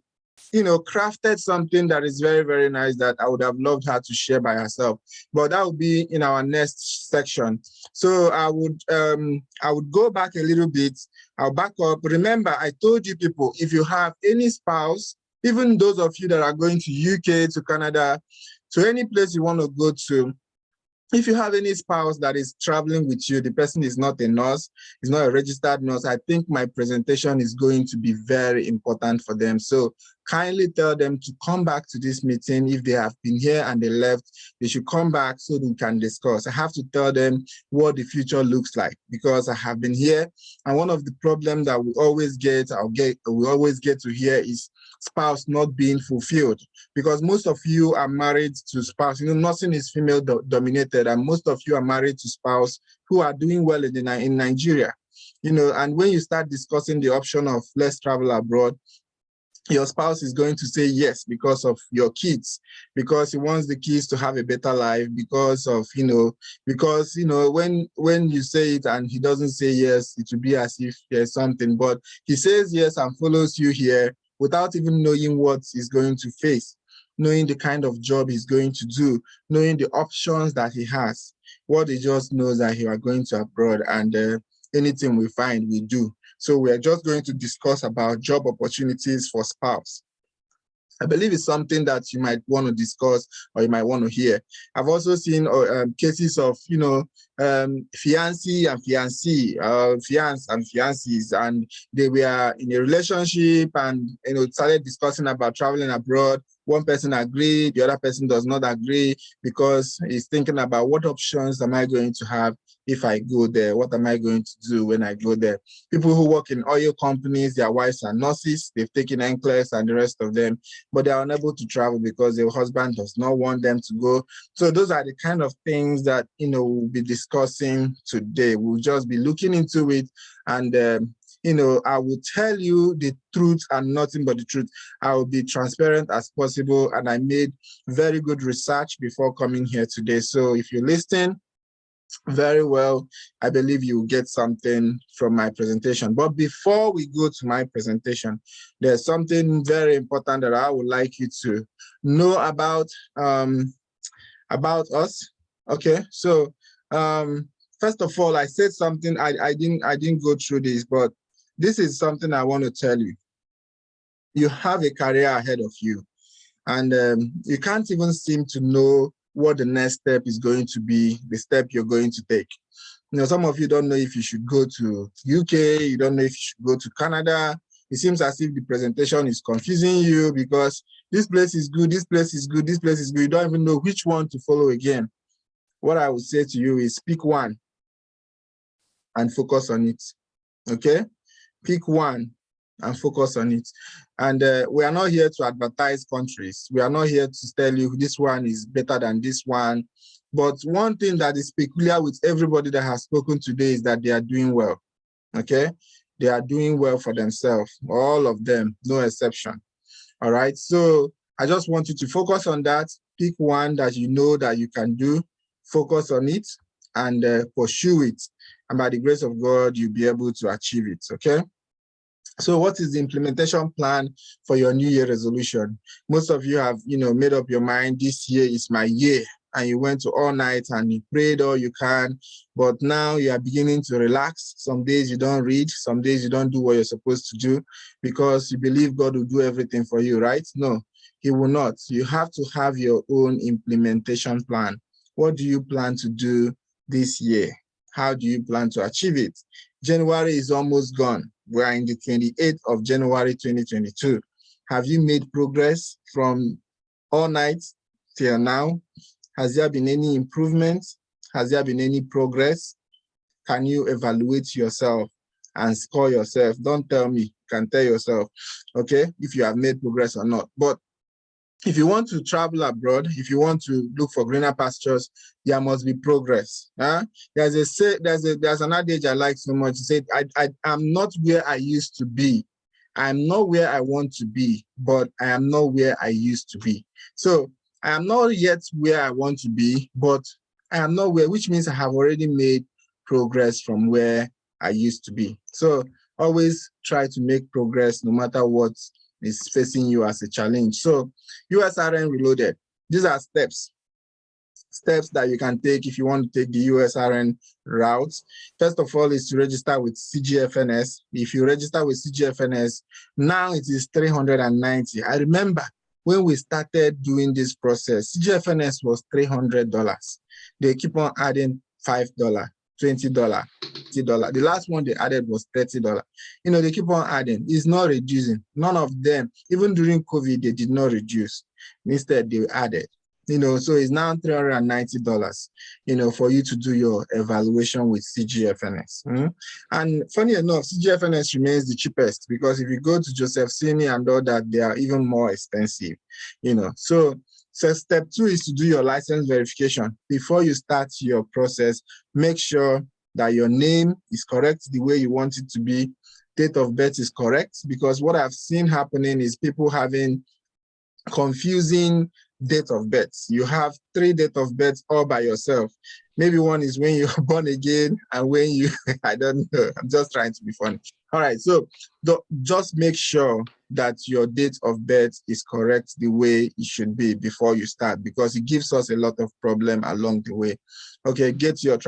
crafted something that is very, very nice that I would have loved her to share by herself. But that will be in our next section. So I would go back a little bit. I'll back up. Remember, I told you people, if you have any spouse, even those of you that are going to UK, to Canada, to any place you want to go to, if you have any spouse that is traveling with you, the person is not a nurse, is not a registered nurse, I think my presentation is going to be very important for them. So kindly tell them to come back to this meeting. If they have been here and they left, they should come back so we can discuss. I have to tell them what the future looks like because I have been here. And one of the problems that we always get to hear is spouse not being fulfilled, because most of you are married to spouse. Nursing is female dominated, and most of you are married to spouse who are doing well in Nigeria. And when you start discussing the option of let's travel abroad, your spouse is going to say yes because of your kids, because he wants the kids to have a better life, because when you say it and he doesn't say yes, it will be as if there's something, but he says yes and follows you here without even knowing what he's going to face, knowing the kind of job he's going to do, knowing the options that he has. What he just knows that he are going to abroad, and anything we find, we do. So we are just going to discuss about job opportunities for spouse. I believe it's something that you might want to discuss or you might want to hear. I've also seen cases of, fiancé and fiancée, fiance and fiancés, and they were in a relationship and, started discussing about traveling abroad. One person agreed, the other person does not agree because he's thinking about what options am I going to have if I go there? What am I going to do when I go there? People who work in oil companies, their wives are nurses, they've taken NCLEX and the rest of them, but they are unable to travel because their husband does not want them to go. So those are the kind of things that, we'll be discussing today. We'll just be looking into it, and I will tell you the truth and nothing but the truth. I will be transparent as possible, and I made very good research before coming here today. So if you listen very well, I believe you will get something from my presentation. But before we go to my presentation, there's something very important that I would like you to know about us. Okay, so first of all, I said something, I didn't go through this, but this is something I want to tell you. You have a career ahead of you, and you can't even seem to know what the next step is going to be, the step you're going to take. Some of you don't know if you should go to UK, you don't know if you should go to Canada. It seems as if the presentation is confusing you because this place is good, this place is good, this place is good. You don't even know which one to follow again. What I would say to you is pick one and focus on it, okay? Pick one and focus on it. And we are not here to advertise countries. We are not here to tell you this one is better than this one. But one thing that is peculiar with everybody that has spoken today is that they are doing well, okay? They are doing well for themselves, all of them, no exception, all right? So I just want you to focus on that. Pick one that you know that you can do, focus on it, and pursue it. And by the grace of God, you'll be able to achieve it, okay? So what is the implementation plan for your New Year resolution? Most of you have, made up your mind, this year is my year, and you went to all night and you prayed all you can, but now you are beginning to relax. Some days you don't read, some days you don't do what you're supposed to do because you believe God will do everything for you, right? No, He will not. You have to have your own implementation plan. What do you plan to do this year? How do you plan to achieve it? January is almost gone. We are in the 28th of January, 2022. Have you made progress from all night till now? Has there been any improvement? Has there been any progress? Can you evaluate yourself and score yourself? Don't tell me, you can tell yourself, okay, if you have made progress or not. But if you want to travel abroad, if you want to look for greener pastures, there must be progress. Huh? There's an adage I like so much. It said, I'm not where I used to be. I'm not where I want to be, but I am not where I used to be. So I am not yet where I want to be, but I am not where, which means I have already made progress from where I used to be. So always try to make progress no matter what is facing you as a challenge. So USRN Reloaded, these are steps that you can take if you want to take the USRN route. First of all is to register with CGFNS. If you register with CGFNS, now it is 390. I remember when we started doing this process, CGFNS was $300. They keep on adding $5, $20, $30. The last one they added was $30. You know, they keep on adding. It's not reducing. None of them, even during COVID, they did not reduce. Instead, they added. You know, so it's now $390, you know, for you to do your evaluation with CGFNS. And funny enough, CGFNS remains the cheapest, because if you go to Joseph Sini and all that, they are even more expensive, you know. So step 2 is to do your license verification. Before you start your process, make sure that your name is correct the way you want it to be. Date of birth is correct, because what I've seen happening is people having confusing date of birth. You have 3 date of birth all by yourself. Maybe one is when you're born again, and when you, I don't know, I'm just trying to be funny. All right, so just make sure that your date of birth is correct the way it should be before you start, because it gives us a lot of problem along the way. Okay, get your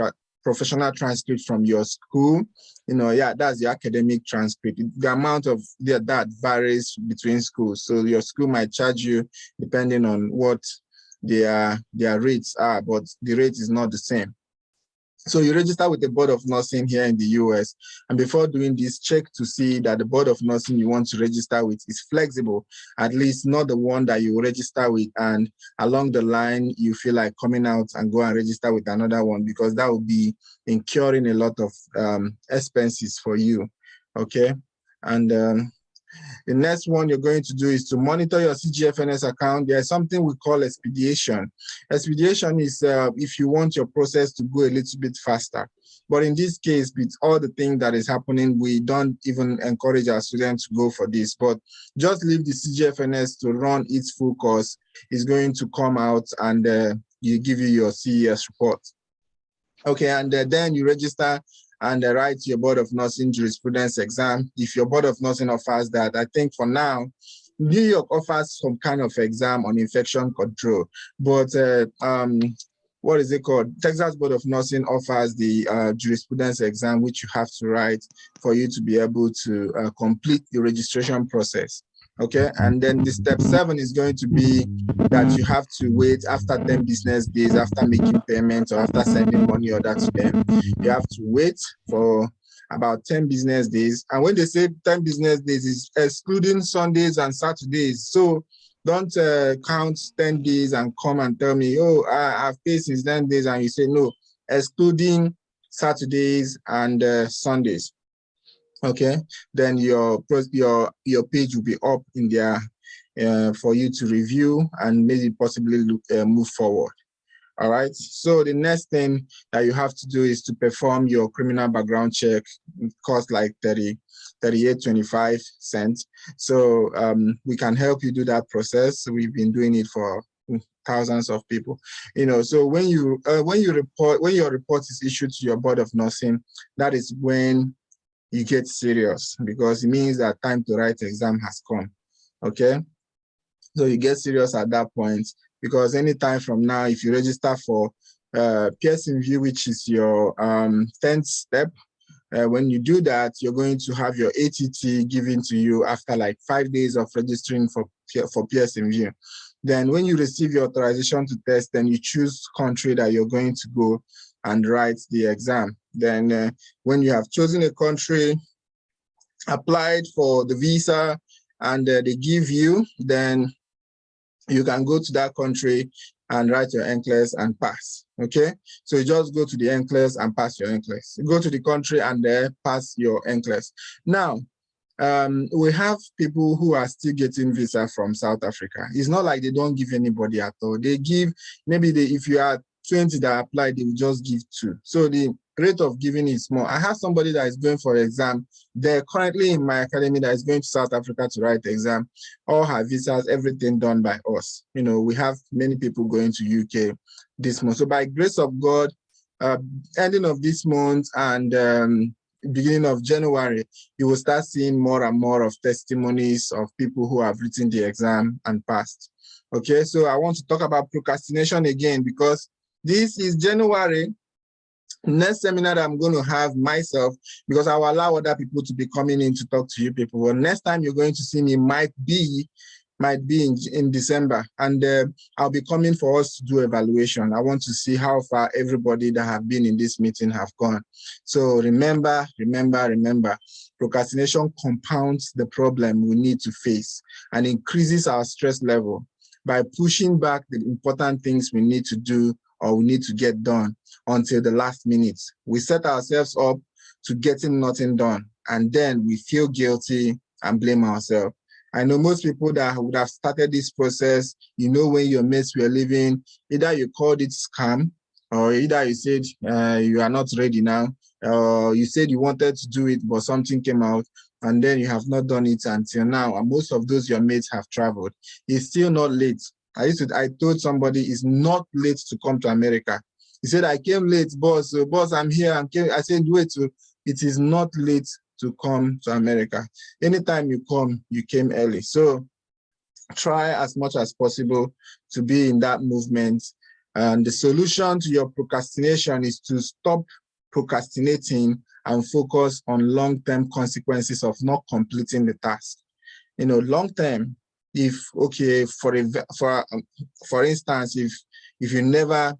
professional transcript from your school. You know, yeah, that's the academic transcript. The amount of that varies between schools. So your school might charge you depending on what their rates are, but the rate is not the same. So you register with the Board of Nursing here in the US. And before doing this, check to see that the Board of Nursing you want to register with is flexible, at least not the one that you register with, and along the line, you feel like coming out and go and register with another one, because that will be incurring a lot of expenses for you, okay? And the next one you're going to do is to monitor your CGFNS account. There's something we call expedition. Expedition is if you want your process to go a little bit faster. But in this case, with all the things that is happening, we don't even encourage our students to go for this. But just leave the CGFNS to run its full course. It's going to come out and you give you your CES report. Okay, and then you register and write your Board of Nursing jurisprudence exam. If your Board of Nursing offers that, I think for now, New York offers some kind of exam on infection control, but what is it called? Texas Board of Nursing offers the jurisprudence exam, which you have to write for you to be able to complete the registration process. Okay, and then the step 7 is going to be that you have to wait after 10 business days after making payments or after sending money order to them. You have to wait for about 10 business days. And when they say 10 business days, is excluding Sundays and Saturdays. So don't count 10 days and come and tell me, oh, I've paid since 10 days, and you say no, excluding Saturdays and Sundays. Okay, then your page will be up in there for you to review and maybe possibly move forward. All right, so the next thing that you have to do is to perform your criminal background check. It costs like 38.25 cents. So we can help you do that process. We've been doing it for thousands of people, you know. So when your report is issued to your Board of Nursing, that is when you get serious, because it means that time to write exam has come. Okay, so you get serious at that point, because anytime from now, if you register for Pearson View, which is your 10th step, when you do that, you're going to have your ATT given to you after like 5 days of registering for Pearson View. Then when you receive your authorization to test, then you choose country that you're going to go and write the exam. Then when you have chosen a country, applied for the visa, and they give you, then you can go to that country and write your NCLEX and pass. Okay, so you just go to the NCLEX and pass your NCLEX. You go to the country and pass your NCLEX. Now, we have people who are still getting visa from South Africa. It's not like they don't give anybody at all. They give, maybe if you are 20 that apply, they will just give 2. So the rate of giving is small. I have somebody that is going for exam. They're currently in my academy that is going to South Africa to write the exam. All her visas, everything done by us. You know, we have many people going to UK this month. So by grace of God, ending of this month and beginning of January, you will start seeing more and more of testimonies of people who have written the exam and passed. Okay, so I want to talk about procrastination again because this is January. Next seminar that I'm going to have myself, because I will allow other people to be coming in to talk to you people. Well, next time you're going to see me might be in December, and I'll be coming for us to do evaluation. I want to see how far everybody that have been in this meeting have gone. So remember, procrastination compounds the problem we need to face and increases our stress level by pushing back the important things we need to do or we need to get done until the last minute. We set ourselves up to getting nothing done, and then we feel guilty and blame ourselves. I know most people that would have started this process, when your mates were leaving, either you called it scam, or either you said you are not ready now, or you said you wanted to do it, but something came out, and then you have not done it until now. And most of those your mates have traveled. It's still not late. I told somebody it's not late to come to America. He said, I came late, boss. So, boss, I'm here. I said, wait, it is not late to come to America. Anytime you come, you came early. So try as much as possible to be in that movement. And the solution to your procrastination is to stop procrastinating and focus on long-term consequences of not completing the task. Long-term, for instance, if you never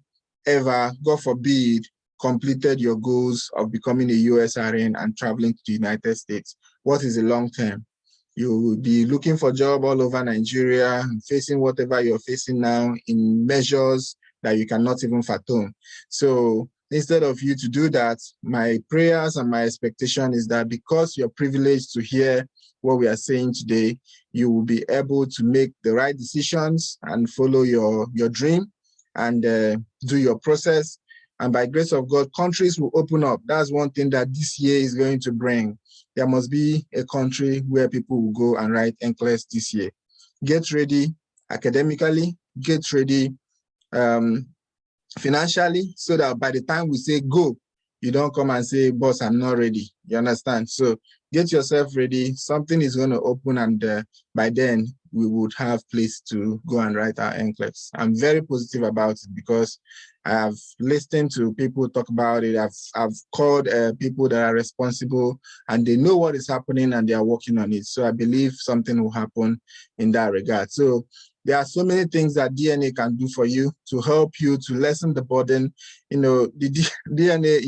ever, God forbid, completed your goals of becoming a US RN and traveling to the United States, what is the long term? You will be looking for a job all over Nigeria, facing whatever you're facing now in measures that you cannot even fathom. So instead of you to do that, my prayers and my expectation is that because you're privileged to hear what we are saying today, you will be able to make the right decisions and follow your dream and do your process. And by grace of God, countries will open up. That's one thing that this year is going to bring. There must be a country where people will go and write NCLEX this year. Get ready academically, get ready financially, so that by the time we say go, you don't come and say, boss, I'm not ready. You understand? So get yourself ready. Something is going to open, and by then we would have place to go and write our NCLEX. I'm very positive about it because I have listened to people talk about it. I've called people that are responsible, and they know what is happening and they are working on it. So I believe something will happen in that regard. So there are so many things that DNA can do for you to help you to lessen the burden. The DNA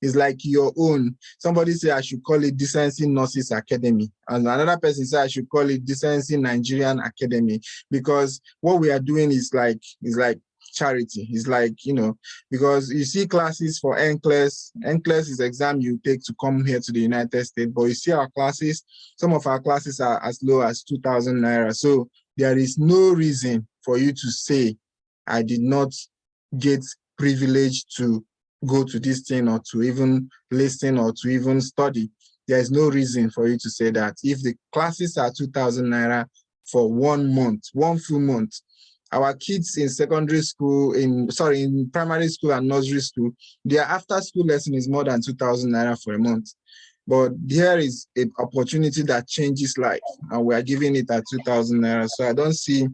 is like your own. Somebody say I should call it Decency Nurses Academy, and another person say I should call it Decency Nigerian Academy, because what we are doing is like charity. It's like, because you see classes for NCLEX. NCLEX is exam you take to come here to the United States, but you see our classes, some of our classes are as low as 2,000 Naira. So there is no reason for you to say, I did not get privileged to go to this thing or to even listen or to even study. There is no reason for you to say that. If the classes are 2,000 Naira for 1 month, 1 full month, our kids in secondary school, in primary school and nursery school, their after school lesson is more than 2,000 Naira for a month. But there is an opportunity that changes life, and we are giving it at 2,000 Naira. So I don't see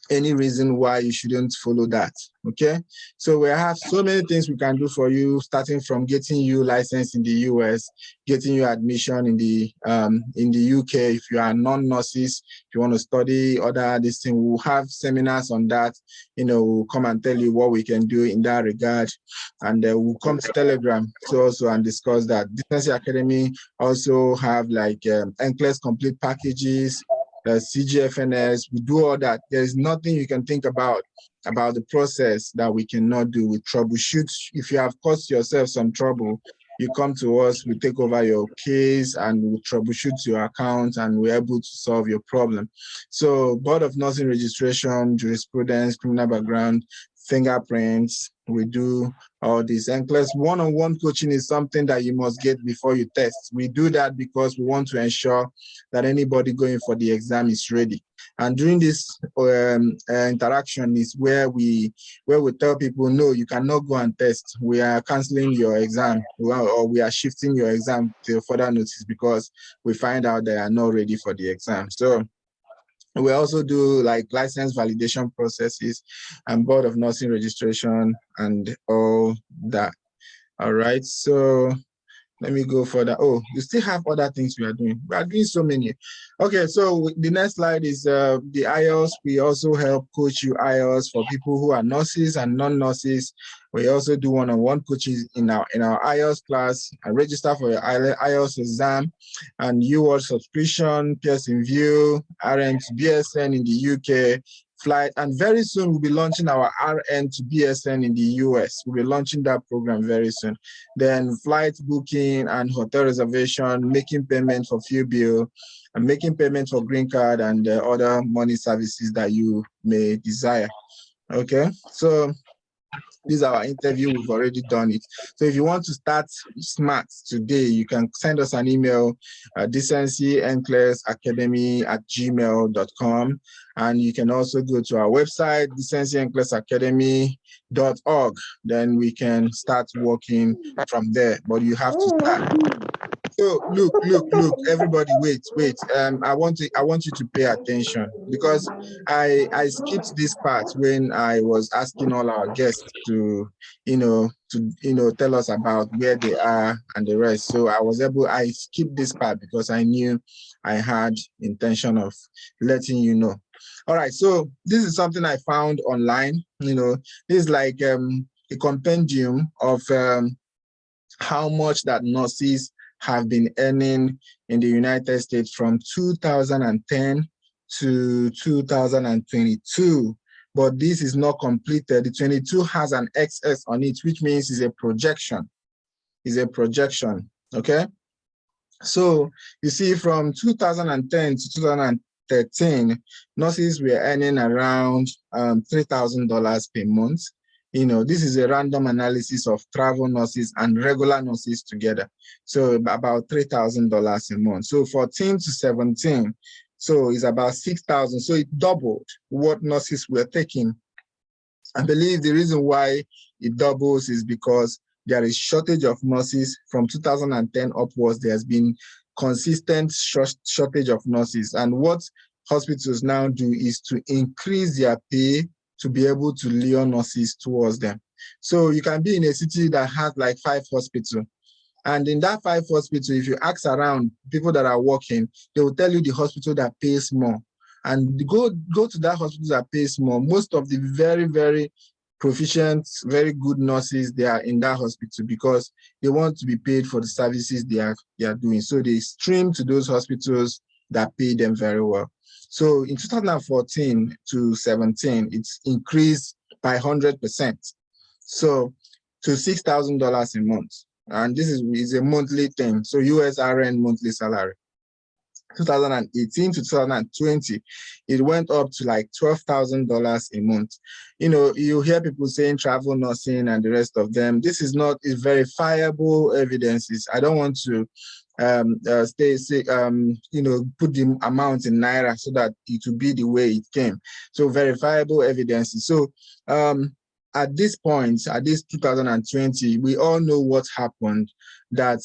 any reason why you shouldn't follow that. Okay, so we have so many things we can do for you, starting from getting you licensed in the US, getting you admission in the UK. If you are non-nurses, if you want to study other this thing, we'll have seminars on that. We'll come and tell you what we can do in that regard, and we'll come to Telegram to also and discuss that. Decency Academy also have like NCLEX complete packages, CGFNS. We do all that. There is nothing you can think about the process that we cannot do. We troubleshoot. If you have caused yourself some trouble, you come to us, we take over your case and we troubleshoot your account, and we're able to solve your problem. So Board of Nursing Registration, jurisprudence, criminal background, fingerprints, we do all this. And plus, one-on-one coaching is something that you must get before you test. We do that because we want to ensure that anybody going for the exam is ready. And during this interaction is where we tell people, no, you cannot go and test. We are canceling your exam, or we are shifting your exam to further notice because we find out they are not ready for the exam. So we also do like license validation processes and board of nursing registration and all that. All right, so let me go further. Oh, you still have other things we are doing. We are doing so many. Okay, so the next slide is the IELTS. We also help coach you IELTS for people who are nurses and non-nurses. We also do one-on-one coaches in our IELTS class. I register for your IELTS exam and UWorld subscription, Pearson View, RN to BSN in the UK, flight, and very soon we'll be launching our RN to BSN in the US. We'll be launching that program very soon. Then flight booking and hotel reservation, making payment for fuel bill, and making payment for green card and other money services that you may desire. Okay, so this is our interview. We've already done it. So if you want to start smart today, you can send us an email, decencynclassacademy@gmail.com. And you can also go to our website, decencynclassacademy.org. Then we can start working from there. But you have to start. So look, everybody, wait. I want you to pay attention because I skipped this part when I was asking all our guests to tell us about where they are and the rest. So I skipped this part because I knew I had intention of letting you know. All right, so this is something I found online. This is like a compendium of how much that nurses have been earning in the United States from 2010 to 2022. But this is not completed. The 22 has an excess on it, which means it's a projection. Okay? So you see, from 2010 to 2013, nurses were earning around $3,000 per month. This is a random analysis of travel nurses and regular nurses together. So about $3,000 a month. So 14 to 17, so it's about 6,000. So it doubled what nurses were taking. I believe the reason why it doubles is because there is shortage of nurses. From 2010 upwards, there's been consistent shortage of nurses. And what hospitals now do is to increase their pay to be able to lure nurses towards them. So you can be in a city that has like 5 hospitals. And in that 5 hospitals, if you ask around people that are working, they will tell you the hospital that pays more. And go to that hospital that pays more. Most of the very, very proficient, very good nurses, they are in that hospital because they want to be paid for the services they are doing. So they stream to those hospitals that pay them very well. So in 2014 to 17, it's increased by 100%. So to $6,000 a month. And this is a monthly thing. So US RN monthly salary. 2018 to 2020, it went up to like $12,000 a month. You hear people saying travel nursing and the rest of them. This is not verifiable evidences. I don't want to put the amount in naira so that it will be the way it came. So verifiable evidences. So at this point, at this 2020, we all know what happened, that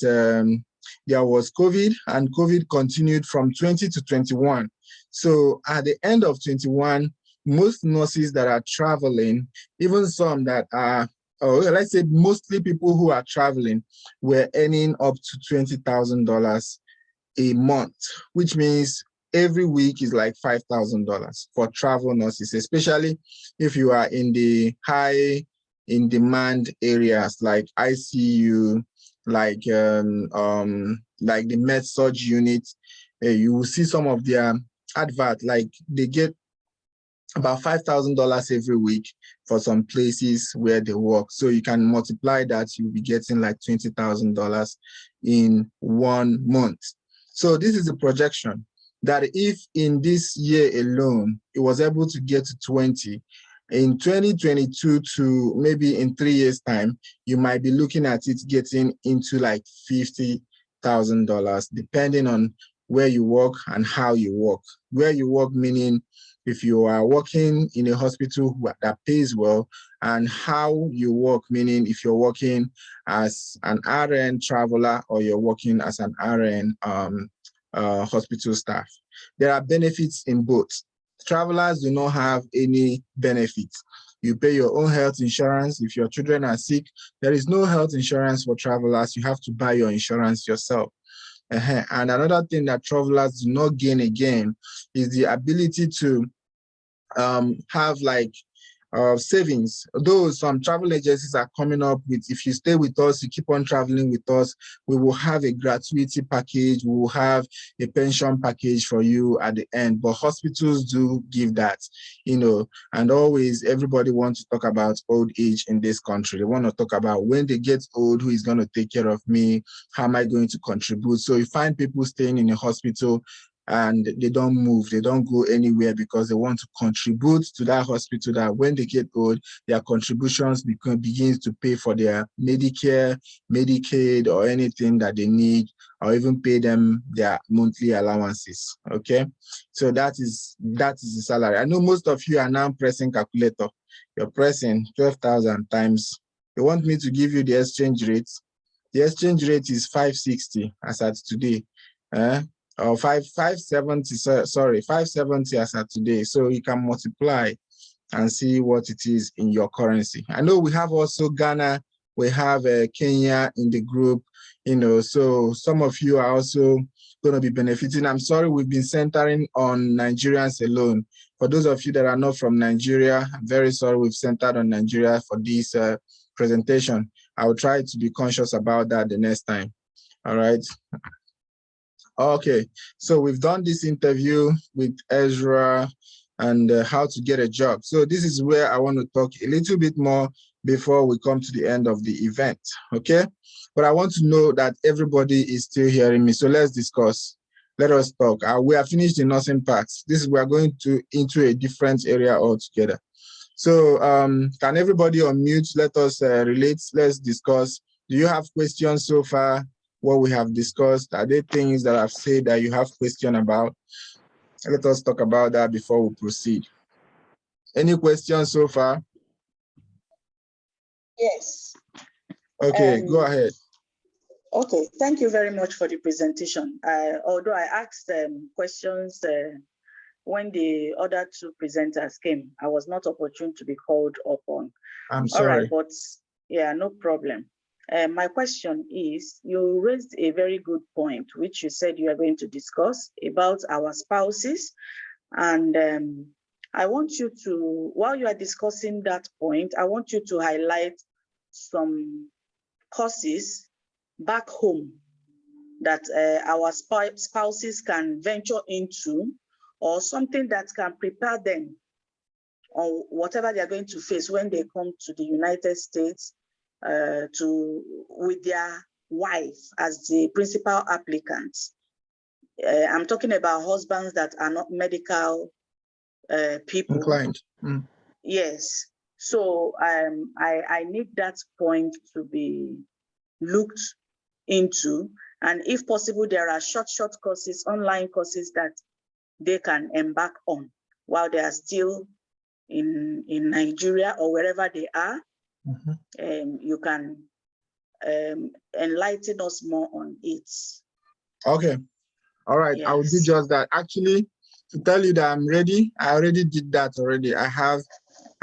there was COVID, and COVID continued from 20 to 21. So at the end of 21, most nurses that are traveling, even some that are, let's say mostly people who are traveling, were earning up to $20,000 a month, which means every week is like $5,000 for travel nurses, especially if you are in the high in demand areas like ICU, like the med surg unit. You will see some of their advert, like they get about $5,000 every week for some places where they work. So you can multiply that, you'll be getting like $20,000 in 1 month. So this is a projection that if in this year alone, it was able to get to 20, in 2022 to maybe in 3 years' time, you might be looking at it getting into like $50,000, depending on where you work and how you work. Where you work meaning if you are working in a hospital that pays well, and how you work meaning if you're working as an RN traveler or you're working as an RN hospital staff. There are benefits in both. Travelers do not have any benefits. You pay your own health insurance. If your children are sick, there is no health insurance for travelers. You have to buy your insurance yourself. And another thing that travelers do not gain again is the ability to have like savings. Though some travel agencies are coming up with, if you stay with us, you keep on traveling with us, we will have a gratuity package, we will have a pension package for you at the end. But hospitals do give that, you know, and always everybody wants to talk about old age in this country. They want to talk about when they get old, who is going to take care of me? How am I going to contribute? So you find people staying in a hospital and they don't move, they don't go anywhere because they want to contribute to that hospital, that when they get old, their contributions begins to pay for their Medicare, Medicaid, or anything that they need, or even pay them their monthly allowances, okay? So that is the salary. I know most of you are now pressing calculator. You're pressing 12,000 times. You want me to give you the exchange rate? The exchange rate is 560 as at today. Or 570, sorry, 570 as at today. So you can multiply and see what it is in your currency. I know we have also Ghana, we have Kenya in the group, you know, so some of you are also going to be benefiting. I'm sorry, we've been centering on Nigerians alone. For those of you that are not from Nigeria, I'm very sorry we've centered on Nigeria for this presentation. I will try to be conscious about that the next time. All right. Okay, so we've done this interview with Ezra and how to get a job. So this is where I want to talk a little bit more before we come to the end of the event, okay? But I want to know that everybody is still hearing me. So let's discuss. Let us talk. We are finished the nursing part. We are going into a different area altogether. So can everybody unmute? Let us relate. Let's discuss. Do you have questions so far? What we have discussed, are there things that I've said that you have question about? Let us talk about that before we proceed. Any questions so far? Yes. Okay, go ahead. Okay, thank you very much for the presentation. Although I asked questions when the other two presenters came, I was not opportune to be called upon. I'm sorry. All right, but yeah, no problem. My question is, you raised a very good point, which you said you are going to discuss about our spouses. And I want you to, while you are discussing that point, I want you to highlight some courses back home that our spouses can venture into, or something that can prepare them on whatever they are going to face when they come to the United States with their wife as the principal applicants. I'm talking about husbands that are not medical people. Inclined. Yes. So I need that point to be looked into. And if possible, there are short courses, online courses that they can embark on while they are still in Nigeria or wherever they are. You can enlighten us more on it. Okay. All right. Yes. I will do just that. Actually, to tell you that I'm ready, I already did that already. I have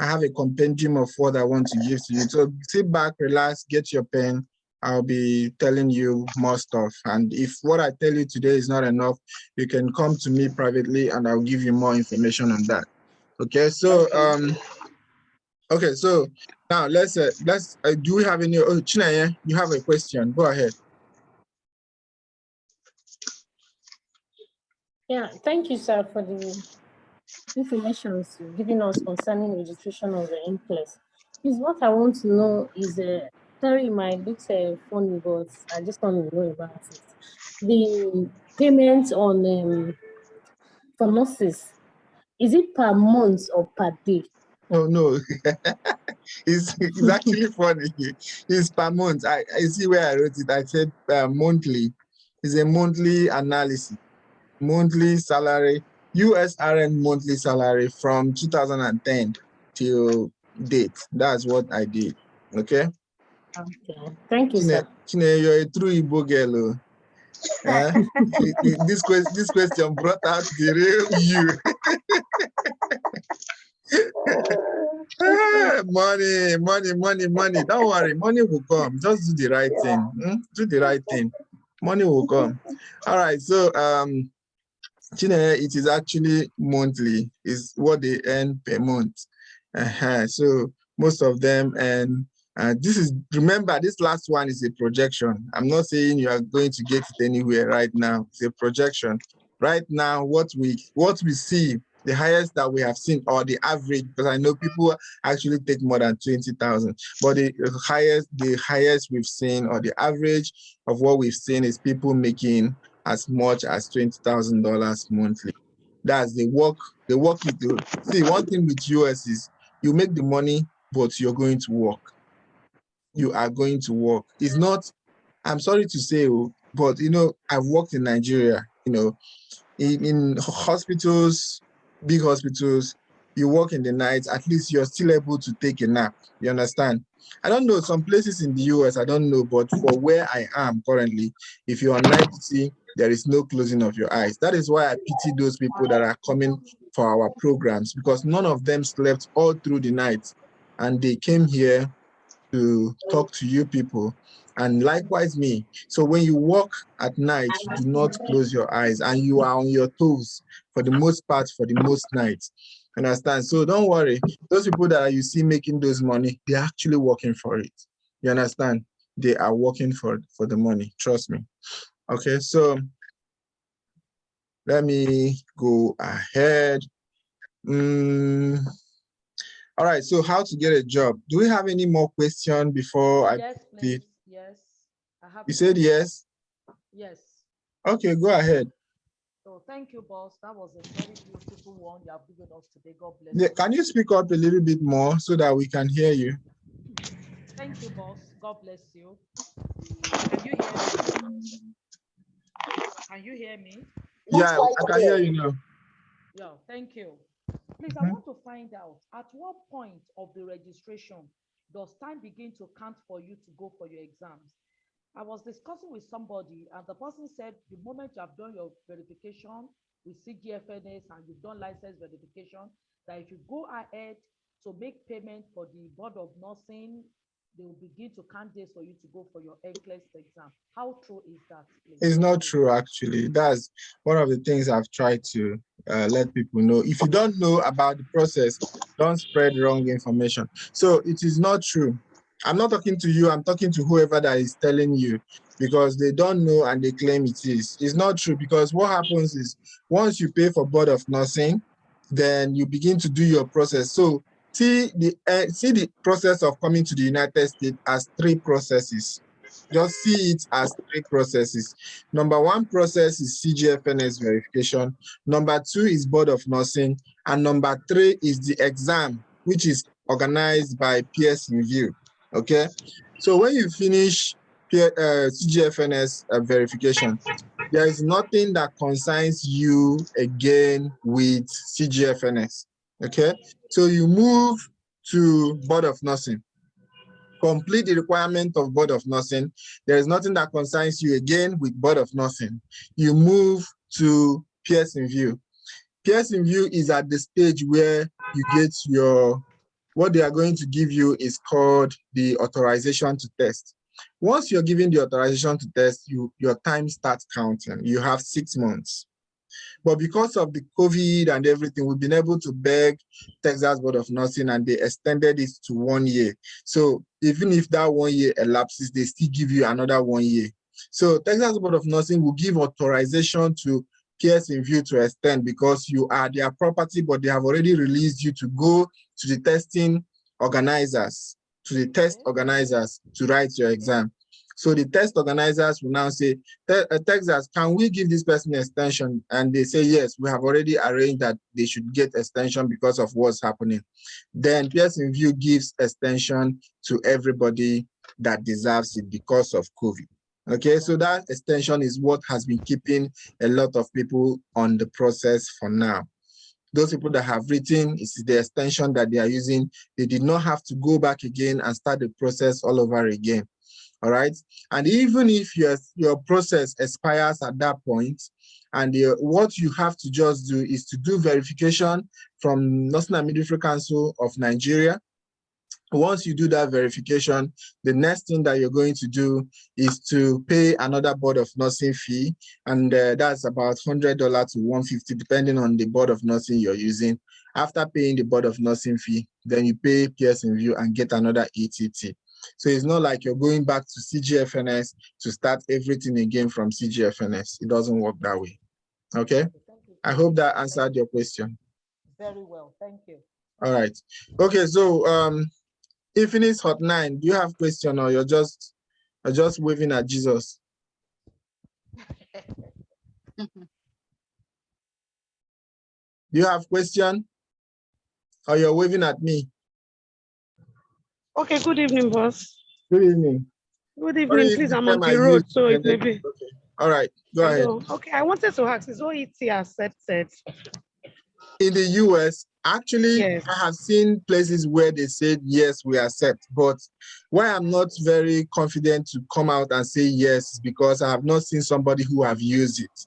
a compendium of what I want to give to you. So sit back, relax, get your pen. I'll be telling you more stuff. And if what I tell you today is not enough, you can come to me privately and I'll give you more information on that. Okay. So okay, so now let's do we have any? Oh, Chinaya, you have a question? Go ahead. Yeah, thank you, sir, for the information giving us concerning registration of the NCLEX. Is what I want to know is sorry, it might look funny, but I just want to know about it. The payment on for nurses, is it per month or per day? Oh no, it's actually funny. It's per month. I see where I wrote it. I said monthly. It's a monthly analysis. monthly salary, USRN monthly salary from 2010 till date. That's what I did. Okay. Okay. Thank you, sir. Chine, you're a true Igbo girl. This question brought out the real you. Money. Don't worry, money will come. Just do the right thing. Do the right thing. Money will come. All right. So Chine, it is actually monthly. Is what they earn per month. So most of them earn. Remember, this last one is a projection. I'm not saying you are going to get it anywhere right now. It's a projection. Right now, what we see, the highest that we have seen, or the average, because I know people actually take more than 20,000, but the highest we've seen, or the average of what we've seen, is people making as much as $20,000 monthly. That's the work you do. See, one thing with US is you make the money, but you're going to work. You are going to work. It's not, I'm sorry to say, but I've worked in Nigeria, in hospitals, big hospitals, you work in the night, at least you're still able to take a nap. You understand? I don't know, some places in the US, I don't know, but for where I am currently, if you're on night duty, there is no closing of your eyes. That is why I pity those people that are coming for our programs, because none of them slept all through the night, and they came here to talk to you people, and likewise me. So when you walk at night, you do not close your eyes, and you are on your toes for the most part, for the most nights. Understand? So don't worry. Those people that you see making those money, they're actually working for it. You understand? They are working for the money. Trust me. Okay, so let me go ahead. All right, so how to get a job? Do we have any more questions before Yes, please. Yes. I have. You said yes? Yes. Okay, go ahead. So thank you, boss. That was a very beautiful one you have given us today. God bless Yeah, you. can you speak up a little bit more so that we can hear you? Thank you, boss. God bless you. Can you hear me? Can you hear me? Yeah, I can hear you now. Yeah, thank you. Please, I want to find out, at what point of the registration does time begin to count for you to go for your exams? I was discussing with somebody, and the person said the moment you have done your verification with CGFNS and you've done license verification, that if you go ahead to make payment for the Board of Nursing, they will begin to count days for you to go for your NCLEX exam. How true is that, please? It's not true, actually. That's one of the things I've tried to let people know. If you don't know about the process, don't spread wrong information. So it is not true. I'm not talking to you. I'm talking to whoever that is telling you, because they don't know and they claim it is. It's not true, because what happens is once you pay for Board of Nursing, then you begin to do your process. So see the process of coming to the United States as 3 processes. Just see it as 3 processes. Number 1 process is CGFNS verification. Number 2 is Board of Nursing. And number 3 is the exam, which is organized by Peers Review. Okay? So when you finish CGFNS verification, there is nothing that concerns you again with CGFNS. Okay? So you move to Board of Nursing. Complete the requirement of Board of Nursing. There is nothing that concerns you again with Board of Nursing. You move to Peers Review. Peers Review is at the stage where you get what they are going to give you is called the authorization to test. Once you're given the authorization to test, your time starts counting. You have 6 months. But because of the COVID and everything, we've been able to beg Texas Board of Nursing, and they extended it to 1 year. So even if that 1 year elapses, they still give you another 1 year. So Texas Board of Nursing will give authorization to Peers Review to extend, because you are their property, but they have already released you to go to the testing organizers, to write your exam. So the test organizers will now say, Texas, can we give this person extension? And they say, yes, we have already arranged that they should get extension because of what's happening. Then Peers Review gives extension to everybody that deserves it because of COVID. Okay, so that extension is what has been keeping a lot of people on the process for now. Those people that have written, it's the extension that they are using. They did not have to go back again and start the process all over again. All right. And even if your process expires at that point, and what you have to just do is to do verification from Nursing and Midwifery Council of Nigeria. Once you do that verification, the next thing that you're going to do is to pay another board of nursing fee, and that's about $100 to $150, depending on the board of nursing you're using. After paying the board of nursing fee, then you pay Pearson Review and get another ETT. So it's not like you're going back to CGFNS to start everything again from CGFNS. It doesn't work that way. Okay? I hope that answered your question. Very well, thank you. All right. Okay, so Infinite Hot 9, do you have question or you're just waving at Jesus? Do you have question or you're waving at me? Okay, good evening, boss. Good evening. Good evening, please. I'm on the road, so it may be. Okay. All right, go ahead. Okay, I wanted to ask, is OET accepted? In the US, actually, yes. I have seen places where they said, yes, we accept. But why I'm not very confident to come out and say yes is because I have not seen somebody who have used it.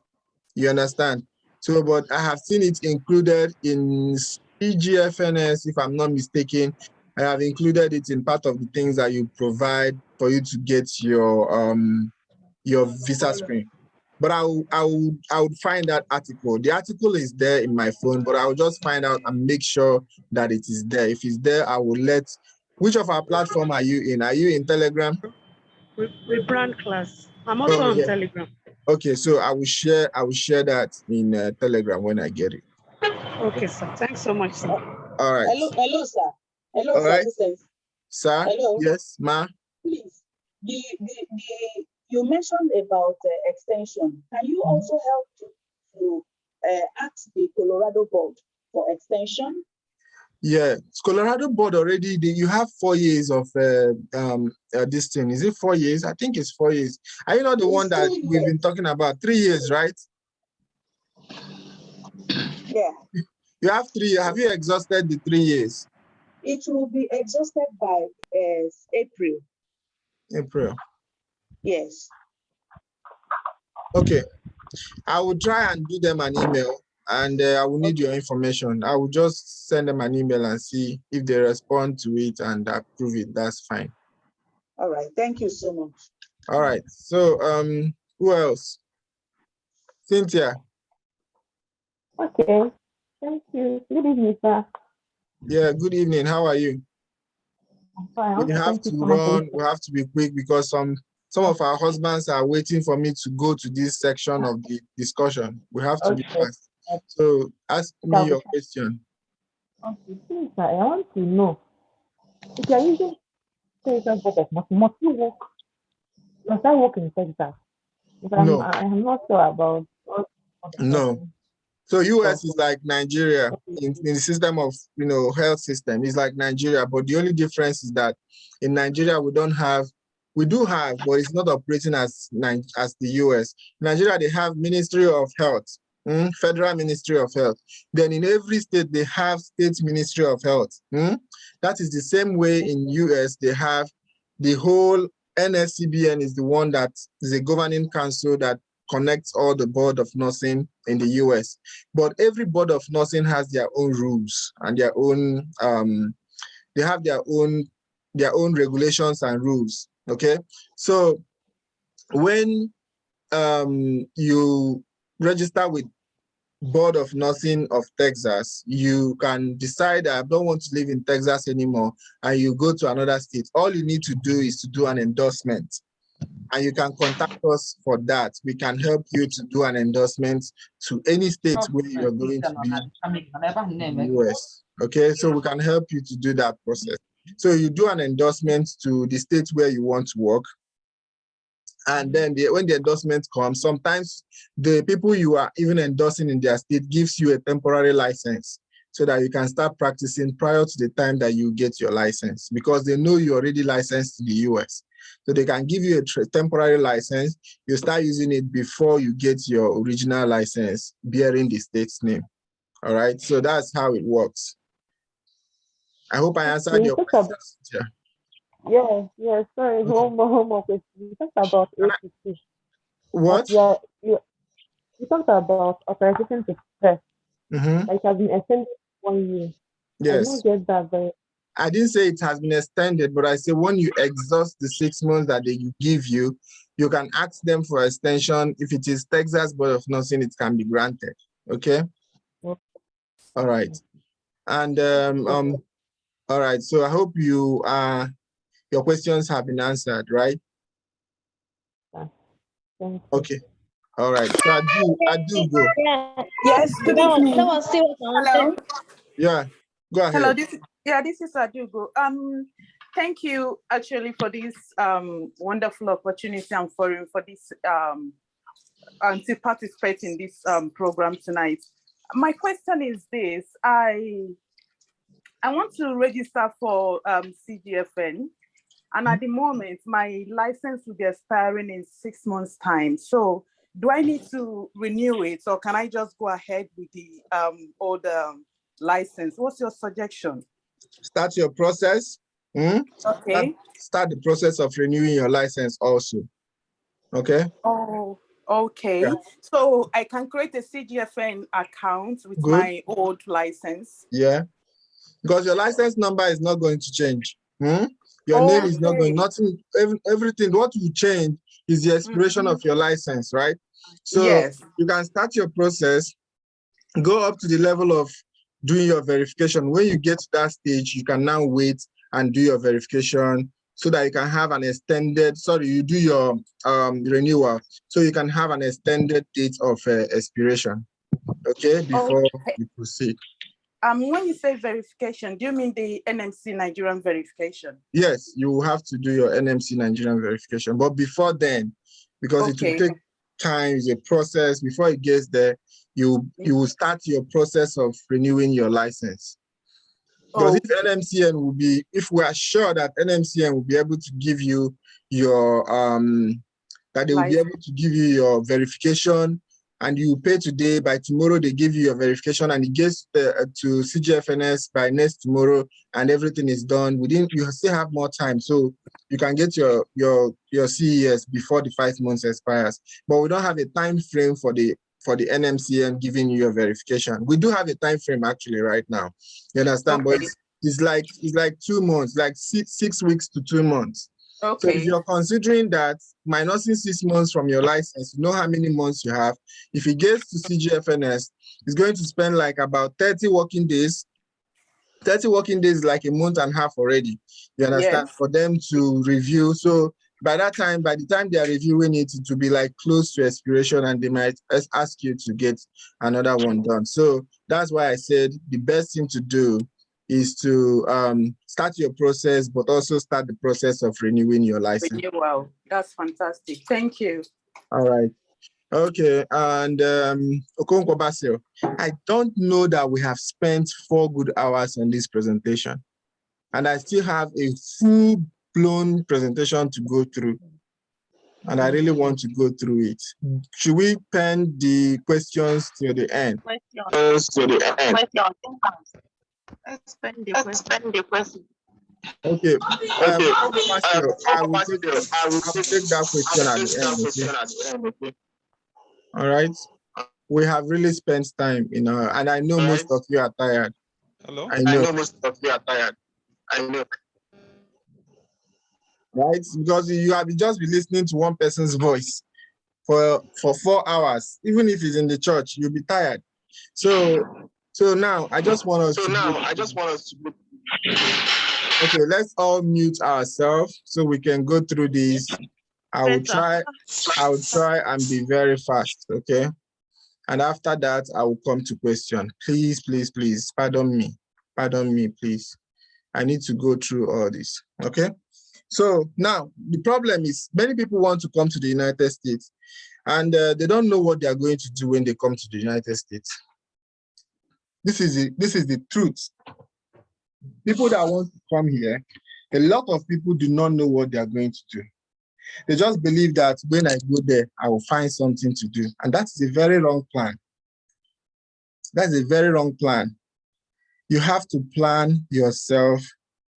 You understand? So, but I have seen it included in CGFNS, if I'm not mistaken. I have included it in part of the things that you provide for you to get your visa screen. But I would find that article. The article is there in my phone, but I will just find out and make sure that it is there. If it's there, I will let. Which of our platform are you in? Are you in Telegram? With brand class. I'm also on Telegram. Okay, so I will share that in Telegram when I get it. Okay, sir. Thanks so much, sir. All right. Hello, sir. Hello, all sir. Right. Listen. Sir? Hello. Yes, ma. Please. You mentioned about extension. Can you also help to ask the Colorado board for extension? Yeah, Colorado board already. You have 4 years of this thing. Is it 4 years? I think it's 4 years. Are you not the one that we've been talking about? 3 years, right? Yeah. You have 3 years. Have you exhausted the 3 years? It will be exhausted by April. April. Yes. Okay. I will try and do them an email, and I will need your information. I will just send them an email and see if they respond to it and approve it. That's fine. All right. Thank you so much. All right. So who else? Cynthia. Okay. Thank you. Good evening, sir. Yeah, good evening. How are you? I'm fine. We have to run. We have to be quick because some of our husbands are waiting for me to go to this section of the discussion. We have to be fast. So ask me your question. Okay, please, sir, I want to know if you're using Texas book of must you work? Must I work in Texas? Because No. I'm not sure about No. So US is like Nigeria in the system of health system. It's like Nigeria, but the only difference is that in Nigeria we do have, but it's not operating as the US. In Nigeria they have Ministry of Health, Federal Ministry of Health. Then in every state they have State Ministry of Health. That is the same way in US they have the whole NSCBN is the one that is a governing council that connects all the board of nursing in the US. But every board of nursing has their own rules and their own they have their own regulations and rules. Okay. So when you register with Board of Nursing of Texas, you can decide I don't want to live in Texas anymore, and you go to another state. All you need to do is to do an endorsement. And you can contact us for that. We can help you to do an endorsement to any state where you're going to be in the US. Okay, so we can help you to do that process. So you do an endorsement to the state where you want to work. And then when the endorsement comes, sometimes the people you are even endorsing in their state gives you a temporary license so that you can start practicing prior to the time that you get your license, because they know you're already licensed in the US. So they can give you a temporary license. You start using it before you get your original license bearing the state's name. All right, so that's how it works. I hope I answered your questions. Yeah, sorry, one more question. You talked about APC. What? You talked about authorization to press. Mm-hmm. Like it has been extended 1 year. I Yes. don't get that very. I didn't say it has been extended, but I say when you exhaust the 6 months that they give you, you can ask them for extension. If it is Texas Board of Nursing, it can be granted. Okay. Okay. All right. And all right. So I hope your questions have been answered, right? Okay. All right. So I do go. Yes, good evening. Hello. Yeah, go ahead. Hello, this is Adugo. Thank you actually for this wonderful opportunity and for this and to participate in this program tonight. My question is this: I want to register for CGFN, and at the moment my license will be expiring in 6 months' time. So do I need to renew it, or can I just go ahead with the old license? What's your suggestion? Start your process. Okay. Start the process of renewing your license also. Okay. Oh, okay. Yeah. So I can create a CGFN account with Good. my old license. Yeah, because your license number is not going to change. Your name is not going, nothing, everything. What will change is the expiration of your license, right? So yes, you can start your process, go up to the level of doing your verification. When you get to that stage, you can now wait and do your verification so that you can have an extended, you do your renewal, so you can have an extended date of expiration, okay, before you proceed. When you say verification, do you mean the NMC Nigerian verification? Yes, you will have to do your NMC Nigerian verification, but before then, because it will take time, it's a process. Before it gets there, you will start your process of renewing your license. Because if NMCN will be, if we are sure that NMCN will be able to give you your that they will be able to give you your verification, and you pay today, by tomorrow they give you your verification, and it gets to CGFNS by next tomorrow, and everything is done. You still have more time, so you can get your CES before the 5 months expires. But we don't have a time frame for the NMCN giving you your verification. We do have a time frame actually right now. You understand? But it's like 2 months, like 6 weeks to 2 months. So if you're considering that minusing 6 months from your license, you know how many months you have. If it gets to CGFNS, it's going to spend like about 30 working days. 30 working days is like a month and a half already. You understand? For them to review. So by the time they are reviewing it, it will be like close to expiration, and they might ask you to get another one done. So that's why I said the best thing to do is to start your process, but also start the process of renewing your license. Wow, that's fantastic. Thank you. All right. Okay, and Okonkwo Basil, I don't know that we have spent 4 good hours on this presentation, and I still have a full-blown presentation to go through, and I really want to go through it. Should we pen the questions to the end? Let's pen the question. Okay. Basil, I will take that question at the end. Okay. All right. We have really spent time, and I know most of you are tired. Hello? I know most of you are tired. I know. Right? Because you have just been listening to one person's voice for 4 hours. Even if it's in the church, you'll be tired. So now I just want us to okay, let's all mute ourselves so we can go through this. I will try and be very fast, okay? And after that, I will come to question. Please, pardon me, please. I need to go through all this, okay? So now, the problem is many people want to come to the United States, and they don't know what they are going to do when they come to the United States. This is the truth. People that want to come here, a lot of people do not know what they are going to do. They just believe that when I go there, I will find something to do. And that's a very wrong plan. That's a very wrong plan. You have to plan yourself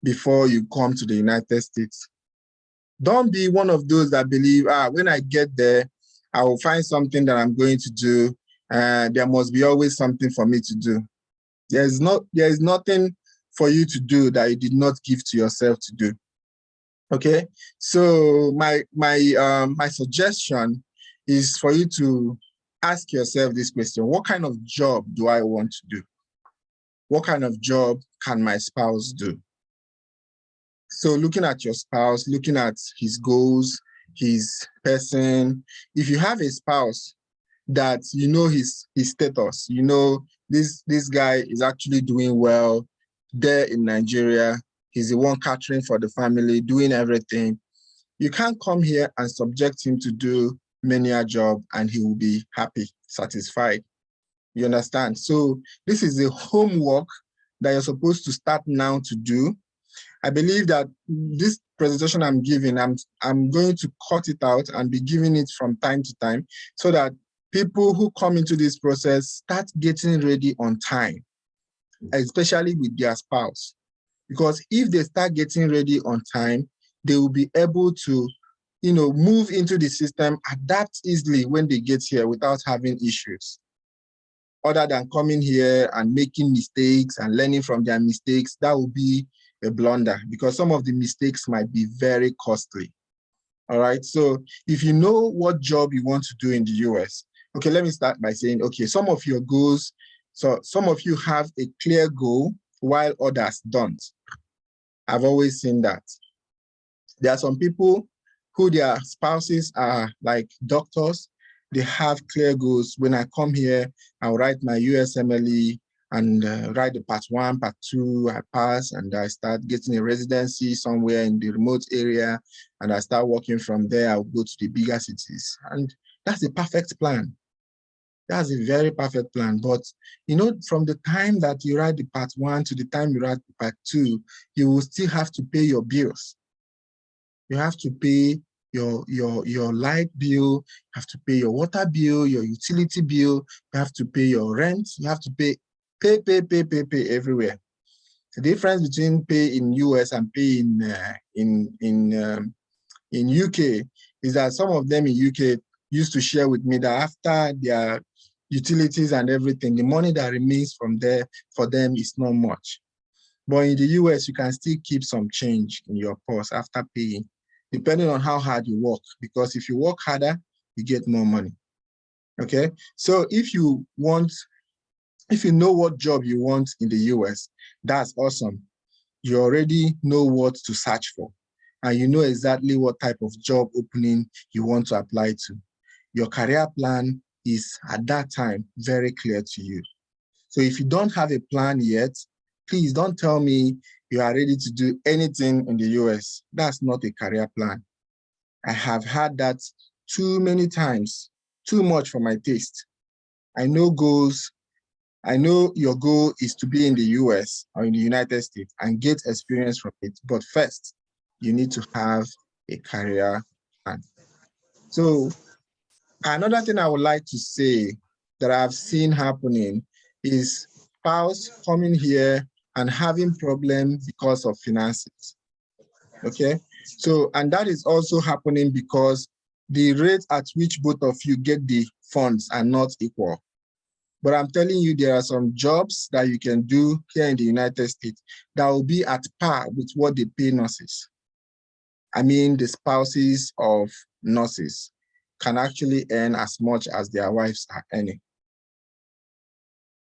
before you come to the United States. Don't be one of those that believe, when I get there, I will find something that I'm going to do. There must be always something for me to do. There is nothing for you to do that you did not give to yourself to do. Okay, so my suggestion is for you to ask yourself this question: what kind of job do I want to do? What kind of job can my spouse do? So looking at your spouse, looking at his goals, his person, if you have a spouse that you know his status, you know this guy is actually doing well there in Nigeria, he's the one catering for the family, doing everything. You can't come here and subject him to do many a job and he will be happy, satisfied. You understand? So this is the homework that you're supposed to start now to do. I believe that this presentation I'm giving, I'm going to cut it out and be giving it from time to time so that people who come into this process start getting ready on time, especially with their spouse. Because if they start getting ready on time, they will be able to, move into the system, adapt easily when they get here without having issues. Other than coming here and making mistakes and learning from their mistakes, that will be a blunder because some of the mistakes might be very costly. All right. So if you know what job you want to do in the US, okay, let me start by saying, okay, some of your goals, so some of you have a clear goal while others don't. I've always seen that. There are some people who their spouses are like doctors. They have clear goals. When I come here, I'll write my USMLE and write the part 1, part 2, I pass, and I start getting a residency somewhere in the remote area, and I start working from there. I'll go to the bigger cities. And that's a perfect plan. That's a very perfect plan. But, from the time that you write the part 1 to the time you write the part 2, you will still have to pay your bills. You have to pay your light bill, you have to pay your water bill, your utility bill, you have to pay your rent, you have to pay everywhere. The difference between pay in US and pay in UK is that some of them in UK used to share with me that after their utilities and everything, the money that remains from there for them is not much. But in the US, you can still keep some change in your purse after paying, depending on how hard you work, because if you work harder, you get more money. Okay, so if you know what job you want in the US, that's awesome. You already know what to search for, and you know exactly what type of job opening you want to apply to. Your career plan is at that time very clear to you. So if you don't have a plan yet, please don't tell me you are ready to do anything in the US. That's not a career plan. I have had that too many times, too much for my taste. I know goals. I know your goal is to be in the US or in the United States and get experience from it. But first, you need to have a career plan. So another thing I would like to say that I've seen happening is spouse coming here and having problems because of finances. Okay, so, and that is also happening because the rate at which both of you get the funds are not equal. But I'm telling you, there are some jobs that you can do here in the United States that will be at par with what they pay nurses. I mean, the spouses of nurses can actually earn as much as their wives are earning.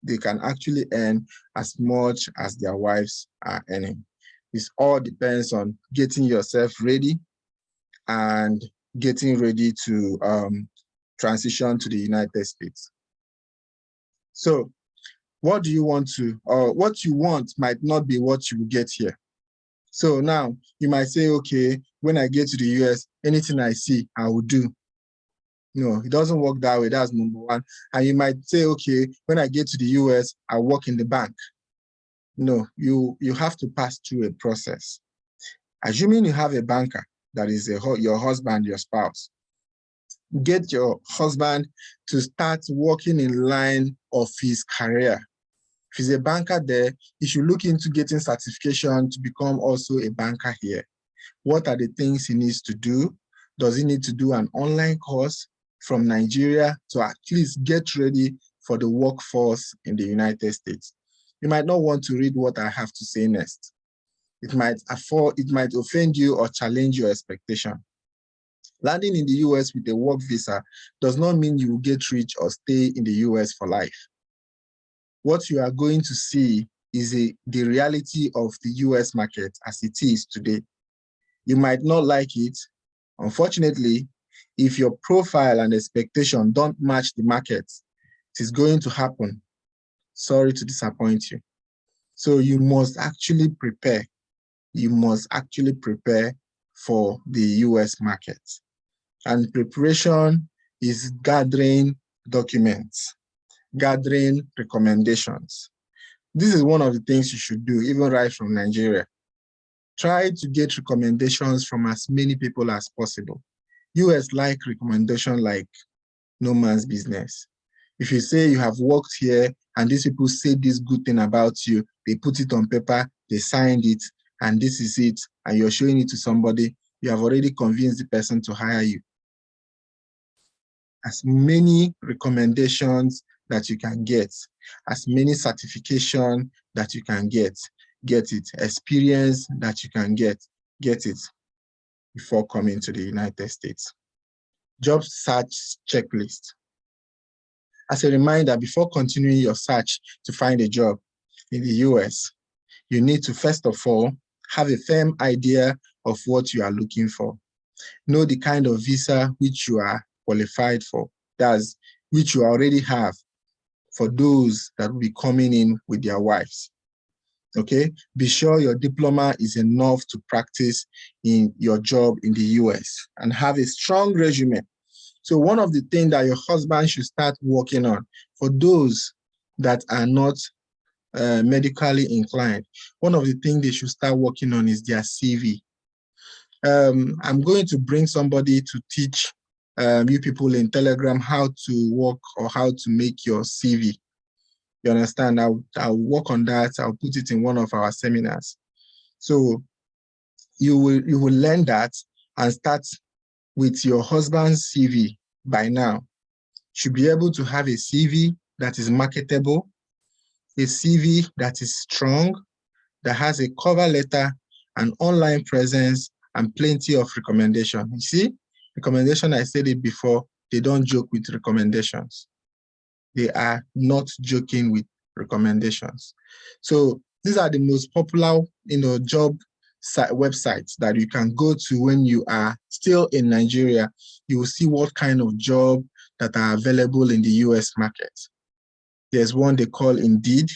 They can actually earn as much as their wives are earning. This all depends on getting yourself ready and getting ready to transition to the United States. So what do you want to, or what you want might not be what you will get here. So now you might say, okay, when I get to the US, anything I see, I will do. No, it doesn't work that way. That's number one. And you might say, okay, when I get to the US, I work in the bank. No, you have to pass through a process. Assuming you have a banker that is your husband, your spouse. Get your husband to start working in line of his career. If he's a banker there, he should look into getting certification to become also a banker here. What are the things he needs to do? Does he need to do an online course from Nigeria to at least get ready for the workforce in the United States? You might not want to read what I have to say next. It might offend you or challenge your expectation. Landing in the US with a work visa does not mean you will get rich or stay in the US for life. What you are going to see is the reality of the US market as it is today. You might not like it. Unfortunately, if your profile and expectation don't match the market, it is going to happen. Sorry to disappoint you. So you must actually prepare. You must actually prepare for the US market. And preparation is gathering documents, gathering recommendations. This is one of the things you should do, even right from Nigeria. Try to get recommendations from as many people as possible. US like recommendation like no man's business. If you say you have worked here and these people say this good thing about you, they put it on paper, they signed it, and this is it, and you're showing it to somebody, you have already convinced the person to hire you. As many recommendations that you can get, as many certification that you can get it. Experience that you can get it before coming to the United States. Job search checklist. As a reminder, before continuing your search to find a job in the US, you need to first of all have a firm idea of what you are looking for. Know the kind of visa which you are qualified for, that's which you already have for those that will be coming in with their wives. Okay, be sure your diploma is enough to practice in your job in the US and have a strong resume. So one of the things that your husband should start working on, for those that are not medically inclined, one of the things they should start working on is their CV. I'm going to bring somebody to teach you people in Telegram how to work or how to make your CV. You understand? I'll work on that. I'll put it in one of our seminars. So you will learn that and start with your husband's CV by now. Should be able to have a CV that is marketable, a CV that is strong, that has a cover letter, an online presence, and plenty of recommendation. You see, recommendation, I said it before, they don't joke with recommendations. They are not joking with recommendations. So these are the most popular, job websites that you can go to when you are still in Nigeria. You will see what kind of job that are available in the US market. There's one they call Indeed.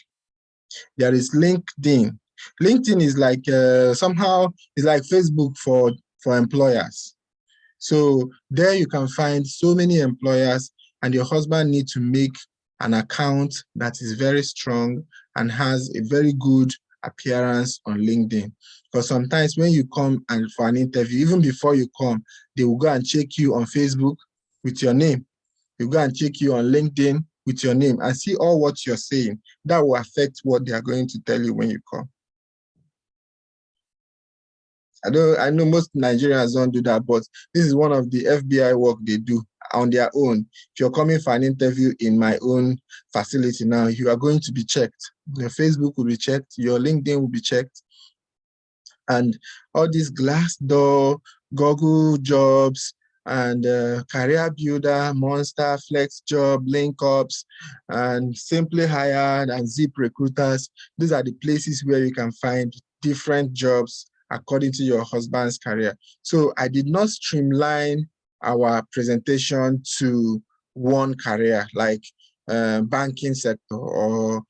There is LinkedIn. LinkedIn is like somehow it's like Facebook for employers. So there you can find so many employers, and your husband needs to make an account that is very strong and has a very good appearance on LinkedIn. Because sometimes when you come and for an interview, even before you come, they will go and check you on Facebook with your name. They'll go and check you on LinkedIn with your name and see all what you're saying. That will affect what they are going to tell you when you come. I know most Nigerians don't do that, but this is one of the FBI work they do on their own. If you're coming for an interview in my own facility now, you are going to be checked. Your Facebook will be checked, your LinkedIn will be checked, and all these Glassdoor, Google Jobs, and Career Builder, Monster, Flex Job, LinkUps, and Simply Hired, and Zip Recruiters. These are the places where you can find different jobs according to your husband's career. So I did not streamline our presentation to one career like banking sector or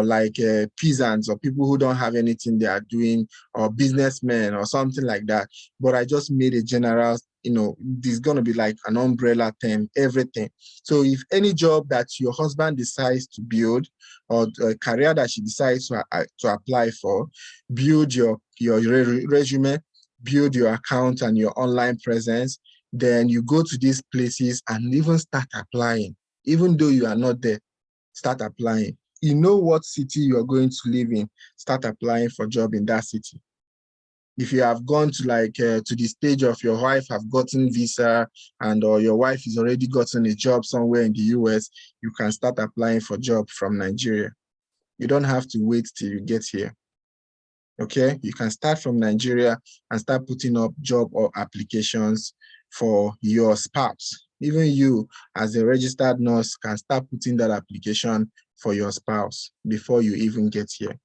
like peasants or people who don't have anything they are doing, or businessmen or something like that. But I just made a general, there's going to be like an umbrella term, everything. So if any job that your husband decides to build, or a career that she decides to apply for, build your resume, build your account and your online presence, then you go to these places and even start applying. Even though you are not there, start applying. You know what city you are going to live in, start applying for job in that city. If you have gone to to the stage of your wife have gotten visa and or your wife has already gotten a job somewhere in the US, you can start applying for job from Nigeria. You don't have to wait till you get here. Okay, you can start from Nigeria and start putting up job or applications for your spouse. Even you as a registered nurse can start putting that application for your spouse before you even get here.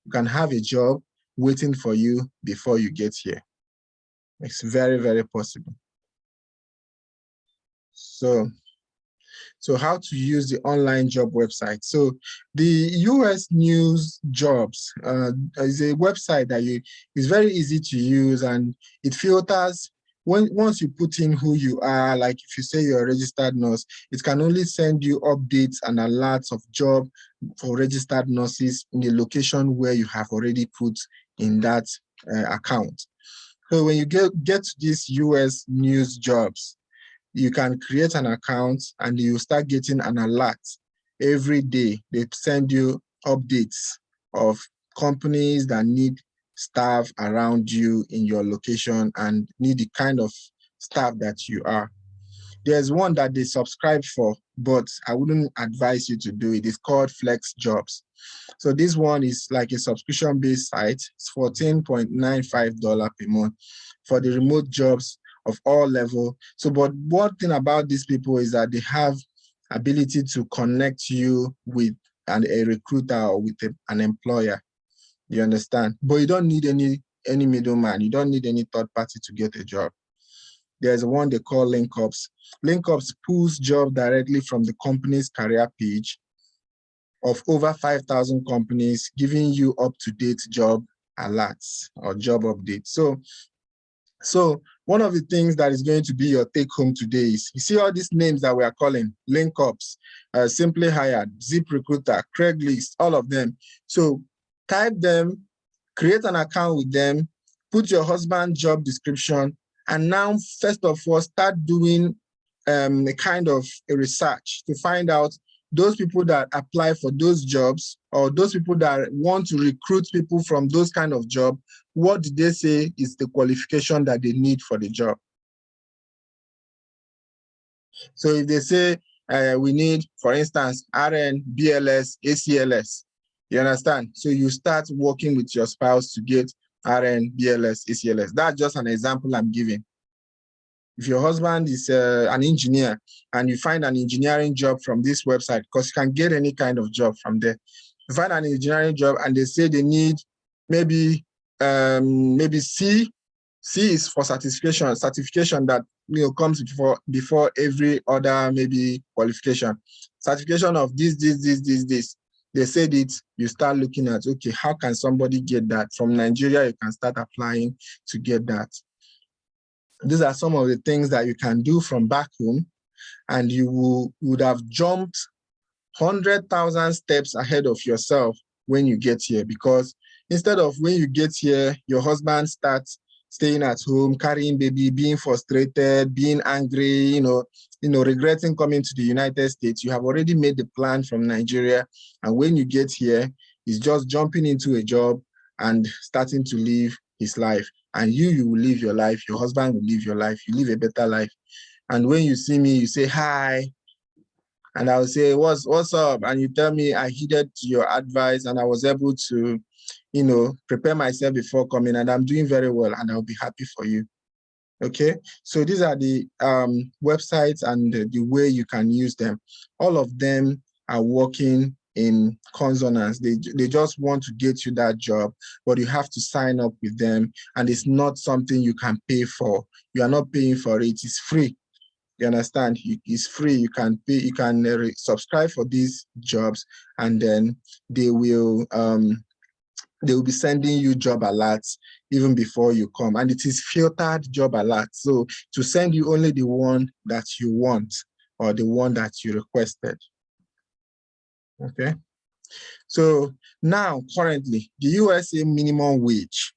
You can have a job waiting for you before you get here. It's very, very possible. So how to use the online job website. So the US News Jobs is a website that is very easy to use, and it filters once you put in who you are. Like if you say you're a registered nurse, it can only send you updates and alerts of job for registered nurses in the location where you have already put in that account. So when you get to these US News Jobs, you can create an account and you start getting an alert every day. They send you updates of companies that need staff around you in your location and need the kind of staff that you are. There's one that they subscribe for, but I wouldn't advise you to do it. It's called Flex Jobs. So this one is like a subscription-based site. It's $14.95 per month for the remote jobs of all levels. So, but one thing about these people is that they have ability to connect you with a recruiter or with an employer. You understand? But you don't need any middleman. You don't need any third party to get a job. There's one they call LinkUps. LinkUps pulls jobs directly from the company's career page of over 5,000 companies, giving you up-to-date job alerts or job updates. So one of the things that is going to be your take-home today is, you see all these names that we are calling, LinkUps, Simply Hired, ZipRecruiter, Craigslist, all of them. So type them, create an account with them, put your husband's job description, and now, first of all, start doing a kind of a research to find out those people that apply for those jobs or those people that want to recruit people from those kind of jobs, what did they say is the qualification that they need for the job? So if they say we need, for instance, RN, BLS, ACLS, you understand? So you start working with your spouse to get RN, BLS, ACLS. That's just an example I'm giving. If your husband is an engineer and you find an engineering job from this website, because you can get any kind of job from there. You find an engineering job and they say they need maybe C. C is for certification that comes before every other maybe qualification. Certification of this. They said it, you start looking at, okay, how can somebody get that? From Nigeria, you can start applying to get that. These are some of the things that you can do from back home, and you would have jumped 100,000 steps ahead of yourself when you get here, because instead of when you get here, your husband starts staying at home, carrying baby, being frustrated, being angry, regretting coming to the United States, you have already made the plan from Nigeria. And when you get here, he's just jumping into a job and starting to live his life. And you will live your life, your husband will live your life, you live a better life. And when you see me, you say, hi. And I'll say, what's up? And you tell me I heeded your advice and I was able to, prepare myself before coming, and I'm doing very well, and I'll be happy for you. Okay, so these are the websites and the way you can use them. All of them are working in consonance. They just want to get you that job, but you have to sign up with them, and it's not something you can pay for. You are not paying for it. It's free. You understand? It's free. You can pay. You can subscribe for these jobs, and then they will be sending you job alerts even before you come, and it is filtered job alerts. So to send you only the one that you want or the one that you requested. Okay. So now, currently, the USA minimum wage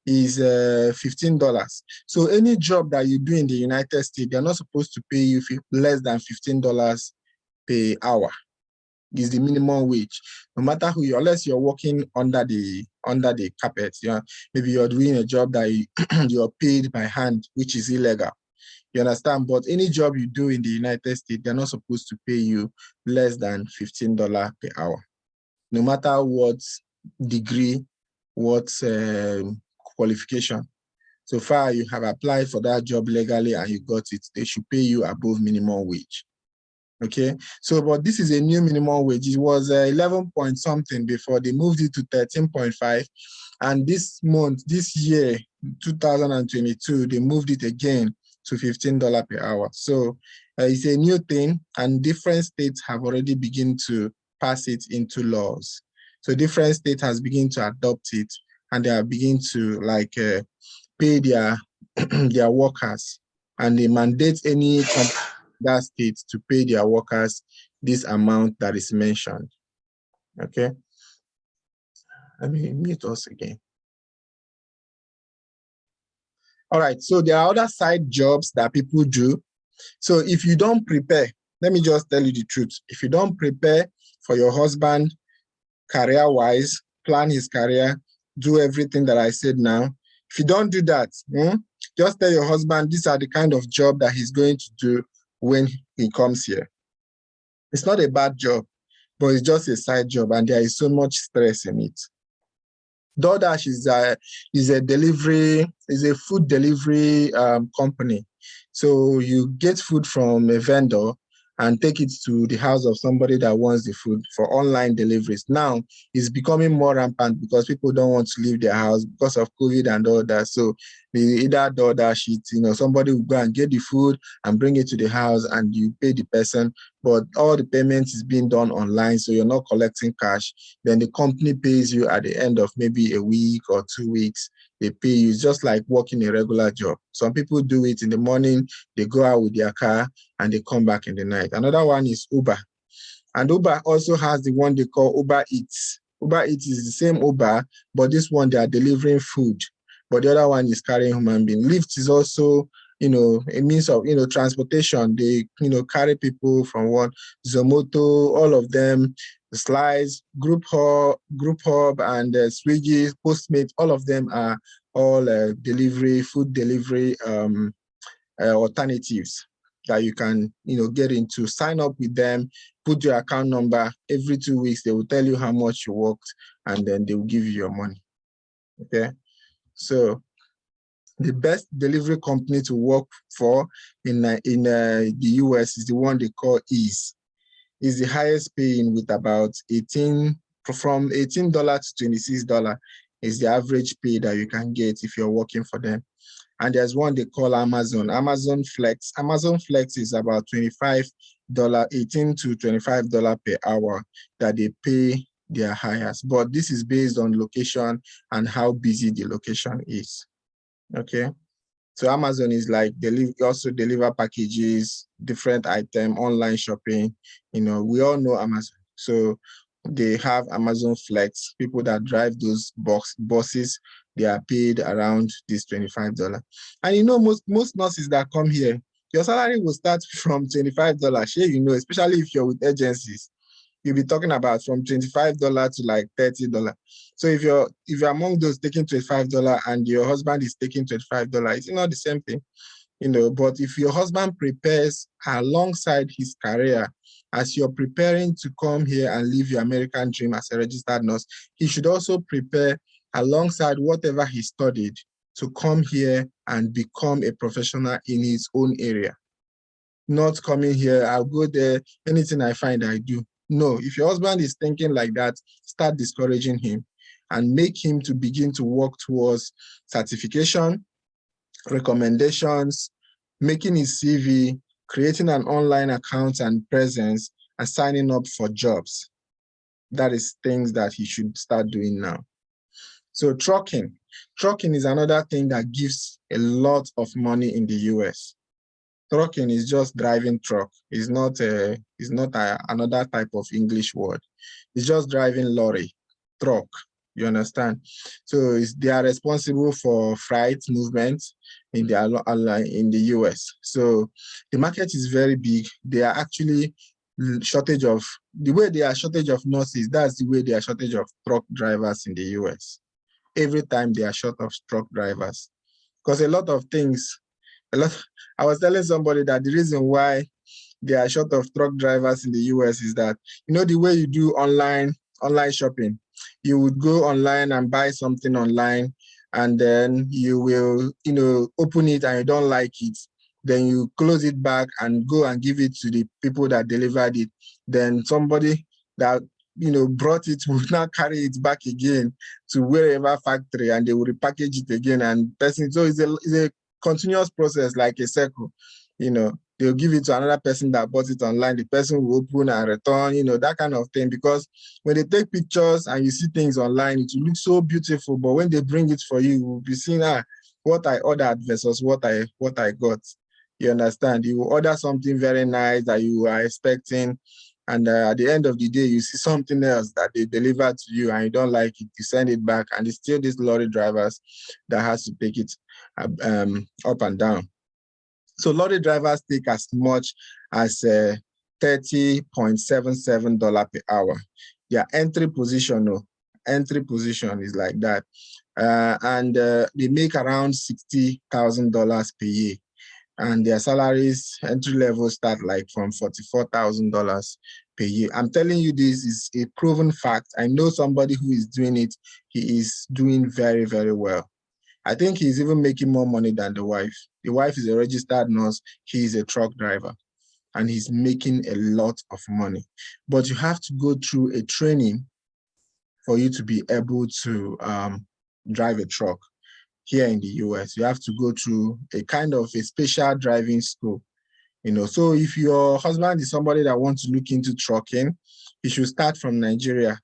is $15. So any job that you do in the United States, they're not supposed to pay you less than $15 per hour. Is the minimum wage. No matter who you, unless you're working under the carpet, yeah, maybe you're doing a job that you're paid by hand, which is illegal. You understand? But any job you do in the United States, they're not supposed to pay you less than $15 per hour. No matter what degree, what qualification. So far you have applied for that job legally and you got it, they should pay you above minimum wage. Okay, so but this is a new minimum wage. It was 11 point something before, they moved it to 13.5, and this month, this year, 2022, they moved it again to $15 per hour. So it's a new thing, and different states have already begun to pass it into laws. So different states has begun to adopt it, and they are beginning to like pay their their workers, and they mandate any company that state to pay their workers this amount that is mentioned. Okay. Let me mute us again. All right, so there are other side jobs that people do. So if you don't prepare, let me just tell you the truth. If you don't prepare for your husband career-wise, plan his career, do everything that I said now. If you don't do that, just tell your husband these are the kind of job that he's going to do when he comes here. It's not a bad job, but it's just a side job, and there is so much stress in it. DoorDash is a food delivery company. So you get food from a vendor and take it to the house of somebody that wants the food for online deliveries. Now it's becoming more rampant because people don't want to leave their house because of COVID and all that. So they either DoorDash it, somebody will go and get the food and bring it to the house and you pay the person, but all the payments is being done online, so you're not collecting cash. Then the company pays you at the end of maybe a week or 2 weeks. They pay you. It's just like working a regular job. Some people do it in the morning, they go out with their car and they come back in the night. Another one is Uber. And Uber also has the one they call Uber Eats. Uber Eats is the same Uber, but this one they are delivering food. But the other one is carrying human being. Lyft is also, a means of, transportation. They, carry people from one. Zomoto, all of them, Slice, Group Hub, and Swiggy, Postmates, all of them are all food delivery alternatives that you can, get into. Sign up with them, put your account number. Every 2 weeks, they will tell you how much you worked, and then they will give you your money. Okay, so the best delivery company to work for in the US is the one they call Ease. Is the highest paying with about from $18 to $26 is the average pay that you can get if you're working for them. And there's one they call Amazon Flex. Amazon Flex is about $18 to $25 per hour that they pay their hires. But this is based on location and how busy the location is. Okay. So Amazon is like, also deliver packages, different items, online shopping. We all know Amazon. So they have Amazon Flex. People that drive those buses, they are paid around this $25. And most nurses that come here, your salary will start from $25. Sure, especially if you're with agencies. You'll be talking about from $25 to like $30. So if you're among those taking $25 and your husband is taking $25, it's not the same thing, But if your husband prepares alongside his career, as you're preparing to come here and live your American dream as a registered nurse, he should also prepare alongside whatever he studied to come here and become a professional in his own area. Not coming here, I'll go there, anything I find, I do. No, if your husband is thinking like that, start discouraging him and make him to begin to work towards certification, recommendations, making his CV, creating an online account and presence, and signing up for jobs. That is things that he should start doing now. So trucking is another thing that gives a lot of money in the US. Trucking is just driving truck. It's not another type of English word. It's just driving lorry, truck. You understand? So they are responsible for freight movement in the US. So the market is very big. They are actually shortage of, the way they are shortage of nurses, that's the way they are shortage of truck drivers in the US. Every time they are short of truck drivers. Because a lot of things, I was telling somebody that the reason why they are short of truck drivers in the US is that, the way you do online shopping, you would go online and buy something online, and then you will, open it and you don't like it. Then you close it back and go and give it to the people that delivered it. Then somebody that, brought it will now carry it back again to wherever factory, and they will repackage it again. And person, so it's a continuous process, like a circle, they'll give it to another person that bought it online. The person will open and return, that kind of thing. Because when they take pictures and you see things online, it will look so beautiful. But when they bring it for you, you will be seeing what I ordered versus what I got. You understand? You will order something very nice that you are expecting, and at the end of the day, you see something else that they deliver to you and you don't like it. You send it back, and it's still these lorry drivers that has to take it up and down. So lorry drivers take as much as $30.77 per hour. Their entry position is like that. And they make around $60,000 per year. And their salaries, entry level, start like from $44,000 per year. I'm telling you, this is a proven fact. I know somebody who is doing it. He is doing very, very well. I think he's even making more money than the wife. The wife is a registered nurse. He is a truck driver, and he's making a lot of money. But you have to go through a training for you to be able to drive a truck here in the US. You have to go through a kind of a special driving school. So if your husband is somebody that wants to look into trucking, he should start from Nigeria.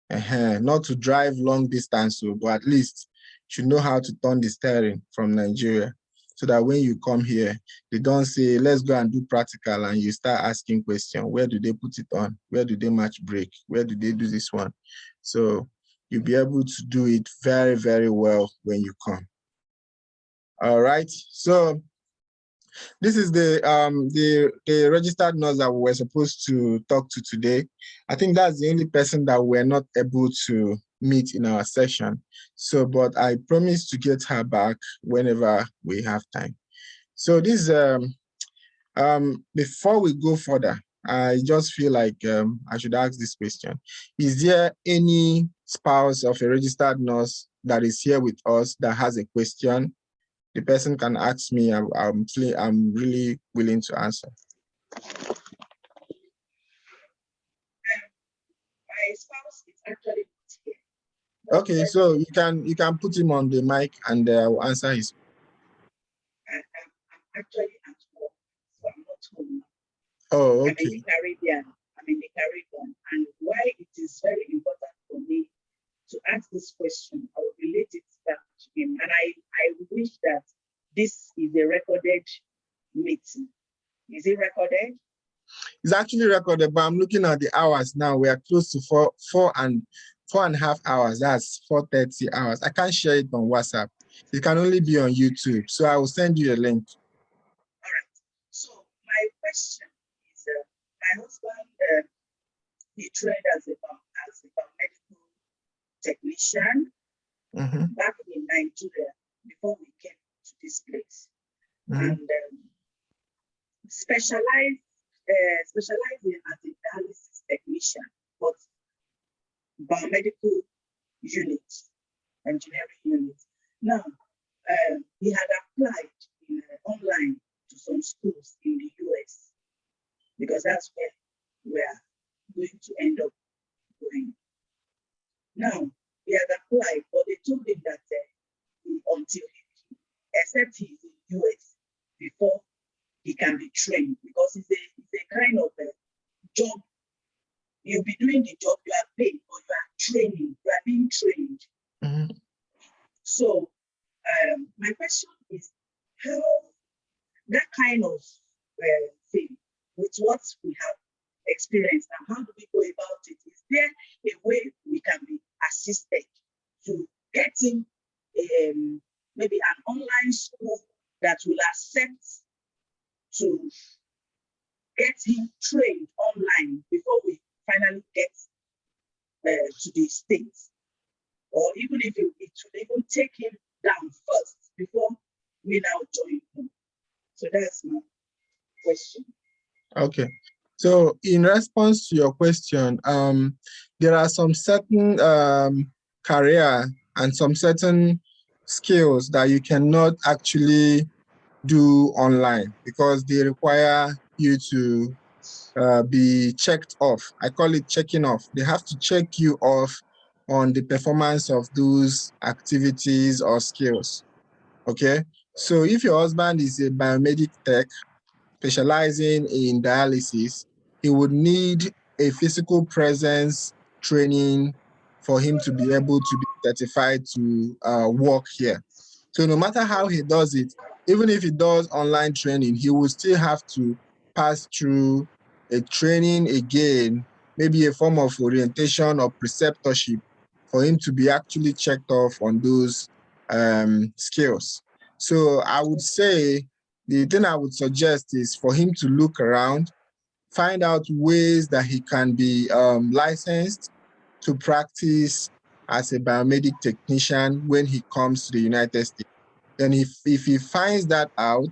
Not to drive long distance, but at least should know how to turn the steering from Nigeria, so that when you come here, they don't say, let's go and do practical, and you start asking questions. Where do they put it on? Where do they match brake? Where do they do this one? So you'll be able to do it very, very well when you come. All right. So this is the registered nurse that we were supposed to talk to today. I think that's the only person that we're not able to meet in our session. So, but I promise to get her back whenever we have time. So this, before we go further, I just feel like I should ask this question. Is there any spouse of a registered nurse that is here with us that has a question? The person can ask me. I'm really willing to answer. My spouse is actually here. Okay, so you can put him on the mic, and I will answer his. I'm actually at work, so I'm not home. Oh, okay. I'm in the Caribbean. And why it is very important for me to ask this question, I will relate it back to him. And I wish that this is a recorded meeting. Is it recorded? It's actually recorded, but I'm looking at the hours now. We are close to four and a half hours. That's 4:30 hours. I can't share it on WhatsApp. It can only be on YouTube. So I will send you a link. All right. So my question is, my husband, he trained as a biomedical technician back in Nigeria before we came to this place, and specializing as a dialysis technician, but biomedical unit, engineering unit. Now, he had applied online to some schools in the US, because that's where we are going to end up going. Now, he had applied, but they told him that until except he's in US before he can be trained, because it's a kind of a job. You'll be doing the job, you are paid, but you are being trained. So my question is, how that kind of thing, with what we have experienced, and how do we go about it? Is there a way we can be assisted to get him maybe an online school that will accept to get him trained online before we finally get to the States. Or even if it should even take him down first before we now join him. So that's my question. Okay. So in response to your question, there are some certain career and some certain skills that you cannot actually do online because they require you to be checked off. I call it checking off. They have to check you off on the performance of those activities or skills. Okay. So if your husband is a biomedic tech specializing in dialysis, he would need a physical presence training for him to be able to be certified to work here. So no matter how he does it, even if he does online training, he will still have to pass through a training again, maybe a form of orientation or preceptorship for him to be actually checked off on those skills. So I would say the thing I would suggest is for him to look around, find out ways that he can be licensed to practice as a biomedic technician when he comes to the United States. And if he finds that out,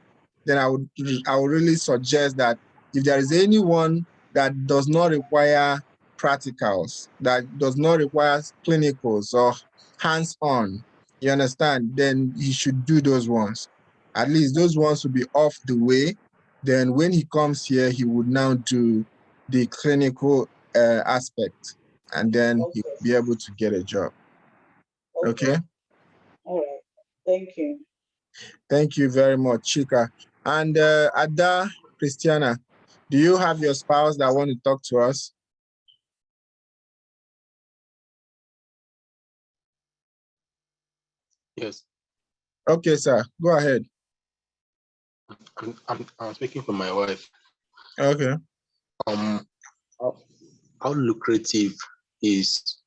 then I would really suggest that if there is anyone that does not require practicals, that does not require clinicals or hands-on, you understand, then he should do those ones. At least those ones will be off the way. Then when he comes here, he would now do the clinical aspect, and then he'll be able to get a job. Okay? All right. Thank you. Thank you very much, Chika. And Ada, Christiana, do you have your spouse that want to talk to us? Yes. Okay, sir. Go ahead. I'm speaking for my wife. Okay. How lucrative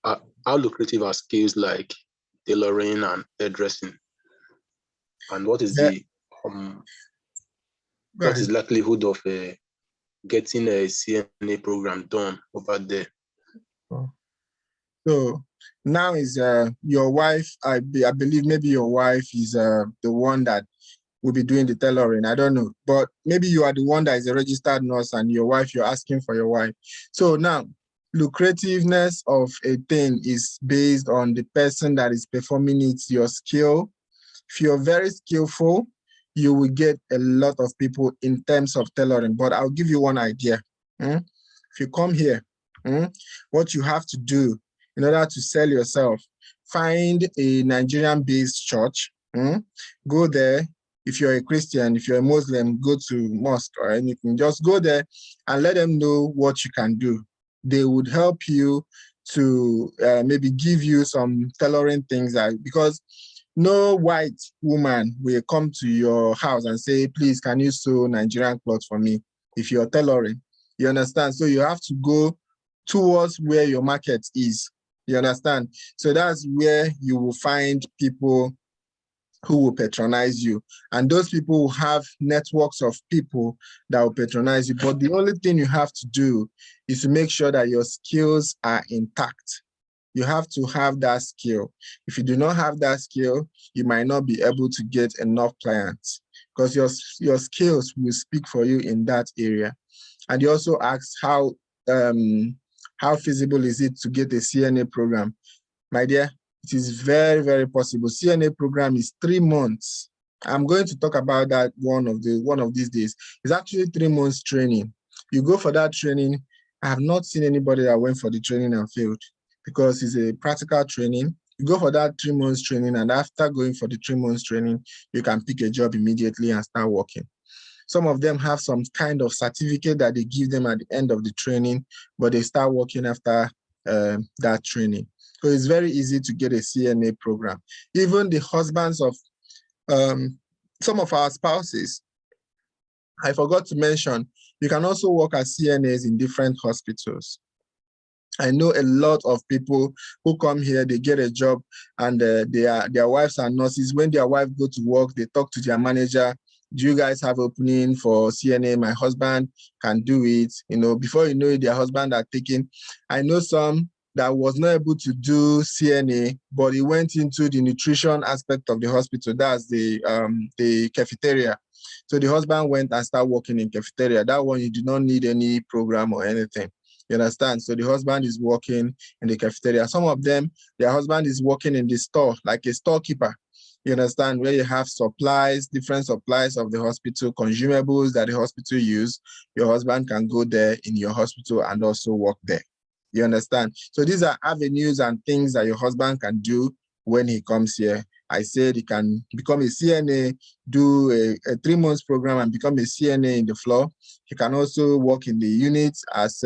are skills like tailoring and hairdressing? And what is the likelihood of getting a CNA program done over there? So now is your wife, I believe maybe your wife is the one that will be doing the tailoring. I don't know, but maybe you are the one that is a registered nurse and your wife, you're asking for your wife. So now, lucrativeness of a thing is based on the person that is performing it, your skill. If you're very skillful, you will get a lot of people in terms of tailoring. But I'll give you one idea. If you come here, what you have to do in order to sell yourself, find a Nigerian-based church, go there. If you're a Christian, if you're a Muslim, go to mosque or anything. Just go there and let them know what you can do. They would help you to maybe give you some tailoring things because no white woman will come to your house and say, please, can you sew Nigerian clothes for me if you're tailoring? You understand? So you have to go towards where your market is. You understand? So that's where you will find people who will patronize you. And those people will have networks of people that will patronize you. But the only thing you have to do is to make sure that your skills are intact. You have to have that skill. If you do not have that skill, you might not be able to get enough clients because your skills will speak for you in that area. And you also asked how feasible is it to get a CNA program? My dear, it is very, very possible. CNA program is 3 months. I'm going to talk about that one of these days. It's actually 3 months training. You go for that training. I have not seen anybody that went for the training and failed because it's a practical training. You go for that 3 months training, and after going for the 3 months training, you can pick a job immediately and start working. Some of them have some kind of certificate that they give them at the end of the training, but they start working after that training. So it's very easy to get a CNA program. Even the husbands of some of our spouses, I forgot to mention, you can also work as CNAs in different hospitals. I know a lot of people who come here, they get a job, and their wives are nurses. When their wife go to work, they talk to their manager. Do you guys have opening for CNA? My husband can do it. Before you know it, their husband are taking. I know some that was not able to do CNA, but he went into the nutrition aspect of the hospital. That's the cafeteria. So the husband went and started working in cafeteria. That one, you do not need any program or anything. You understand? So the husband is working in the cafeteria. Some of them, their husband is working in the store, like a storekeeper. You understand? Where you have supplies, different supplies of the hospital, consumables that the hospital use. Your husband can go there in your hospital and also work there. You understand? So these are avenues and things that your husband can do when he comes here. I said he can become a CNA, do a 3 months program and become a CNA in the floor. He can also work in the unit as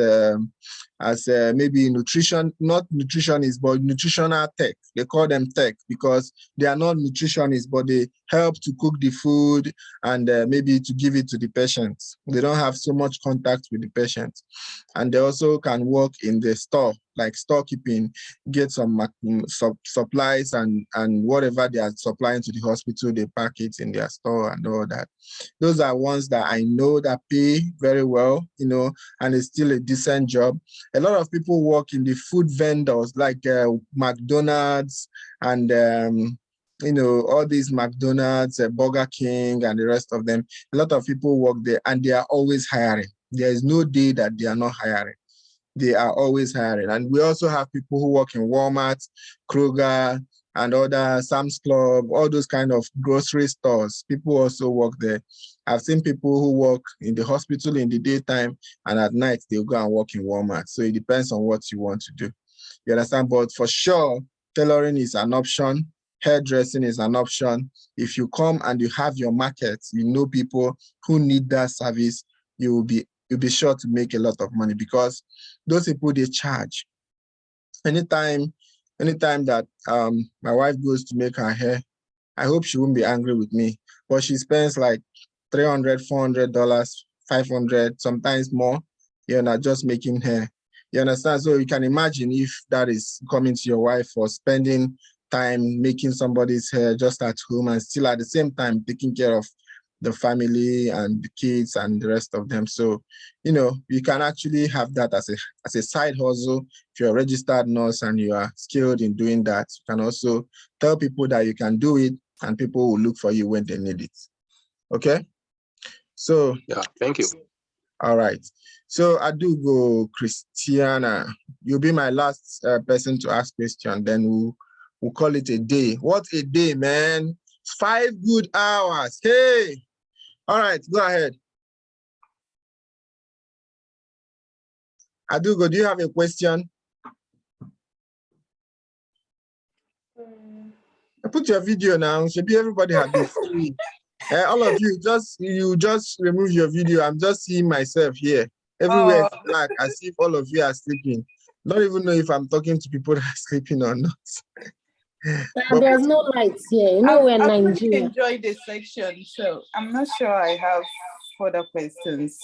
maybe nutrition, not nutritionist, but nutritional tech. They call them tech because they are not nutritionists, but they help to cook the food and maybe to give it to the patients. They don't have so much contact with the patients. And they also can work in the store, like storekeeping, get some supplies and whatever they are supplying to the hospital, they pack it in their store and all that. Those are ones that I know that pay very well, and it's still a decent job. A lot of people work in the food vendors like McDonald's and all these McDonald's, Burger King, and the rest of them. A lot of people work there and they are always hiring. There is no day that they are not hiring. They are always hiring. And we also have people who work in Walmart, Kroger, and other Sam's Club, all those kind of grocery stores. People also work there. I've seen people who work in the hospital in the daytime, and at night they'll go and work in Walmart. So it depends on what you want to do. You understand? But for sure, tailoring is an option. Hairdressing is an option. If you come and you have your market, you know people who need that service, you'll be sure to make a lot of money because those people, they charge. Anytime that my wife goes to make her hair, I hope she won't be angry with me, but she spends like $300, $400, $500, sometimes more, just making hair. You understand? So you can imagine if that is coming to your wife for spending time making somebody's hair just at home and still at the same time taking care of the family and the kids and the rest of them. So, you can actually have that as a side hustle. If you're a registered nurse and you are skilled in doing that, you can also tell people that you can do it and people will look for you when they need it. Okay? So, yeah, thank you. All right. So I do go Christiana. You'll be my last person to ask question. Then we'll call it a day. What a day, man. 5 good hours. Hey. All right, go ahead. Adugo, do you have a question? Put your video now. Should be everybody have been free. All of you just remove your video. I'm just seeing myself here. Everywhere is black, as if all of you are sleeping. Don't even know if I'm talking to people that are sleeping or not. But there's no lights here. We're in Nigeria. I enjoyed this section, so I'm not sure I have further questions.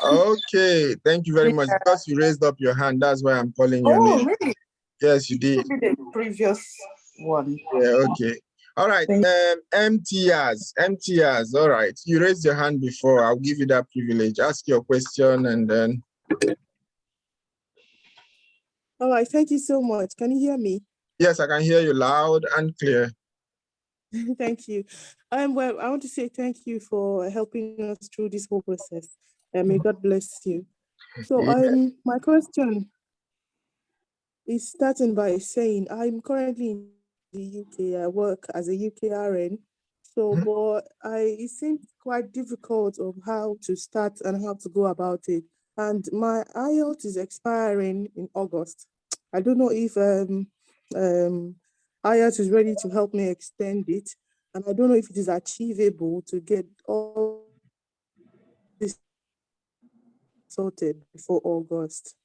Okay, thank you very much. Because you raised up your hand, that's why I'm calling your name. Really? Yes, you did. The previous one. Yeah, okay. All right, MTRs, all right. You raised your hand before. I'll give you that privilege. Ask your question and then. All right, thank you so much. Can you hear me? Yes, I can hear you loud and clear. Thank you. Well, I want to say thank you for helping us through this whole process. May God bless you. So my question is starting by saying I'm currently in the UK. I work as a UKRN. So, but it seems quite difficult of how to start and how to go about it. And my IELTS is expiring in August. I don't know if IELTS is ready to help me extend it. And I don't know if it is achievable to get all this sorted before August.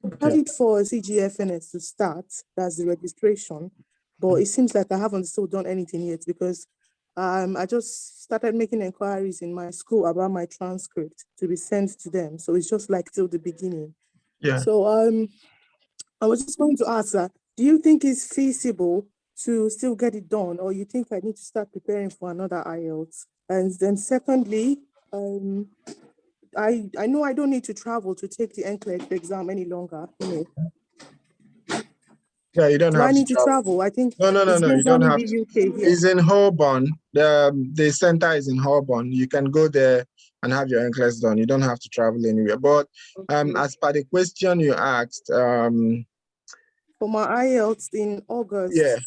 I have it for CGFNS to start, that's the registration, but it seems like I haven't still done anything yet because I just started making inquiries in my school about my transcript to be sent to them. So it's just like till the beginning. Yeah. So I was just going to ask that, do you think it's feasible to still get it done, or you think I need to start preparing for another IELTS? And then secondly, I know I don't need to travel to take the NCLEX exam any longer. Yeah, you don't Do have I need to to travel? I think No, it's you being don't done in have the to. UK here. It's in Holborn. The center is in Holborn. You can go there and have your NCLEX done. You don't have to travel anywhere. But as per the question you asked, for my IELTS in August. yeah,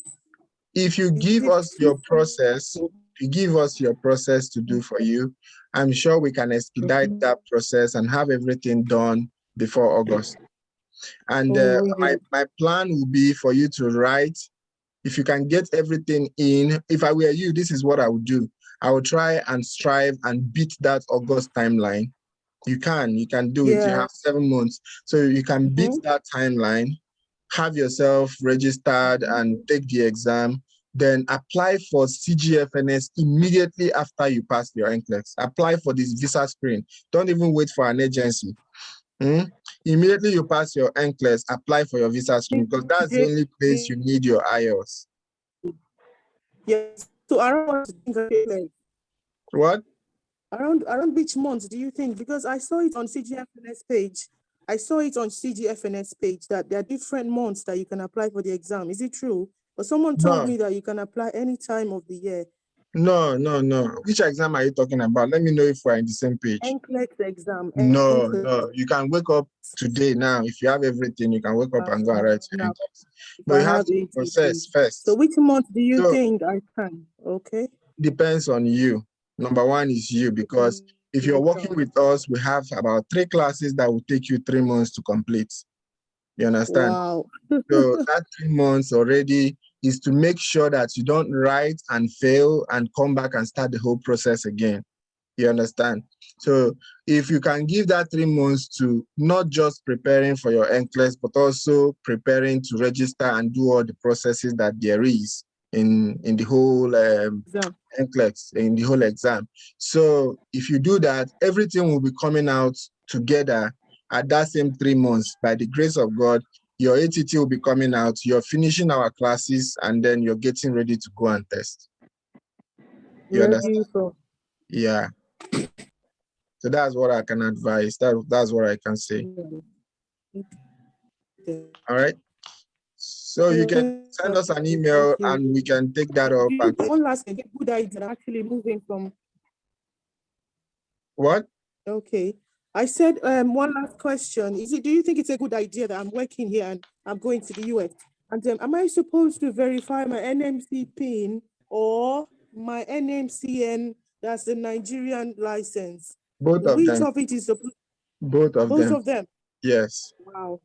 if you give us your process, to do for you, I'm sure we can expedite that process and have everything done before August. And my plan will be for you to write. If you can get everything in, if I were you, this is what I would do. I would try and strive and beat that August timeline. You can do it. You have 7 months. So you can beat that timeline, have yourself registered and take the exam, then apply for CGFNS immediately after you pass your NCLEX. Apply for this visa screen. Don't even wait for an agency. Immediately you pass your NCLEX, apply for your visa screen, because that's the only place you need your IELTS. Yes. So around what? Around which month do you think? Because I saw it on CGFNS page. That there are different months that you can apply for the exam. Is it true? But someone told me that you can apply any time of the year. No. Which exam are you talking about? Let me know if we're in the same page. NCLEX exam. No. You can wake up today now. If you have everything, you can wake up and go and write your NCLEX. But you have to process first. So which month do you think I can? Okay. Depends on you. Number one is you, because if you're working with us, we have about 3 classes that will take you 3 months to complete. You understand? Wow. So that 3 months already is to make sure that you don't write and fail and come back and start the whole process again. You understand? So if you can give that 3 months to not just preparing for your NCLEX, but also preparing to register and do all the processes that there is in the whole NCLEX, in the whole exam. So if you do that, everything will be coming out together at that same 3 months. By the grace of God, your ATT will be coming out, you're finishing our classes, and then you're getting ready to go and test. You understand? Yeah. So that's what I can advise. That's what I can say. All right. So you can send us an email and we can take that up. And One last thing, good idea, actually moving from. What? Okay. I said one last question. Do you think it's a good idea that I'm working here and I'm going to the US? And am I supposed to verify my NMC PIN or my NMCN, that's the Nigerian license? Both of them. Which of it is supposed? Both of them. Both of them? Yes. Wow.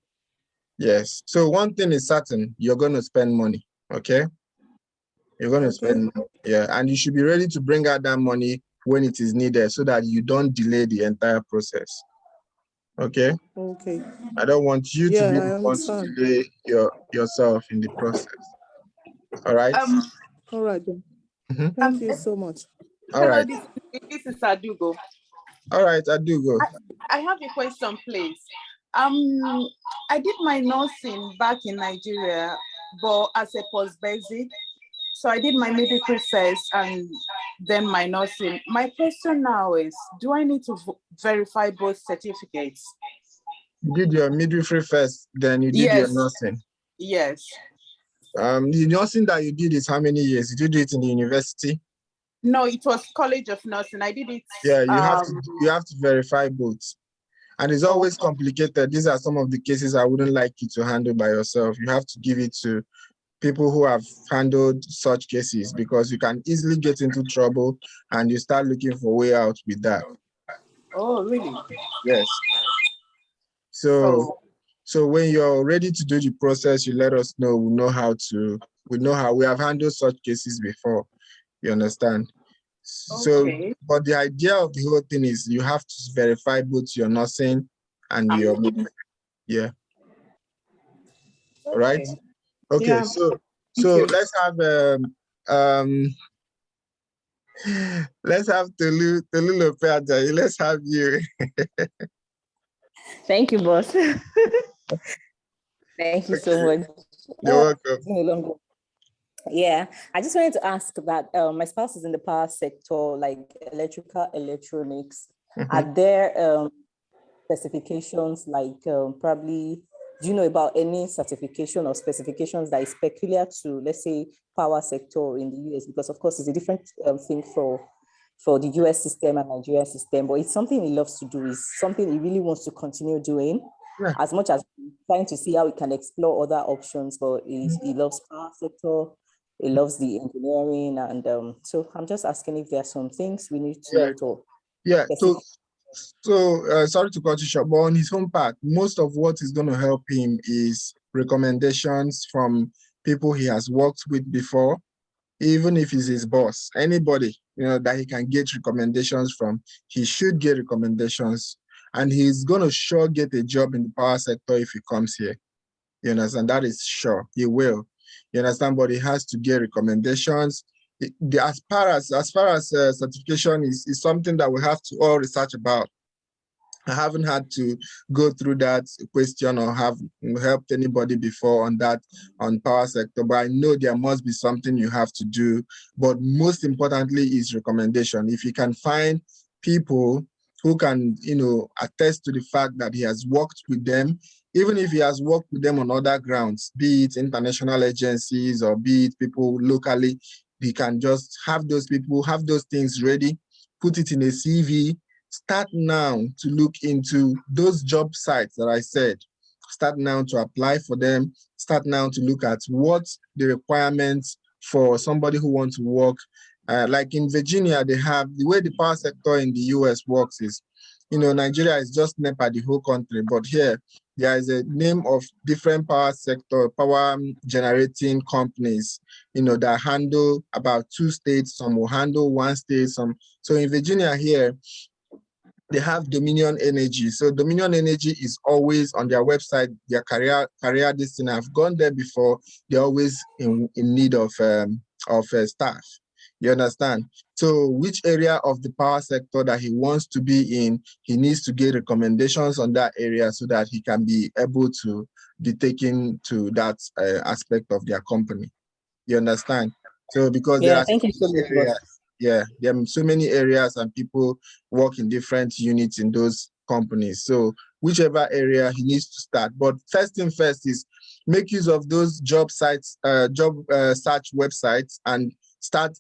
Yes. So one thing is certain, you're going to spend money, okay? You're going to spend money, yeah. And you should be ready to bring out that money when it is needed so that you don't delay the entire process, okay? Okay. I don't want you to be the one to delay yourself in the process, all right? All right then. Thank you so much. All right. This is Adugo. All right, Adugo. I have a question, please. I did my nursing back in Nigeria, but as a post-basic. So I did my midwifery first and then my nursing. My question now is, do I need to verify both certificates? You did your midwifery first, then you did your nursing. Yes. The nursing that you did is how many years? Did you do it in the university? No, it was College of Nursing. I did it. Yeah, you have to verify both. And it's always complicated. These are some of the cases I wouldn't like you to handle by yourself. You have to give it to people who have handled such cases, because you can easily get into trouble and you start looking for a way out with that. Oh, really? Yes. So when you're ready to do the process, you let us know. We know how we have handled such cases before. You understand? So, but the idea of the whole thing is you have to verify both your nursing and your yeah. All right. Okay. Yeah. So let's have Tolu Lopeaja. Let's have you. Thank you, boss. Thank you so much. You're welcome. It's been a long one. Yeah, I just wanted to ask that my spouse is in the power sector, like electrical, electronics. Are there specifications like probably, do you know about any certification or specifications that is peculiar to, let's say, power sector in the US? Because of course it's a different thing for the US system and Nigerian system, but it's something he loves to do. It's something he really wants to continue doing. Yeah. As much as trying to see how we can explore other options, but he loves power sector, he loves the engineering, and so I'm just asking if there are some things we need to talk. Yeah, so sorry to cut you short, but on his own part, most of what is going to help him is recommendations from people he has worked with before, even if he's his boss, anybody, that he can get recommendations from, he should get recommendations, and he's going to sure get a job in the power sector if he comes here. You understand? That is sure, he will. You understand? But he has to get recommendations. As far as certification is something that we have to all research about. I haven't had to go through that question or have helped anybody before on that, on power sector, but I know there must be something you have to do. But most importantly is recommendation. If you can find people who can, attest to the fact that he has worked with them, even if he has worked with them on other grounds, be it international agencies or be it people locally, he can just have those people, have those things ready, put it in a CV, start now to look into those job sites that I said. Start now to apply for them. Start now to look at what the requirements for somebody who wants to work. Like in Virginia, they have, the way the power sector in the US works is, Nigeria is just NEPA, the whole country, but here, there is a name of different power sector, power generating companies, that handle about 2 states, some will handle 1 state, some. So in Virginia here, they have Dominion Energy. So Dominion Energy is always on their website, their career this thing. I've gone there before. They're always in need of staff. You understand? So which area of the power sector that he wants to be in, he needs to get recommendations on that area so that he can be able to be taken to that aspect of their company. You understand? So because there are thank you so much, areas, boss. there are so many areas and people work in different units in those companies. So whichever area he needs to start. But first thing first is make use of those job sites, search websites, and start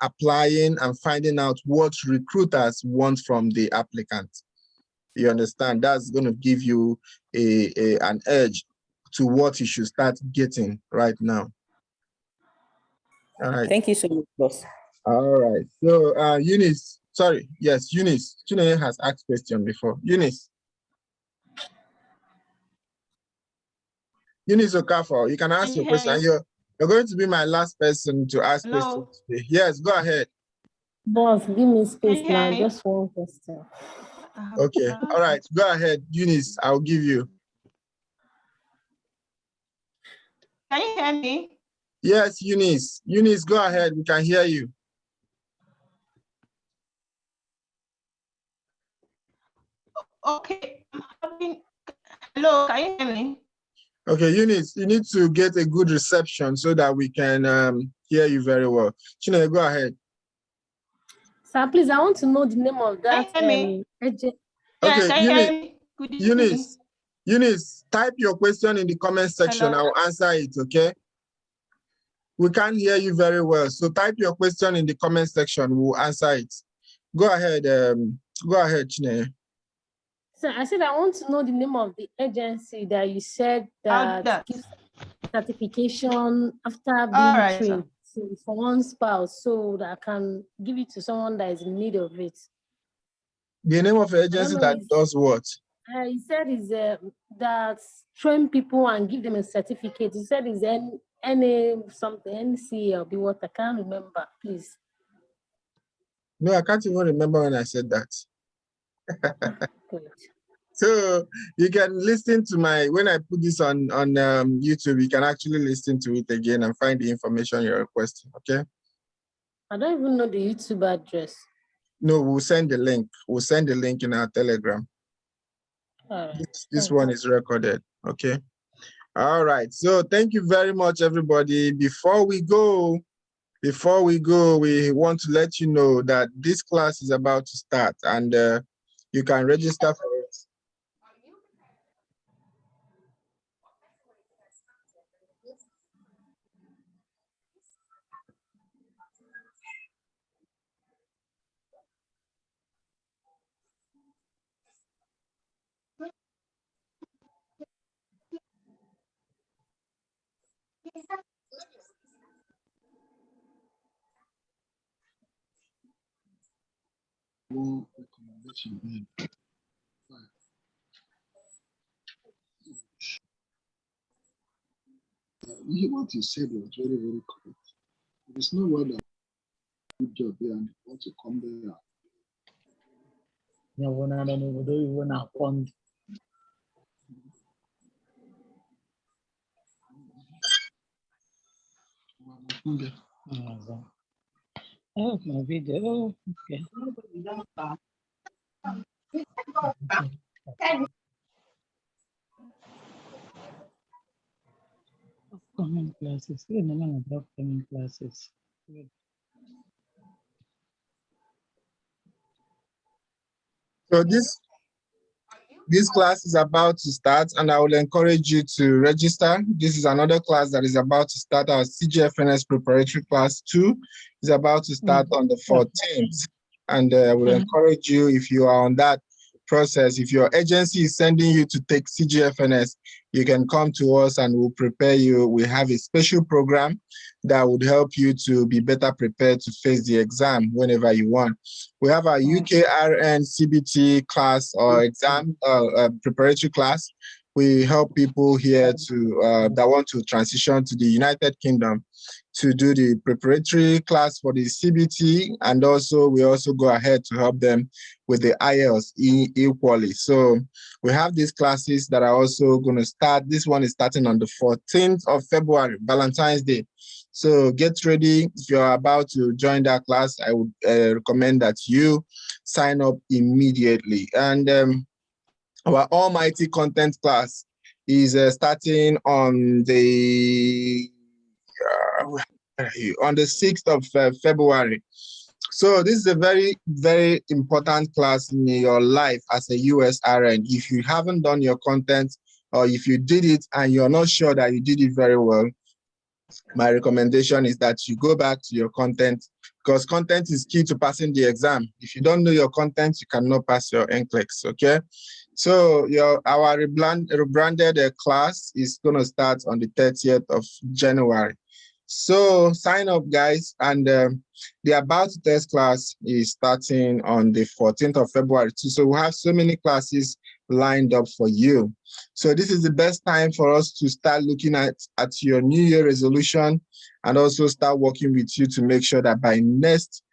applying and finding out what recruiters want from the applicant. You understand? That's going to give you an edge to what you should start getting right now. All right. Thank you so much, boss. All right. So Eunice, sorry. Yes, Eunice. Chineye has asked question before. Eunice Okafor, you can ask your question. You're going to be my last person to ask questions today. Yes, go ahead. Boss, give me space now. Just one question. Okay. All right. Go ahead, Eunice. I'll give you. Can you hear me? Yes, Eunice. Eunice, go ahead. We can hear you. Okay. Hello, can you hear me? Okay, Eunice, you need to get a good reception so that we can hear you very well. Chineye, go ahead. Sir, please, I want to know the name of that agent. Okay, Eunice, type your question in the comment section. Hello? I'll answer it, okay? We can't hear you very well, so type your question in the comment section. We'll answer it. Go ahead, Chineye. So I said I want to know the name of the agency that you said that gives certification after being trained for one spouse, so that I can give it to someone that is in need of it. The name of the agency that does what? He said is that train people and give them a certificate. He said is NA something, NC or be what, I can't remember, please. No, I can't even remember when I said that. So you can listen to when I put this on YouTube, you can actually listen to it again and find the information you're requesting, okay? I don't even know the YouTube address. No, we'll send the link. We'll send the link in our Telegram. All right. This one is recorded, okay? All right. So thank you very much, everybody. Before we go, we want to let you know that this class is about to start, and you can register for it. What you said was very, very correct. It's not what that good job there and want to come there. Oh, my video. Okay. Upcoming classes. Upcoming classes. So this class is about to start, and I will encourage you to register. This is another class that is about to start. Our CGFNS Preparatory Class 2 is about to start on the 14th. And I will encourage you, if you are on that process, if your agency is sending you to take CGFNS, you can come to us and we'll prepare you. We have a special program that would help you to be better prepared to face the exam whenever you want. We have our UKRN CBT class or exam preparatory class. We help people here to that want to transition to the United Kingdom to do the preparatory class for the CBT, and also we also go ahead to help them with the IELTS equally. So we have these classes that are also going to start. This one is starting on the 14th of February, Valentine's Day. So get ready. If you're about to join that class, I would recommend that you sign up immediately. And our Almighty Content class is starting on the 6th of February. So this is a very, very important class in your life as a USRN. If you haven't done your content, or if you did it and you're not sure that you did it very well, my recommendation is that you go back to your content, because content is key to passing the exam. If you don't know your content, you cannot pass your NCLEX, okay? So our rebranded class is going to start on the 30th of January. So sign up, guys, and the About to Test class is starting on the 14th of February too. So we have so many classes lined up for you. So this is the best time for us to start looking at your New Year resolution, and also start working with you to make sure that by next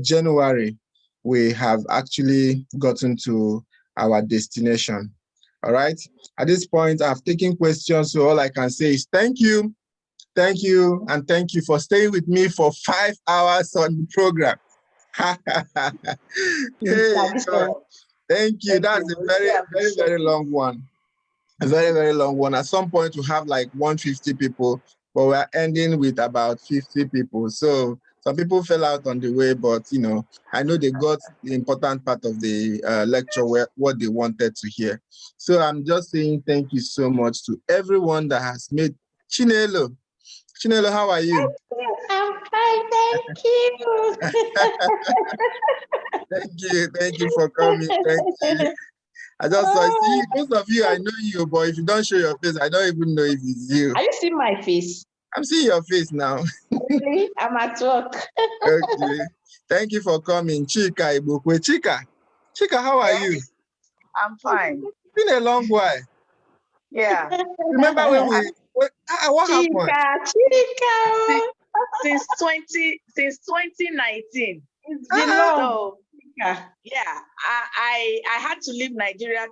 January, we have actually gotten to our destination. All right. At this point, I've taken questions, so all I can say is thank you. Thank you, and thank you for staying with me for 5 hours on the program. Hey, God. Thank you. That's a very, very, very long one. A very, very long one. At some point, we have like 150 people, but we're ending with about 50 people. So some people fell out on the way, but I know they got the important part of the lecture, what they wanted to hear. So I'm just saying thank you so much to everyone that has made. Chinelo, how are you? I'm fine, thank you. Thank you for coming. Thank you. I see most of you, I know you, but if you don't show your face, I don't even know if it's you. Are you seeing my face? I'm seeing your face now. Really? I'm at work. Okay. Thank you for coming. Chika Ibukwe. Chika, how are you? I'm fine. It's been a long while. Yeah. Remember when what happened? Chika. Since 2019. It's been long. So, yeah, I had to leave Nigeria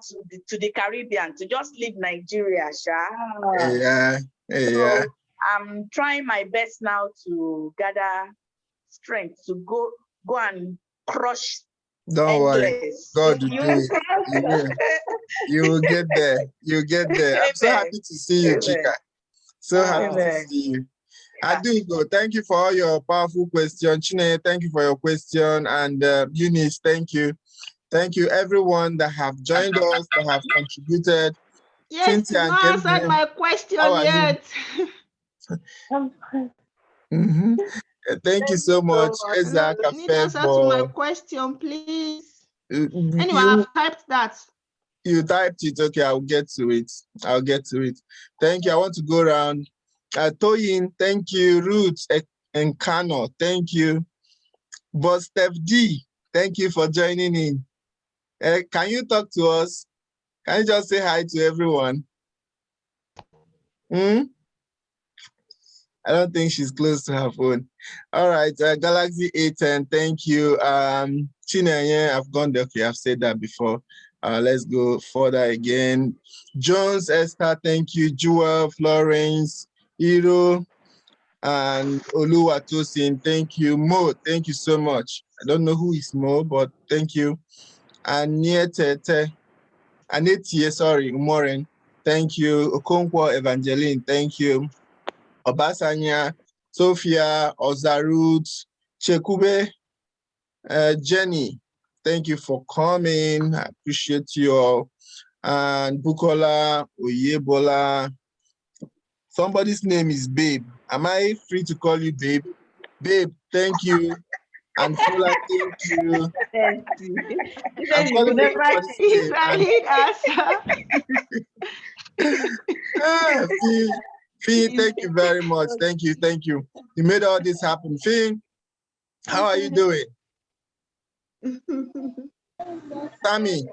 to the Caribbean, to just leave Nigeria, Sha. Yeah. I'm trying my best now to gather strength to go and crush Don't worry. Endless. God will You do it. You will. You will get there. You'll get there. I'm so Amen. happy to see you, Amen. Chika. So happy to Amen. see you. I do go. Thank you for all your powerful questions. Chine, thank you for your question. And Eunice, thank you. Thank you, everyone that have joined us, that have contributed. Yes, Cynthia you've and not answered Kenny, my question how are yet. you? Thank you so much, Hello, Ezra you need Cafe, answer to my for question, please. Anyway, I've typed that. You typed it. Okay, I'll get to it. I'll get to it. Thank you. I want to go around. Toyin, thank you. Ruth and Kano, thank you. But Steph D, thank you for joining in. Can you talk to us? Can you just say hi to everyone? I don't think she's close to her phone. All right, Galaxy A10, thank you. Chinenye, I've gone there. Okay, I've said that before. Let's go further again. Jones, Esther, thank you. Jewel, Florence, Hiro, and Oluwatosin, thank you. Mo, thank you so much. I don't know who is Mo, but thank you. And Nietete, Anetie, sorry, Umoren, thank you. Okonkwo Evangeline, thank you. Obasanya, Sophia, Ozarut, Chekube, Jenny, thank you for coming. I appreciate you all. And Bukola, Oyebola. Somebody's name is Babe. Am I free to call you Babe? Babe, thank you. And Fola, thank you. Thank you. He said I'm he will calling never everybody's change. name. Fee, thank you very much. Thank you, thank you. You made all this happen. Fee, how are you doing? Sammy.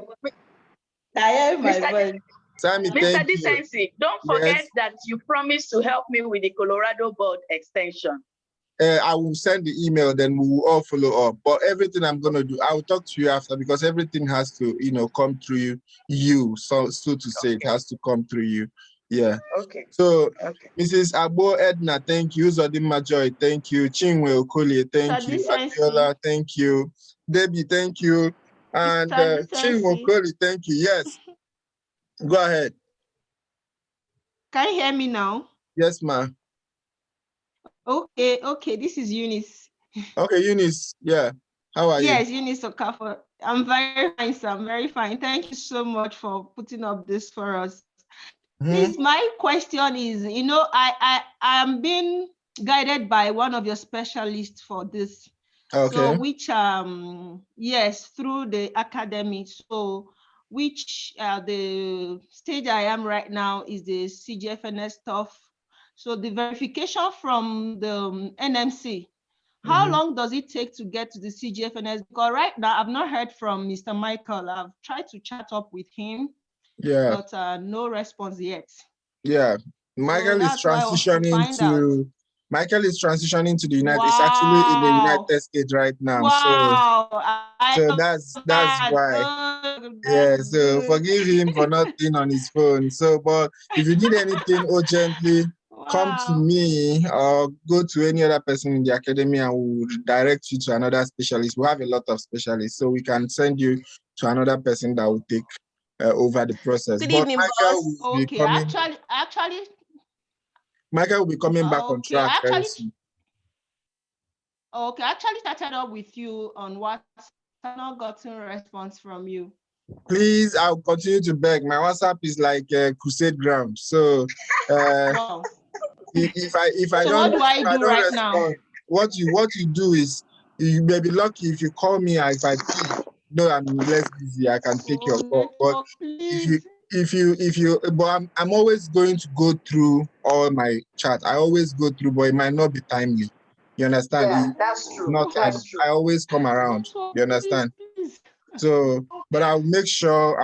I hear my voice. Sammy, Mr. thank you. Decency, don't forget Yes. that you promised to help me with the Colorado board extension. I will send the email, then we will all follow up. But everything I'm gonna do, I will talk to you after, because everything has to, come through you. So to say, it has to come through you. Yeah. Okay. So, okay. Mrs. Abo Edna, thank you. Zodima Joy, thank you. Chinwe Okoli, thank you. Akiola, thank you. Debbie, thank you. And Chinwe Okoli, thank you. Yes. Go ahead. Can you hear me now? Yes, ma'am. Okay, this is Eunice. Okay, Eunice, yeah. How are you? Yes, Eunice Okafor. I'm very fine, sir. I'm very fine. Thank you so much for putting up this for us. Please, my question is, I am being guided by one of your specialists for this. Okay. So which yes, through the academy. So which the stage I am right now is the CGFNS stuff. So the verification from the NMC, how long does it take to get to the CGFNS? Because right now I've not heard from Mr. Michael. I've tried to chat up with him, but no response yet. Yeah, Michael is transitioning to the United. It's actually in the United States right now. Wow. So that's why. Yeah. So forgive him for not being on his phone. So, but if you need anything urgently, come to me or go to any other person in the academy, and we'll direct you to another specialist. We have a lot of specialists, so we can send you to another person that will take over the process. Good but evening, Michael boss. will be coming. Actually, Michael will be coming back on track very soon. Okay, I actually started up with you on WhatsApp. I've not gotten a response from you. Please, I'll continue to beg. My WhatsApp is like a crusade ground. So Wow. if I so don't, what do I do right respond, now? what you do is you may be lucky if you call me, and if I pick, no, I'm less busy, I can take your call. But if you but I'm always going to go through all my chat. I always go through, but it might not be timely. You understand? Yeah, that's true. Not That's true. I always come around. You understand? So, but I'll make sure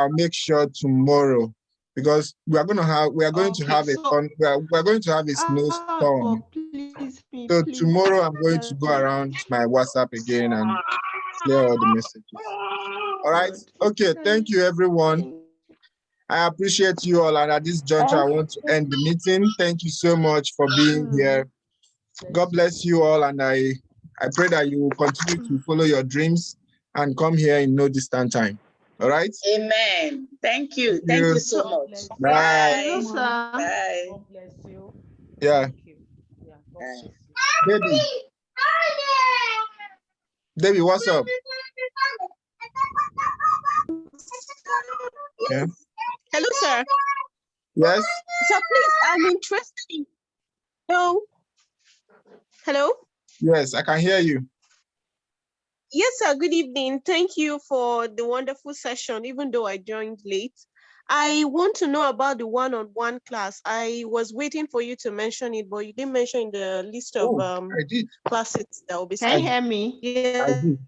tomorrow, because we are going to have a snowstorm. So tomorrow I'm going to go around my WhatsApp again and clear all the messages. All right. Okay. Thank you, everyone. I appreciate you all. And at this juncture, I want to end the meeting. Thank you so much for being here. God bless you all. And I pray that you will continue to follow your dreams and come here in no distant time. All right? Amen. Thank you. Thank you so much. Bye. Bye. Hello, sir. Bye. God bless you. Yeah. Thank you. Yeah, God bless you. Baby. Baby, what's up? Yeah. Hello, sir. Yes. Sir, please, I'm interested in. Hello. Hello. Yes, I can hear you. Yes, sir. Good evening. Thank you for the wonderful session, even though I joined late. I want to know about the one-on-one class. I was waiting for you to mention it, but you didn't mention in the list of I did. classes that will be Can you hear me? I did.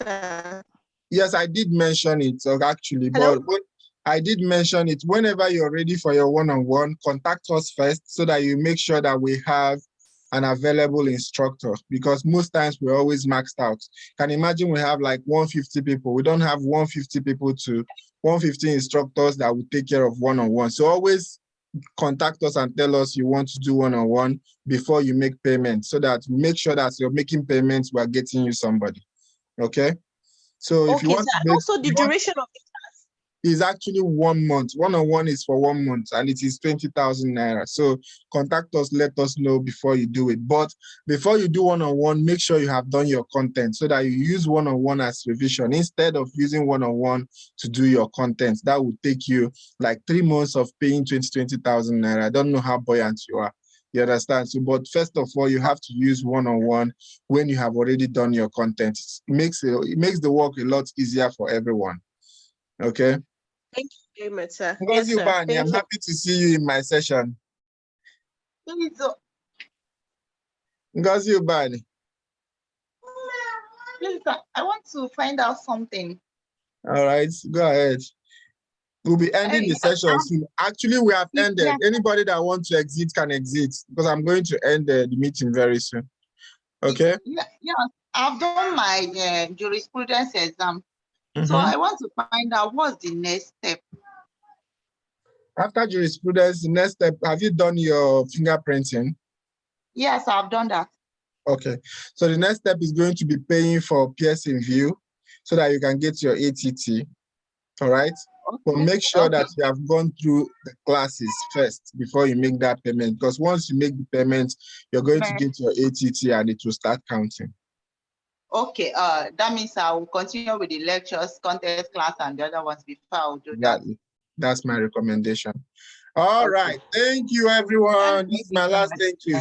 Sir. Yes, I did mention it actually, Hello? but I did mention it. Whenever you're ready for your one-on-one, contact us first so that you make sure that we have an available instructor, because most times we're always maxed out. Can imagine we have like 150 people. We don't have 150 people to 150 instructors that will take care of one-on-one. So always contact us and tell us you want to do one-on-one before you make payments, so that make sure that you're making payments, we're getting you somebody. Okay? So if you want to make, also the duration of the class is actually 1 month. One-on-one is for 1 month and it is 20,000 naira. So contact us, let us know before you do it. But before you do one-on-one, make sure you have done your content so that you use one-on-one as revision instead of using one-on-one to do your content. That would take you like 3 months of paying 20,000 naira. I don't know how buoyant you are. You understand? So, but first of all, you have to use one-on-one when you have already done your content. It makes the work a lot easier for everyone. Okay. Thank you very much, sir. Ngozi Yes, sir. Ubani, Thank I'm you. happy to see you in my session. Ngozi Ubani. Please, I want to find out something. All right, go ahead. We'll be ending the session soon. Actually, we have ended. Yeah. Anybody that wants to exit can exit, because I'm going to end the meeting very soon. Okay? Yeah, I've done my jurisprudence exam. So I want to find out what's the next step. After jurisprudence, the next step, have you done your fingerprinting? Yes, I've done that. Okay. So the next step is going to be paying for Pearson View so that you can get your ATT. All right? But make sure that you have gone through the classes first before you make that payment, because once you make the payment, you're going to get your ATT and it will start counting. Okay, that means I will continue with the lectures, contest class, and the other ones before I will do that. That's my recommendation. All right. Thank you, everyone. This is my last thank you.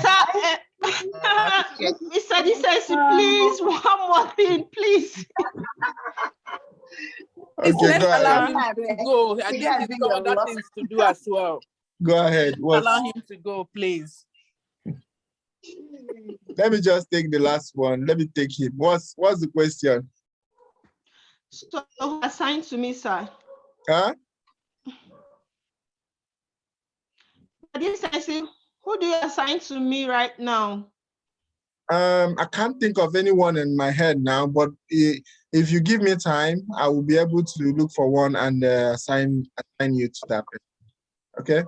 Mr. Decency, please, one more thing, please. Okay, Let's go allow ahead. him to go. I think he's got other things to do as well. Go ahead. Allow him to go, please. Let me just take the last one. Let me take him. What's the question? So assigned to me, sir. Huh? Who do you assign to me right now? I can't think of anyone in my head now, but if you give me time, I will be able to look for one and assign you to that person. Okay?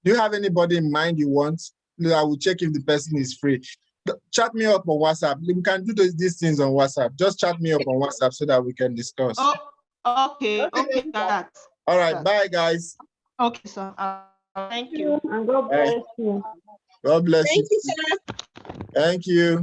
Do you have anybody in mind you want? I will check if the person is free. Chat me up on WhatsApp. We can do these things on WhatsApp. Just chat me up on WhatsApp so that we can discuss. Oh, okay, that. All right, bye, guys. Okay, sir. Thank you. And God bless you. God bless you. Thank you, sir. Thank you.